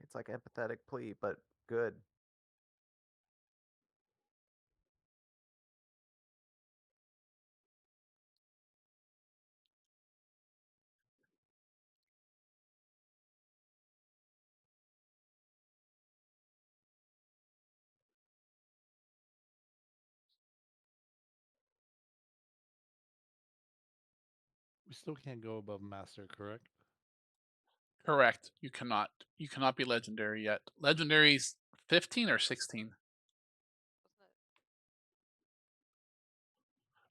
Speaker 4: It's like empathetic plea, but good.
Speaker 2: We still can't go above master, correct?
Speaker 1: Correct. You cannot. You cannot be legendary yet. Legendary's 15 or 16.
Speaker 6: Wasn't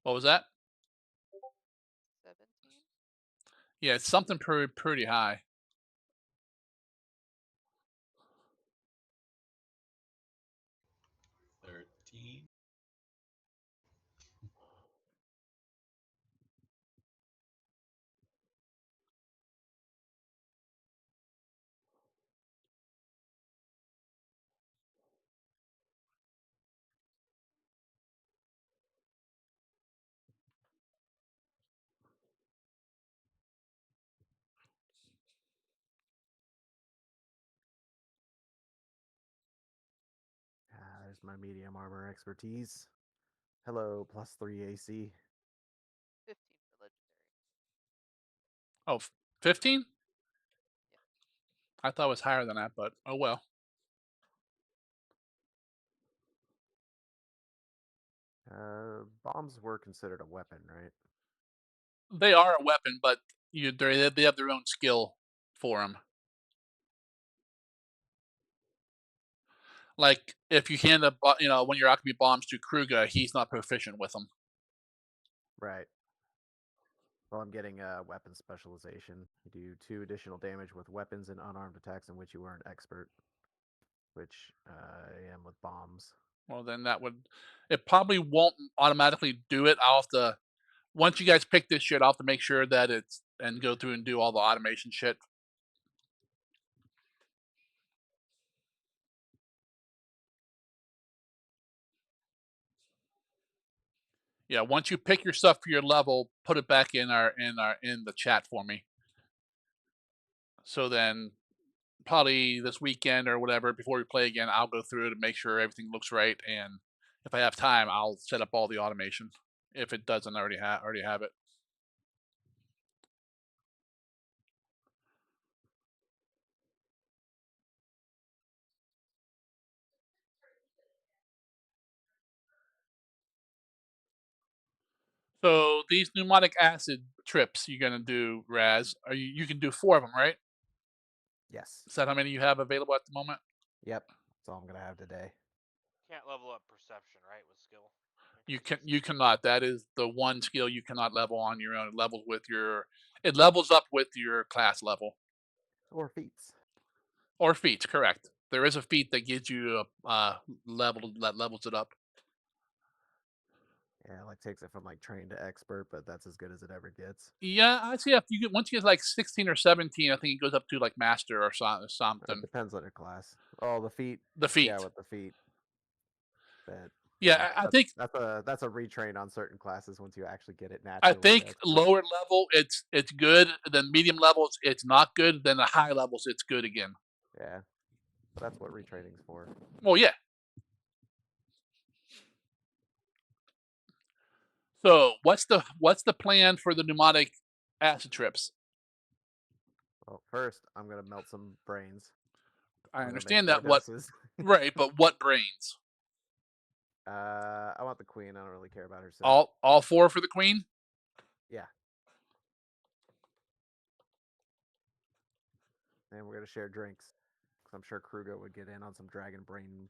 Speaker 6: it
Speaker 1: What was that?
Speaker 6: 17?
Speaker 1: Yeah, it's something pretty high.
Speaker 5: $13.
Speaker 4: There's my medium armor expertise. Hello, +3 AC.
Speaker 6: 15 for legendary.
Speaker 1: Oh, 15?
Speaker 6: Yeah.
Speaker 1: I thought it was higher than that, but oh well.
Speaker 4: Bombs were considered a weapon, right?
Speaker 1: They are a weapon, but they have their own skill for them. Like if you hand when you're alchemy bombs to Kruger, he's not proficient with them.
Speaker 4: Right. Well, I'm getting weapon specialization. You do 2 additional damage with weapons and unarmed attacks in which you are an expert, which I am with bombs.
Speaker 1: Well, then it probably won't automatically do it. I'll have to, once you guys pick this shit, I'll have to make sure that and go through and do all the automation shit. Yeah, once you pick your stuff for your level, put it back in the chat for me. So then probably this weekend or whatever, before we play again, I'll go through it and make sure everything looks right. And if I have time, I'll set up all the automation. If it doesn't already have it. So these pneumatic acid trips you're gonna do, Raz, you can do 4 of them, right?
Speaker 4: Yes.
Speaker 1: Is that how many you have available at the moment?
Speaker 4: Yep. That's all I'm gonna have today.
Speaker 3: Can't level up perception, right, with skill.
Speaker 1: You cannot. That is the one skill you cannot level on your own. It levels up with your class level.
Speaker 4: Or feats.
Speaker 1: Or feats, correct. There is a feat that gives you a level that levels it up.
Speaker 4: Yeah, like takes it from like trained to expert, but that's as good as it ever gets.
Speaker 1: Yeah, I see. If you get once you get like 16 or 17, I think it goes up to like master or something.
Speaker 4: Depends on your class. Oh, the feat.
Speaker 1: The
Speaker 4: Yeah,
Speaker 1: feat.
Speaker 4: with the feat. But yeah,
Speaker 1: Yeah, I think
Speaker 4: that's a retrain on certain classes once you actually get it
Speaker 1: I
Speaker 4: naturally to
Speaker 1: think
Speaker 4: expert.
Speaker 1: lower level it's good. Then medium levels it's not good. Then the high levels it's good again.
Speaker 4: Yeah, but that's what retraining's for.
Speaker 1: Well, yeah. So what's the plan for the pneumatic acid trips?
Speaker 4: Well, first I'm gonna melt some brains.
Speaker 1: I
Speaker 4: I'm gonna make
Speaker 1: understand
Speaker 4: 4
Speaker 1: that. What
Speaker 4: doses.
Speaker 1: right? But what brains?
Speaker 4: I want the queen. I don't really care about her set.
Speaker 1: All 4 for the queen?
Speaker 4: Yeah. And we're gonna share drinks. Cause I'm sure Kruger would get in on some dragon brain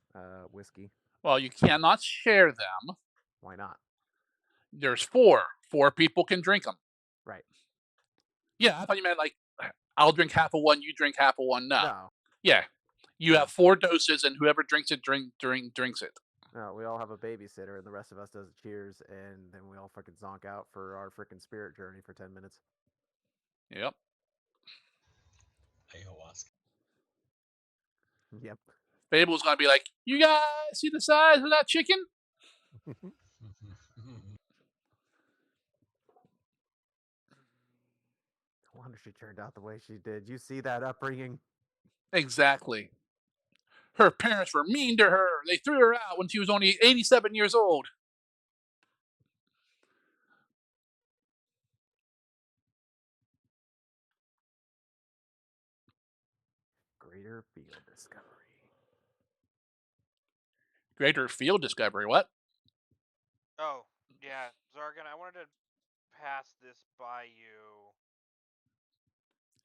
Speaker 4: whiskey.
Speaker 1: Well, you cannot share them.
Speaker 4: Why not?
Speaker 1: There's 4. 4 people can drink them.
Speaker 4: Right.
Speaker 1: Yeah, I thought you meant like I'll drink half of one, you drink half of one. No.
Speaker 4: No.
Speaker 1: Yeah. You
Speaker 4: No.
Speaker 1: have 4 doses, and whoever drinks it, drinks it.
Speaker 4: No, we all have a babysitter, and the rest of us does a cheers, and then we all fucking zonk out for our freaking spirit journey for 10 minutes.
Speaker 1: Yep.
Speaker 5: Ayahuasca.
Speaker 4: Yep.
Speaker 1: Fable's gonna be like, you guys see the size of that chicken?
Speaker 4: No wonder she turned out the way she did. You see that upbringing?
Speaker 1: Exactly. Her parents were mean to her. They threw her out when she was only 87 years old.
Speaker 4: Greater field discovery.
Speaker 1: Greater field discovery. What?
Speaker 3: Oh, yeah, Zargan, I wanted to pass this by you.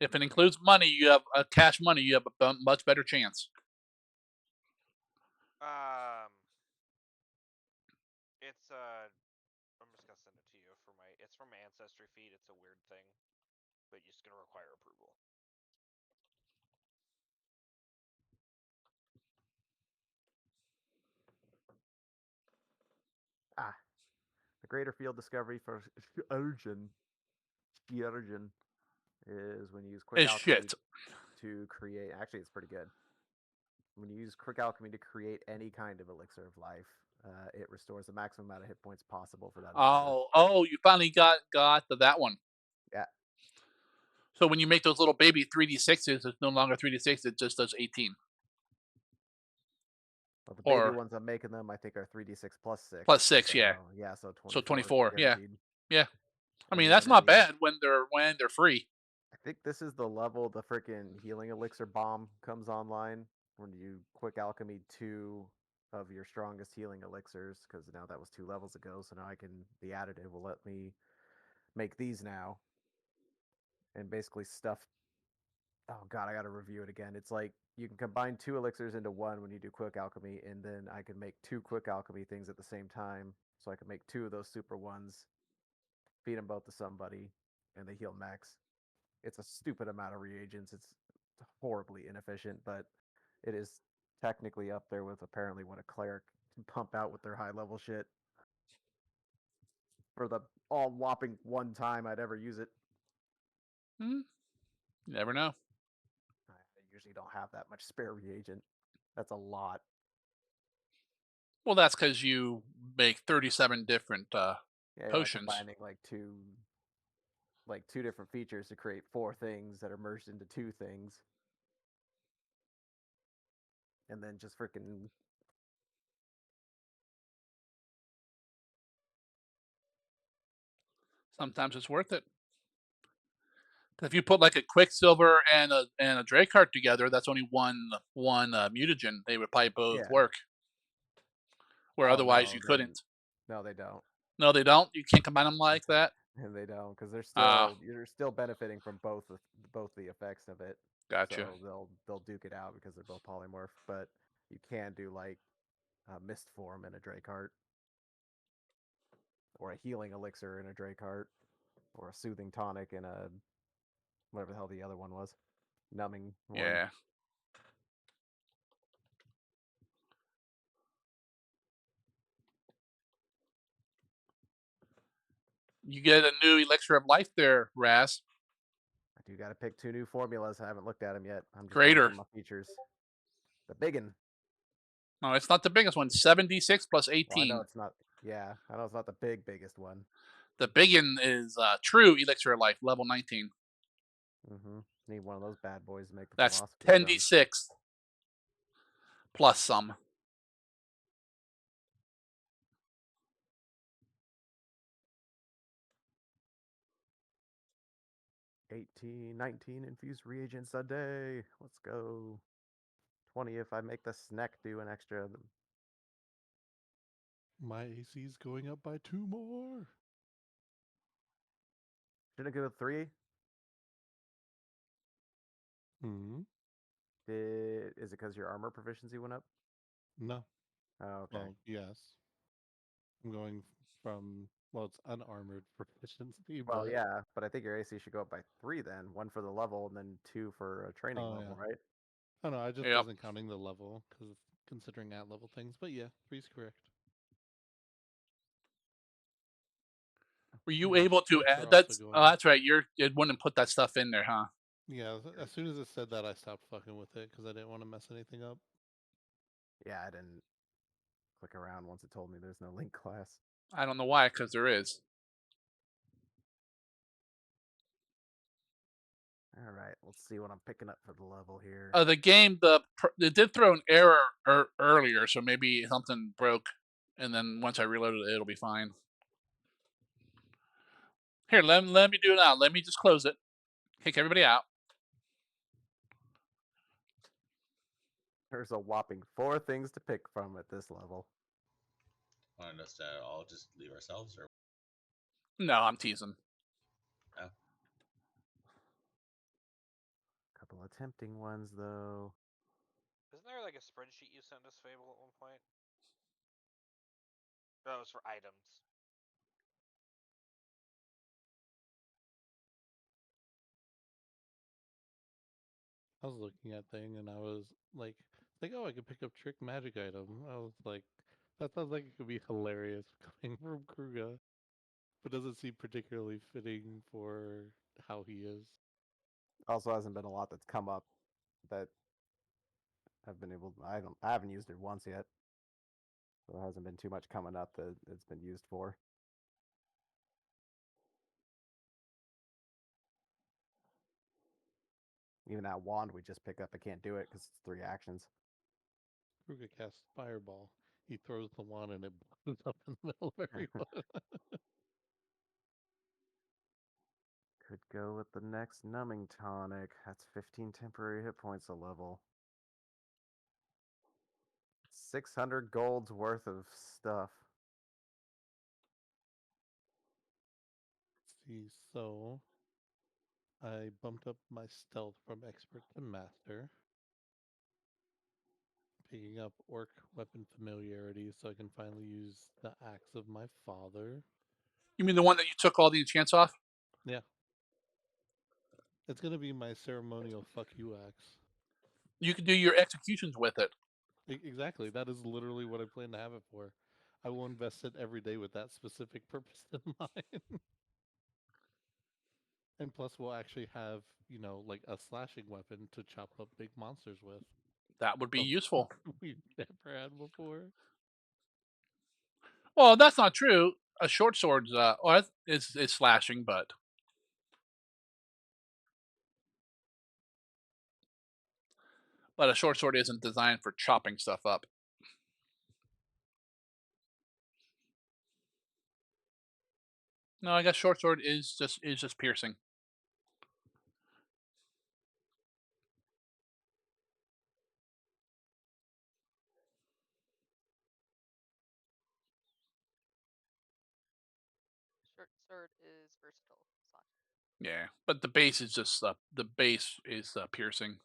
Speaker 1: If it includes money, you have cash money. You have a much better chance.
Speaker 3: It's I'm just gonna send it to you for my. It's from my ancestry feed. It's a weird thing, but it's gonna require approval.
Speaker 4: Ah, the greater field discovery for Urgin is when you use quick
Speaker 1: It's
Speaker 4: alchemy
Speaker 1: shit.
Speaker 4: to create. Actually, it's pretty good. When you use quick alchemy to create any kind of elixir of life, it restores the maximum amount of hit points possible for that elixir.
Speaker 1: Oh, you finally got that one.
Speaker 4: Yeah.
Speaker 1: So when you make those little baby 3d6s, it's no longer 3d6. It just does 18
Speaker 4: Well, the baby
Speaker 1: or
Speaker 4: ones I'm making them, I think, are 3d6 plus 6.
Speaker 1: plus 6.
Speaker 4: So,
Speaker 1: Yeah.
Speaker 4: yeah, so
Speaker 1: So
Speaker 4: 24
Speaker 1: 24. Yeah.
Speaker 4: guaranteed.
Speaker 1: Yeah. I
Speaker 4: And
Speaker 1: mean,
Speaker 4: then
Speaker 1: that's not bad when they're free.
Speaker 4: I think this is the level the freaking healing elixir bomb comes online when you quick alchemy 2 of your strongest healing elixirs, because now that was 2 levels ago. So now the additive will let me make these now and basically stuff. Oh god, I gotta review it again. It's like you can combine 2 elixirs into one when you do quick alchemy, and then I can make 2 quick alchemy things at the same time. So I can make 2 of those super ones, feed them both to somebody, and they heal max. It's a stupid amount of reagents. It's horribly inefficient, but it is technically up there with apparently what a cleric can pump out with their high level shit for the all whopping one time I'd ever use it.
Speaker 1: You never know.
Speaker 4: I usually don't have that much spare reagent. That's a lot.
Speaker 1: Well, that's because you make 37 different
Speaker 4: Yeah, like
Speaker 1: potions.
Speaker 4: combining like two different features to create 4 things that are merged into 2 things. And then just freaking
Speaker 1: Sometimes it's worth it. If you put like a Quicksilver and a Dracard together, that's only one mutagen. They would probably both
Speaker 4: yeah.
Speaker 1: work. Where
Speaker 4: Oh
Speaker 1: otherwise
Speaker 4: no,
Speaker 1: you
Speaker 4: then
Speaker 1: couldn't.
Speaker 4: no, they don't.
Speaker 1: No, they don't. You can't combine them like that.
Speaker 4: And they don't, because
Speaker 1: Ah,
Speaker 4: you're still benefiting from both the effects of it.
Speaker 1: gotcha.
Speaker 4: So they'll duke it out because they're both polymorph. But you can do like a mist form in a Drake or a healing elixir in a Drake or a soothing tonic in a whatever the hell the other one was, numbing one.
Speaker 1: Yeah. You get a new elixir of life there, Raz.
Speaker 4: I do got to pick 2 new formulas. I haven't looked at them yet. I'm just going
Speaker 1: Greater.
Speaker 4: through my features. The biggin.
Speaker 1: No, it's not the biggest one. 76 plus
Speaker 4: Well, I know
Speaker 1: 18.
Speaker 4: it's not. Yeah, I know it's not the biggest one.
Speaker 1: The biggin is true elixir of life, level 19.
Speaker 4: Need one of those bad boys to make the
Speaker 1: That's
Speaker 4: philosophy stone.
Speaker 1: 10d6 plus some.
Speaker 4: 18, 19 infused reagents a day. Let's go. 20 if I make the snack do an extra.
Speaker 2: My AC's going up by 2 more.
Speaker 4: Shouldn't I go with 3?
Speaker 2: Hmm.
Speaker 4: Is it because your armor proficiency went up?
Speaker 2: No.
Speaker 4: Oh, okay.
Speaker 2: Well, yes. I'm going from, well, it's unarmored proficiency,
Speaker 4: Well,
Speaker 2: but
Speaker 4: yeah, but I think your AC should go up by 3 then. 1 for the level and then 2 for a training
Speaker 2: oh
Speaker 4: level,
Speaker 2: yeah.
Speaker 4: right?
Speaker 2: Oh no, I just
Speaker 1: Yep.
Speaker 2: wasn't counting the level because considering at level things. But yeah, three's correct.
Speaker 1: Were you
Speaker 2: My
Speaker 1: able to
Speaker 2: strengths are
Speaker 1: add
Speaker 2: also
Speaker 1: that?
Speaker 2: going
Speaker 1: Oh,
Speaker 2: up.
Speaker 1: that's right. It wouldn't put that stuff in there, huh?
Speaker 2: Yeah, as soon as it said that, I stopped fucking with it because I didn't want to mess anything up.
Speaker 4: Yeah, I didn't click around once it told me there's no link class.
Speaker 1: I don't know why, because there is.
Speaker 4: All right, let's see what I'm picking up for the level here.
Speaker 1: The game, it did throw an error earlier, so maybe something broke, and then once I reloaded it, it'll be fine. Here, let me do it now. Let me just close it. Kick everybody out.
Speaker 4: There's a whopping 4 things to pick from at this level.
Speaker 5: Want us to all just leave ourselves, or
Speaker 1: No, I'm teasing.
Speaker 5: oh,
Speaker 4: Couple of tempting ones though.
Speaker 3: Isn't there like a spreadsheet you sent us, Fable, at one point? That was for items.
Speaker 2: I was looking at thing and I was like, oh, I could pick up trick magic item. I was like, that sounds like it could be hilarious coming from Kruga, but doesn't seem particularly fitting for how he is.
Speaker 4: Also hasn't been a lot that's come up that I've been able. I haven't used it once yet, so there hasn't been too much coming up that it's been used for. Even that wand we just pick up, I can't do it because it's 3 actions.
Speaker 2: Kruga casts Fireball. He throws the wand and it blows up in the middle of everyone.
Speaker 4: Could go with the next numbing tonic. That's 15 temporary hit points a level. 600 gold's worth of stuff.
Speaker 2: See, so I bumped up my stealth from expert to master, picking up orc weapon familiarity so I can finally use the axe of my father.
Speaker 1: You mean the one that you took all the enchants off?
Speaker 2: Yeah. It's gonna be my ceremonial fuck you axe.
Speaker 1: You can do your executions with it.
Speaker 2: Exactly. That is literally what I plan to have it for. I will invest it every day with that specific purpose in mind. And plus, we'll actually have, like a slashing weapon to chop up big monsters with.
Speaker 1: That would be
Speaker 2: Something
Speaker 1: useful.
Speaker 2: we've never had before.
Speaker 1: Well, that's not true. A short sword's well, it's slashing, but a short sword isn't designed for chopping stuff up. No, I guess short sword is just piercing.
Speaker 6: Short sword is versatile. Slash.
Speaker 1: Yeah, but the base is piercing.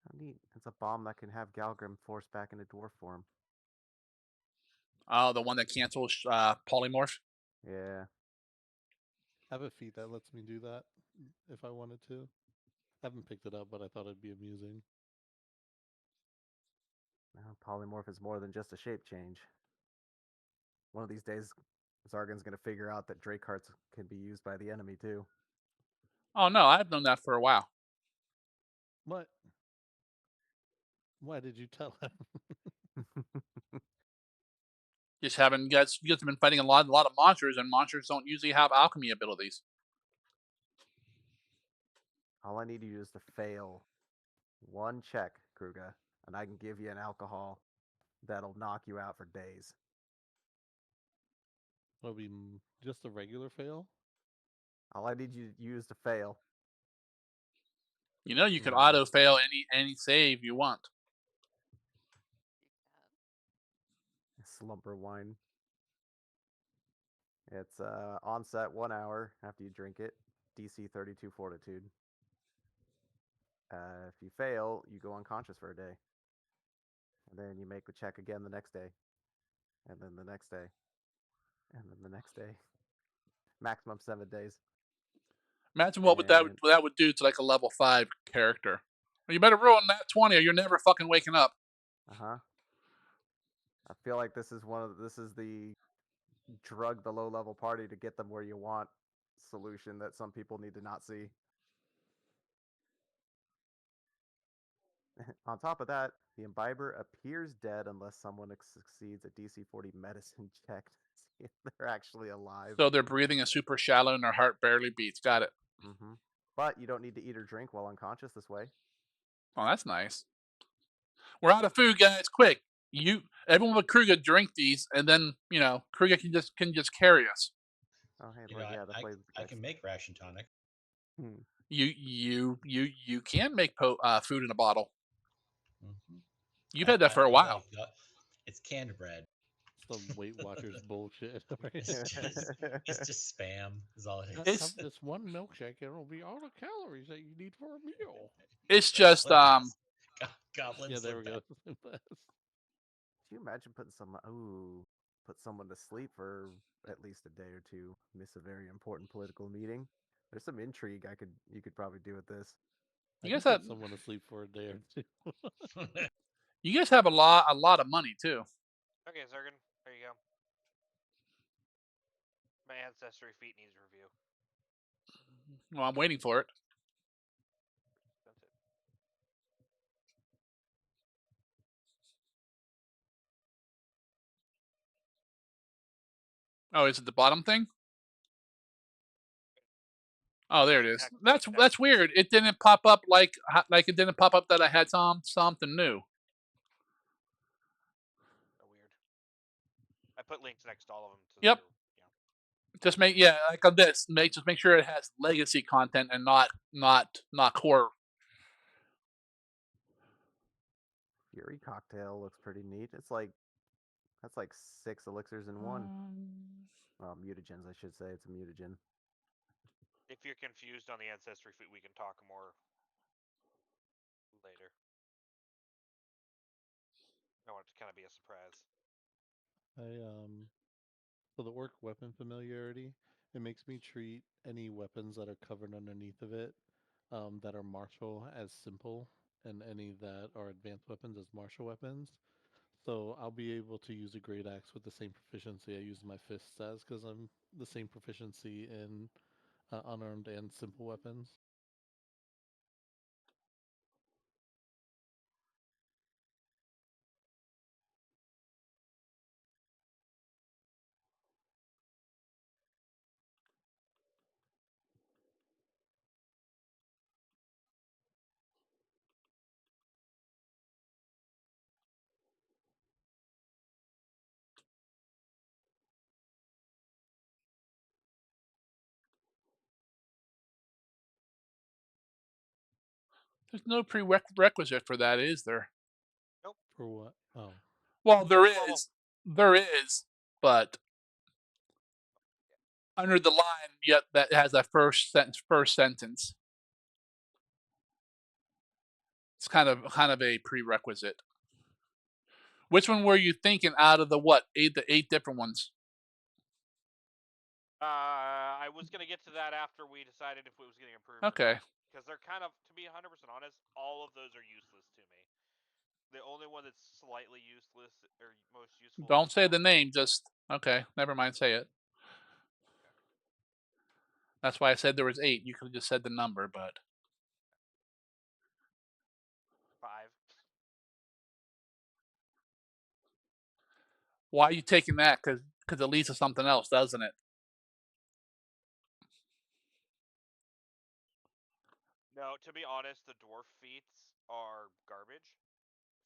Speaker 4: Oh, neat. It's a bomb that can have Galgrim forced back into dwarf form.
Speaker 1: Oh, the one that cancels polymorph.
Speaker 4: Yeah.
Speaker 2: I have a feat that lets me do that if I wanted to. I haven't picked it up, but I thought it'd be amusing.
Speaker 4: Well, polymorph is more than just a shape change. One of these days, Zargan's going to figure out that Drake hearts can be used by the enemy too.
Speaker 1: Oh no, I've known that for a while.
Speaker 2: What? Why did you tell him?
Speaker 1: Just having you guys have been fighting a lot of monsters, and monsters don't usually have alchemy abilities.
Speaker 4: All I need you is to fail one check, Kruga, and I can give you an alcohol that'll knock you out for days.
Speaker 2: Will be just a regular fail?
Speaker 4: All I need you to use to fail.
Speaker 1: You know, you could
Speaker 2: Hmm.
Speaker 1: auto fail any save you want.
Speaker 6: You can.
Speaker 4: Slumber wine. It's onset 1 hour after you drink it. DC 32 fortitude. If you fail, you go unconscious for a day. And then you make the check again the next day. And then the next day. and then the next day. Maximum 7 days.
Speaker 1: Imagine what
Speaker 4: And
Speaker 1: that would do to like a level 5 character. You better roll on that 20 or you're never fucking waking up.
Speaker 4: uh-huh. I feel like this is the drug the low level party to get them where you want solution that some people need to not see. On top of that, the imbiber appears dead unless someone succeeds a DC 40 medicine check to see if they're actually alive.
Speaker 1: So their breathing is super shallow and their heart barely beats. Got it.
Speaker 4: Mm-hmm. But you don't need to eat or drink while unconscious this way.
Speaker 1: Oh, that's nice. We're out of food, guys. Quick. Everyone with Kruger drink these, and then Kruger can just carry us.
Speaker 4: Oh, hey,
Speaker 5: You
Speaker 4: look,
Speaker 5: know,
Speaker 4: yeah, that plays the
Speaker 5: I
Speaker 4: dice.
Speaker 5: can make ration tonic.
Speaker 1: You can make food in a bottle.
Speaker 5: Mm-hmm.
Speaker 1: You've had that for a while.
Speaker 5: It's canned bread.
Speaker 2: Some Weight Watchers bullshit.
Speaker 5: It's just spam. Is all it
Speaker 2: Just
Speaker 5: is.
Speaker 2: have this one milkshake, and it'll be all the calories that you need for a meal.
Speaker 1: It's just
Speaker 5: Slim Fast. Goblin
Speaker 2: Yeah, there
Speaker 5: Slim
Speaker 2: we go.
Speaker 5: Fast.
Speaker 4: Can you imagine put someone to sleep for at least a day or two, miss a very important political meeting? There's some intrigue you could probably do with this.
Speaker 2: I
Speaker 1: You guys
Speaker 2: can
Speaker 1: have
Speaker 2: put someone to sleep for a day or two.
Speaker 1: you guys have a lot of money too.
Speaker 3: Okay, Zergan, there you go. My ancestry feat needs review.
Speaker 1: Well, I'm waiting for it.
Speaker 3: That's it.
Speaker 1: Oh, is it the bottom thing? Oh, there it is.
Speaker 3: Next.
Speaker 1: That's weird. It didn't pop up like it didn't pop up that I had something new.
Speaker 3: So weird. I put links next to all of them.
Speaker 1: Yep. Just like on this, just make sure it has legacy content and not core.
Speaker 4: Fury cocktail looks pretty neat. That's like 6 elixirs in one. Well, mutagens, I should say. It's a mutagen.
Speaker 3: If you're confused on the ancestry feat, we can talk more later. I want it to kind of be a surprise.
Speaker 2: For the orc weapon familiarity, it makes me treat any weapons that are covered underneath of it, that are martial, as simple, and any that are advanced weapons as martial weapons. So I'll be able to use a great axe with the same proficiency I use my fists as, because I'm the same proficiency in unarmed and simple weapons.
Speaker 1: There's no prerequisite for that, is there?
Speaker 3: Nope.
Speaker 2: For what? Oh,
Speaker 1: Well, there
Speaker 3: Well,
Speaker 1: is. There is, but under the line, yet that has that first sentence. It's kind of a prerequisite. Which one were you thinking out of the eight different ones?
Speaker 3: I was gonna get to that after we decided if it was getting approved.
Speaker 1: Okay.
Speaker 3: Because they're kind of, to be 100% honest, all of those are useless to me. The only one that's slightly useless or most useful.
Speaker 1: Don't say the name. Just okay. Never mind. Say it. That's why I said there was 8. You could have just said the number, but
Speaker 3: 5.
Speaker 1: why are you taking that? Because it leads to something else, doesn't it?
Speaker 3: No, to be honest, the dwarf feats are garbage.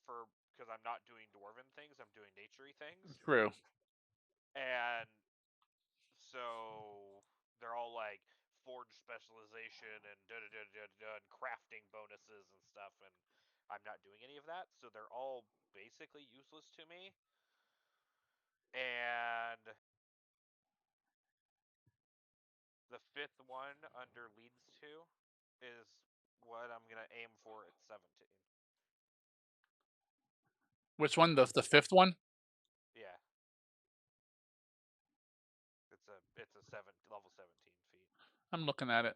Speaker 3: Because I'm not doing dwarven things, I'm doing naturey things,
Speaker 1: True.
Speaker 3: and so they're all like forge specialization and and crafting bonuses and stuff, and I'm not doing any of that, so they're all basically useless to me. And the 5th one under leads to is what I'm gonna aim for at 17.
Speaker 1: Which one? The 5th one?
Speaker 3: Yeah.
Speaker 1: I'm looking at it.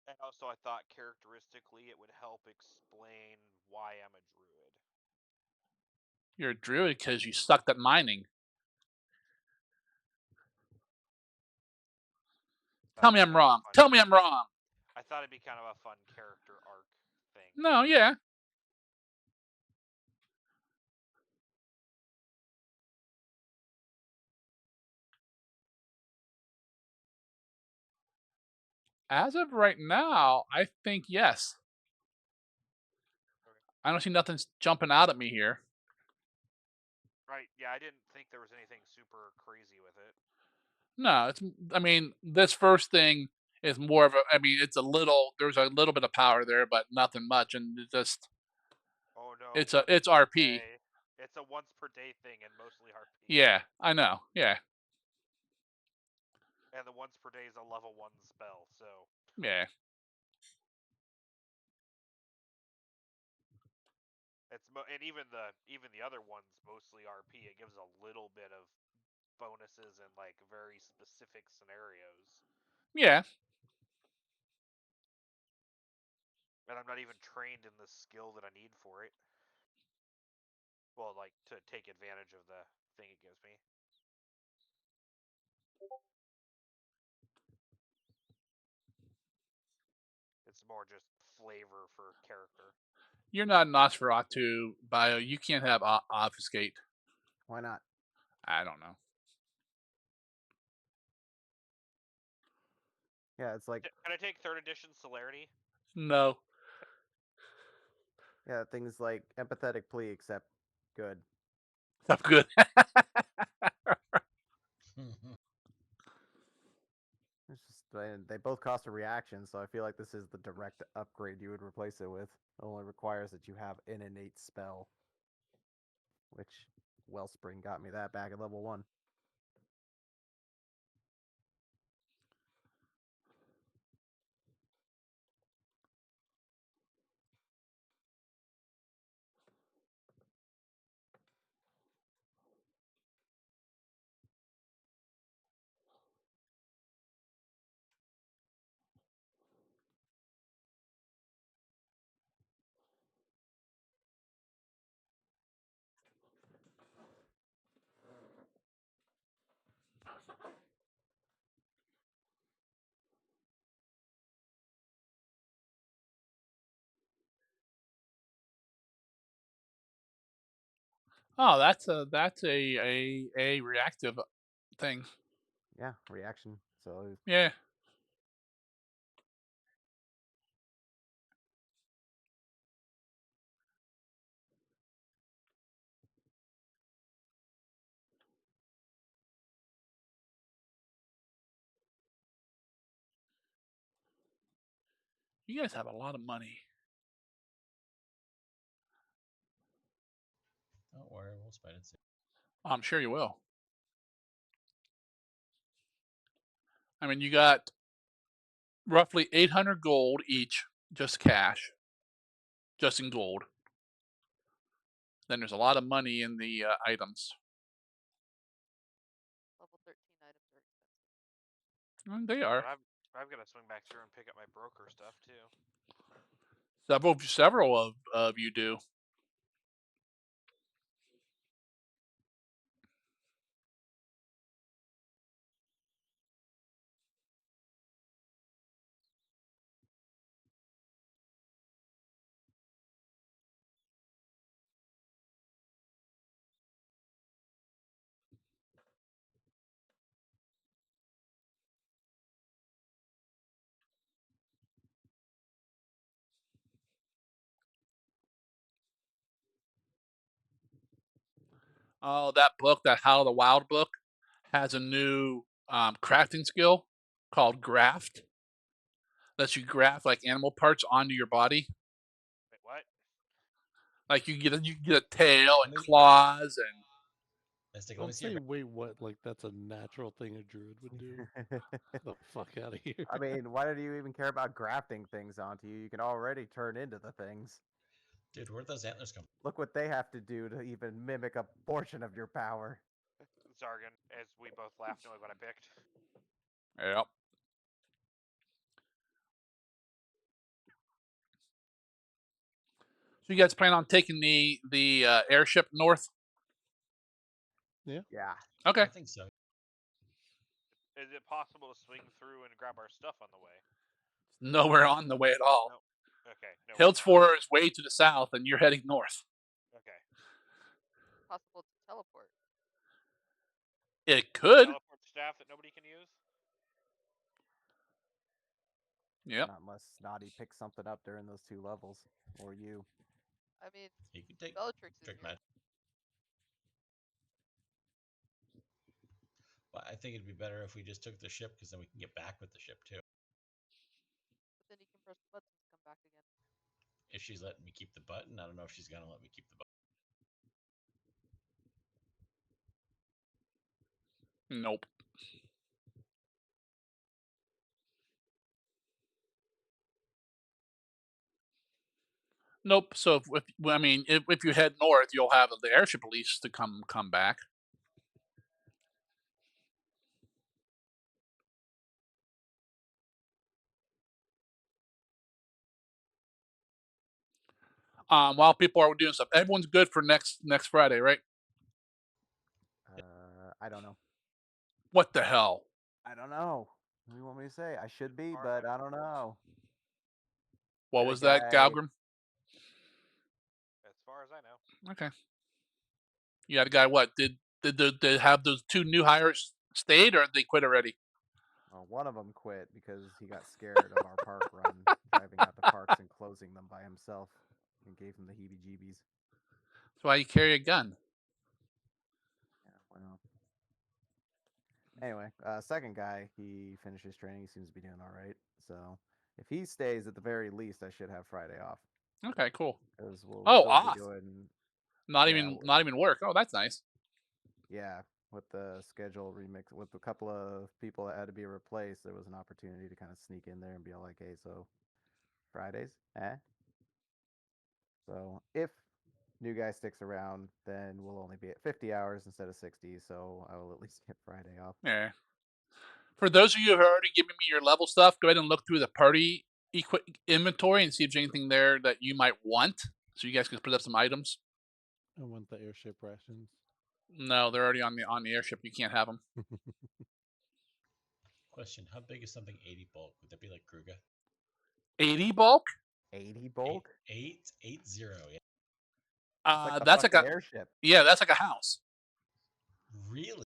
Speaker 3: And also, I thought characteristically it would help explain why I'm a druid.
Speaker 1: You're a druid because you sucked at mining. Tell me I'm wrong. Tell me I'm wrong.
Speaker 3: I thought it'd be kind of a fun character arc thing.
Speaker 1: No, yeah. As of right now, I think yes.
Speaker 3: Okay.
Speaker 1: I don't see nothing's jumping out at me here.
Speaker 3: Right, yeah, I didn't think there was anything super crazy with it.
Speaker 1: No, it's. I mean, this first thing is more of a. I mean, it's a little. There's a little bit of power there, but nothing much, and it just.
Speaker 3: Oh no,
Speaker 1: It's
Speaker 3: once
Speaker 1: it's
Speaker 3: per
Speaker 1: RP.
Speaker 3: day. It's a once per day thing and mostly RP.
Speaker 1: Yeah, I know. Yeah,
Speaker 3: And the once per day is a level 1 spell, so.
Speaker 1: yeah.
Speaker 3: And even the other ones mostly RP. It gives a little bit of bonuses in like very specific scenarios.
Speaker 1: Yeah.
Speaker 3: And I'm not even trained in the skill that I need for it. Well, like to take advantage of the thing it gives me. It's more just flavor for character.
Speaker 1: You're not Nosferatu bio. You can't have obfuscate.
Speaker 4: Why not?
Speaker 1: I don't know.
Speaker 4: Yeah, it's like
Speaker 3: Can I take 3rd edition celerity?
Speaker 1: No.
Speaker 4: yeah, things like empathetic plea, except good.
Speaker 1: That's good.
Speaker 4: It's just they both cost a reaction, so I feel like this is the direct upgrade you would replace it with. It only requires that you have an innate spell, which Wellspring got me that back at level 1.
Speaker 1: Oh, that's a reactive thing.
Speaker 4: Yeah, reaction. So
Speaker 1: Yeah. You guys have a lot of money.
Speaker 5: Don't worry, we'll spend it soon.
Speaker 1: I'm sure you will. I mean, you got roughly 800 gold each, just cash, just in gold. Then there's a lot of money in the items.
Speaker 6: Level 13 items are expensive.
Speaker 1: They are.
Speaker 3: But I've got to swing back through and pick up my broker stuff too.
Speaker 1: Several of you do. Oh, that book, that How the Wild book, has a new crafting skill called graft. Lets you graft like animal parts onto your body.
Speaker 3: Wait, what?
Speaker 1: Like you get a tail and claws and.
Speaker 5: Mystic, let me
Speaker 2: Don't
Speaker 5: see
Speaker 2: say
Speaker 5: your.
Speaker 2: wait what like that's a natural thing a druid would do. Get the fuck out of here.
Speaker 4: I mean, why do you even care about grafting things onto you? You can already turn into the things.
Speaker 5: Dude, where'd those antlers come from?
Speaker 4: Look what they have to do to even mimic a portion of your power.
Speaker 3: Zargan, as we both laughed knowing what I picked.
Speaker 1: Yep. So you guys plan on taking the airship north?
Speaker 4: Yeah.
Speaker 1: Okay.
Speaker 5: I think so.
Speaker 3: Is it possible to swing through and grab our stuff on the way?
Speaker 1: Nowhere on the way at all.
Speaker 3: No. Okay. No, we're not.
Speaker 1: Hildesford is way to the south, and you're heading north.
Speaker 3: Okay.
Speaker 6: Possible to teleport.
Speaker 1: It could.
Speaker 3: Teleport staff that nobody can use?
Speaker 1: Yep.
Speaker 4: Not unless Snotty picks something up during those 2 levels, or you.
Speaker 6: I mean,
Speaker 5: You can take
Speaker 6: Bellatrix is
Speaker 5: trick
Speaker 6: new,
Speaker 5: magic. But I think it'd be better if we just took the ship, because then we can get back with the ship too.
Speaker 6: but then you can press the buttons to come back again.
Speaker 5: If she's letting me keep the button, I don't know if she's gonna let me keep the button.
Speaker 1: Nope. Nope. So if you head north, you'll have the airship at least to come back. While people are doing stuff, everyone's good for next Friday, right?
Speaker 4: I don't know.
Speaker 1: What the hell?
Speaker 4: I don't know. What do you want me to say? I should be,
Speaker 3: Far
Speaker 4: but
Speaker 3: as I
Speaker 4: I don't know.
Speaker 1: What
Speaker 4: Got a
Speaker 1: was that,
Speaker 4: guy-
Speaker 1: Galgrim?
Speaker 3: As far as I know.
Speaker 1: Okay. You had a guy. What did have those 2 new hires stayed, or did they quit already?
Speaker 4: Well, one of them quit because he got scared of our park run, driving out the parks and closing them by himself, and gave him the heebie-jeebies.
Speaker 1: That's why you carry a gun.
Speaker 4: Yeah, well. Anyway, second guy, he finished his training. He seems to be doing all right. So if he stays, at the very least, I should have Friday off.
Speaker 1: Okay, cool.
Speaker 4: Because we'll
Speaker 1: Oh,
Speaker 4: still
Speaker 1: off.
Speaker 4: be doing.
Speaker 1: Not
Speaker 4: Yeah,
Speaker 1: even work. Oh, that's nice.
Speaker 4: Yeah, with the schedule remix, with a couple of people that had to be replaced, there was an opportunity to kind of sneak in there and be all like, hey, so Fridays, eh? So if new guy sticks around, then we'll only be at 50 hours instead of 60, so I will at least get Friday off.
Speaker 1: Yeah. For those of you who are already giving me your level stuff, go ahead and look through the party inventory and see if there's anything there that you might want, so you guys can put up some items.
Speaker 2: I want the airship rations.
Speaker 1: No, they're already on the airship. You can't have them.
Speaker 5: Question: how big is something 80 bulk? Would that be like Kruger?
Speaker 1: 80 bulk?
Speaker 4: 80 bulk?
Speaker 5: 880. Yeah.
Speaker 4: It's like the
Speaker 1: That's like
Speaker 4: fucking
Speaker 1: a
Speaker 4: airship.
Speaker 1: that's like a house.
Speaker 5: Really?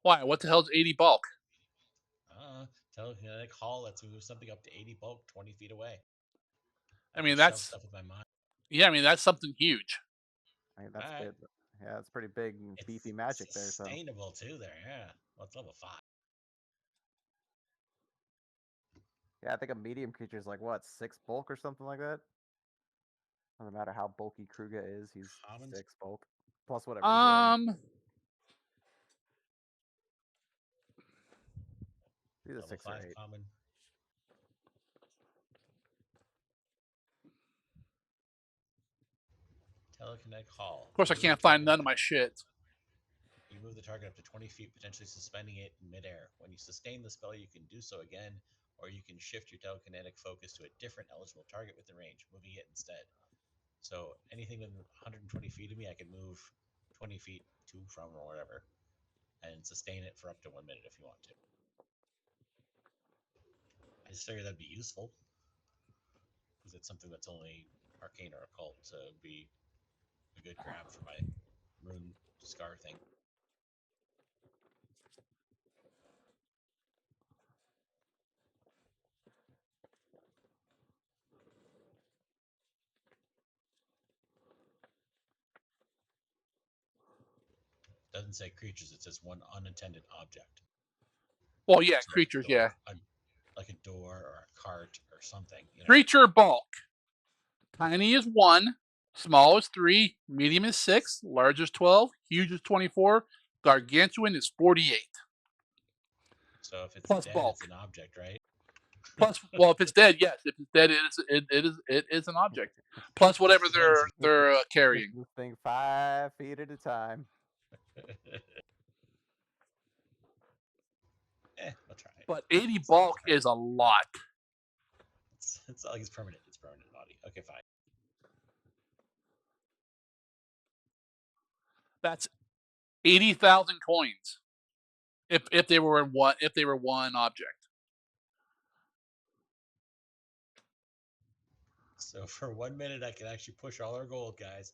Speaker 1: Why? What the hell's 80 bulk?
Speaker 5: Telekinetic haul lets me move something up to 80 bulk, 20 feet away.
Speaker 1: I mean,
Speaker 5: can shove
Speaker 1: that's
Speaker 5: stuff with my mind.
Speaker 1: yeah. I mean, that's something huge.
Speaker 4: I mean, that's
Speaker 5: Alright.
Speaker 4: good. Yeah, it's pretty big and
Speaker 5: It's
Speaker 4: beefy magic there. So
Speaker 5: sustainable too. There, yeah. Well, it's level 5.
Speaker 4: yeah, I think a medium creature is like what, 6 bulk or something like that. Doesn't matter how bulky Kruger is, he's
Speaker 5: Commons?
Speaker 4: 6 bulk plus whatever he's wearing. He's a
Speaker 5: Level
Speaker 4: 6 or
Speaker 5: 5
Speaker 4: 8.
Speaker 5: common. Telekinetic haul.
Speaker 1: Of course, I can't find none of my shit.
Speaker 5: You move the target up to 20 feet, potentially suspending it in midair. When you sustain the spell, you can do so again, or you can shift your telekinetic focus to a different eligible target within range, moving it instead. So anything within 120 feet of me, I can move 20 feet to, from, or whatever, and sustain it for up to 1 minute if you want to. I just figured that'd be useful, because it's something that's only arcane or occult to be a good grab for my rune scar thing. It doesn't say creatures, it says one unintended object.
Speaker 1: Well, yeah,
Speaker 5: So
Speaker 1: creatures,
Speaker 5: like a door,
Speaker 1: yeah.
Speaker 5: like a door or a cart or something. You know?
Speaker 1: Creature bulk. Tiny is 1, small is 3, medium is 6, large is 12, huge is 24, gargantuan is 48.
Speaker 5: So if it's
Speaker 1: Plus
Speaker 5: dead,
Speaker 1: bulk.
Speaker 5: it's an object, right?
Speaker 1: Plus, well, if it's dead, yes. If it's dead, it is an object. Plus whatever they're carrying.
Speaker 4: Push this thing 5 feet at a time.
Speaker 5: I'll try.
Speaker 1: But 80
Speaker 5: It's not like
Speaker 1: bulk
Speaker 5: it's
Speaker 1: is a lot.
Speaker 5: it's not like it's permanent. It's permanent body. Okay, fine.
Speaker 1: That's 80,000 coins. If they were one object.
Speaker 5: So for 1 minute, I can actually push all our gold, guys.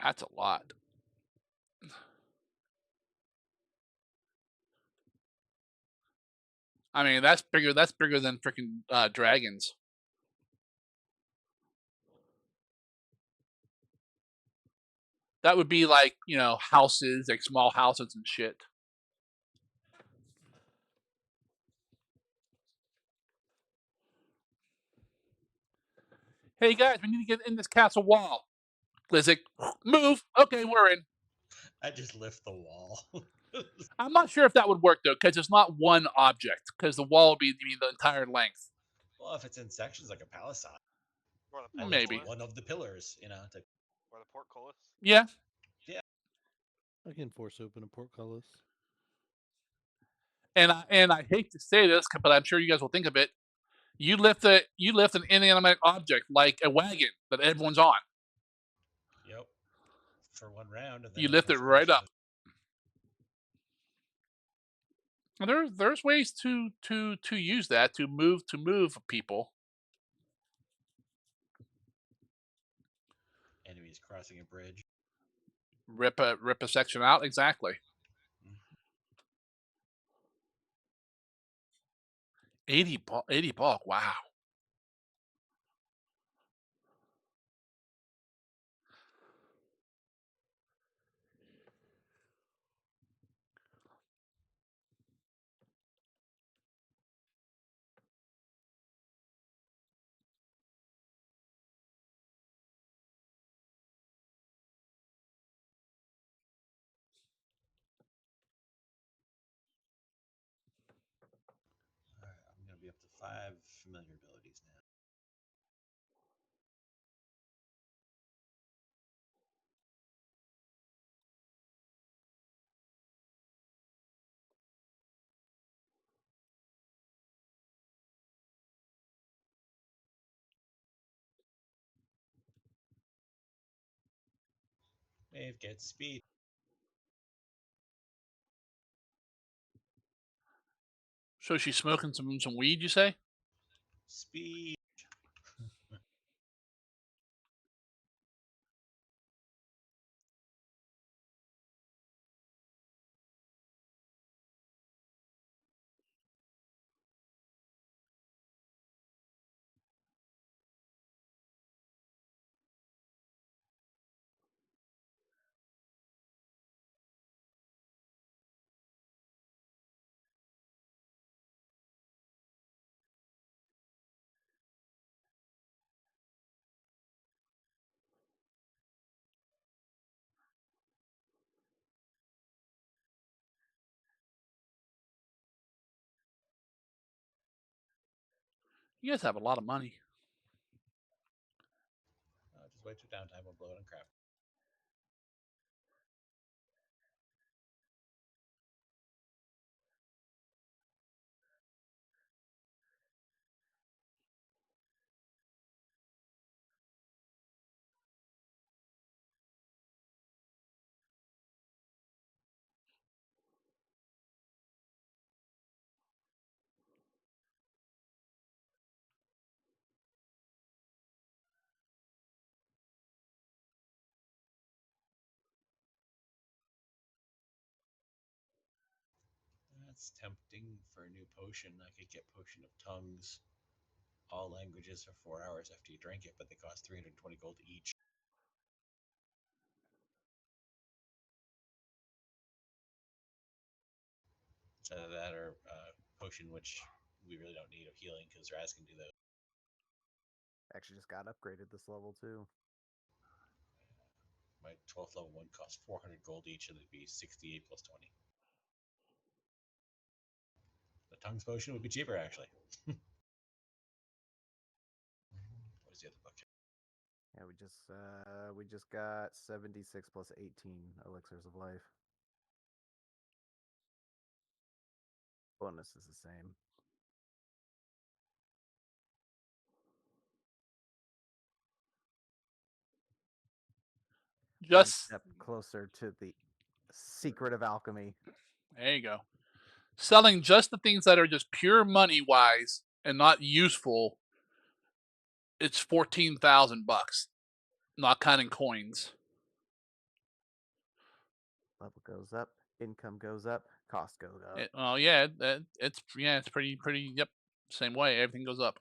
Speaker 1: That's a lot. I mean, that's bigger. That's bigger than freaking dragons. That would be like houses, like small houses and shit. Hey guys, we need to get in this castle wall. Lizzie, move. Okay, we're in.
Speaker 5: I just lift the wall.
Speaker 1: I'm not sure if that would work though, because it's not one object. Because the wall would be the entire length.
Speaker 5: Well, if it's in sections like a palisade,
Speaker 3: Or the
Speaker 5: I lift
Speaker 1: Maybe.
Speaker 3: portcullis.
Speaker 5: one of the pillars, to
Speaker 3: Or the portcullis.
Speaker 1: Yeah.
Speaker 2: I can force open a portcullis.
Speaker 1: And I hate to say this, but I'm sure you guys will think of it. You lift an inanimate object like a wagon that everyone's on.
Speaker 5: Yep. For one round, and then
Speaker 1: You lift it right up. There's ways to use that to move people.
Speaker 5: Enemies crossing a bridge.
Speaker 1: Rip a section out exactly. 80 bulk. Wow.
Speaker 5: All right, I'm gonna be up to 5 familiar abilities now. Wave gets speed.
Speaker 1: So she's smoking some weed, you say?
Speaker 5: Speed.
Speaker 1: You guys have a lot of money.
Speaker 5: Just wait till downtime. We'll blow it on crap. That's tempting for a new potion. I could get Potion of Tongues. All languages for 4 hours after you drink it, but they cost 320 gold each. That or potion, which we really don't need, of healing because Raz can do those.
Speaker 4: Actually, just got upgraded this level too.
Speaker 5: My 12th level one costs 400 gold each, and it'd be 68 plus 20. The tongues potion would be cheaper, actually. Where's the other book?
Speaker 4: Yeah, we just got 76 plus 18 elixirs of life. Bonus is the same. One
Speaker 1: Just
Speaker 4: step closer to the secret of alchemy.
Speaker 1: there you go. Selling just the things that are just pure money wise and not useful. It's $14,000, not counting coins.
Speaker 4: Level goes up, income goes up, cost goes up.
Speaker 1: Well, yeah, it's pretty. Yep, same way. Everything goes up.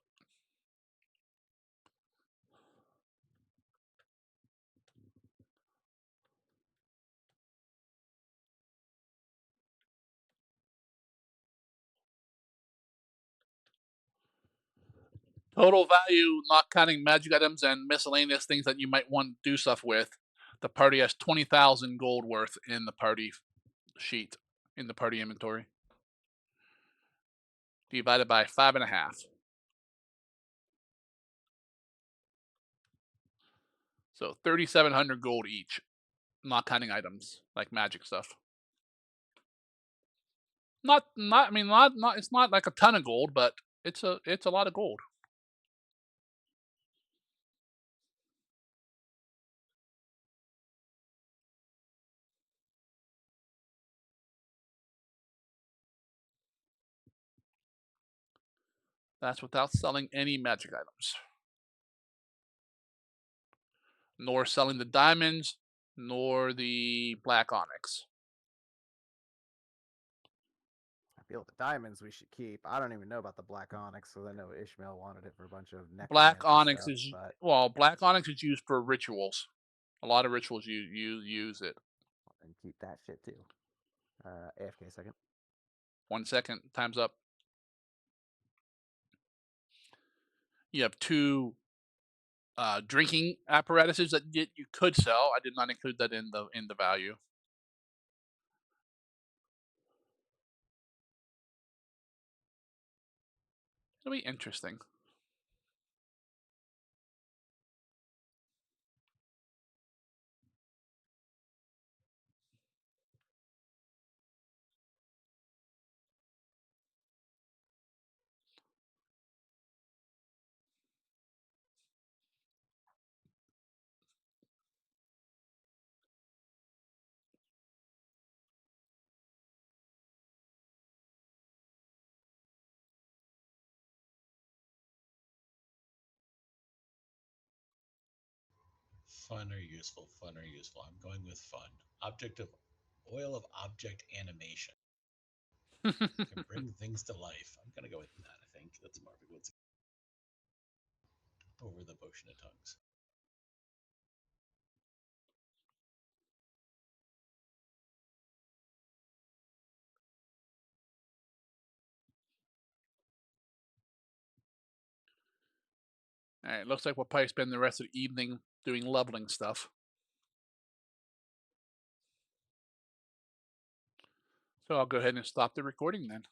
Speaker 1: Total value, not counting magic items and miscellaneous things that you might want to do stuff with. The party has 20,000 gold worth in the party sheet, in the party inventory. Divided by 5.5. So 3,700 gold each, not counting items like magic stuff. I mean, not. It's not like a ton of gold, but it's a lot of gold. That's without selling any magic items, nor selling the diamonds, nor the black onyx.
Speaker 4: I feel the diamonds we should keep. I don't even know about the black onyx, so I know Ishmael wanted it for a bunch of
Speaker 1: Black
Speaker 4: necromancy
Speaker 1: onyx
Speaker 4: stuff,
Speaker 1: is
Speaker 4: but
Speaker 1: black onyx is used for rituals. A lot of rituals you use it.
Speaker 4: and keep that shit too. AFK second.
Speaker 1: 1 second, time's up. You have two drinking apparatuses that you could sell. I did not include that in the value. It'll be interesting.
Speaker 5: Fun or useful? Fun or useful? I'm going with fun. Object of oil of object animation. Can bring things to life. I'm gonna go with that. I think that's more of a good over the potion of tongues.
Speaker 1: All right, looks like we'll probably spend the rest of the evening doing leveling stuff. So I'll go ahead and stop the recording then.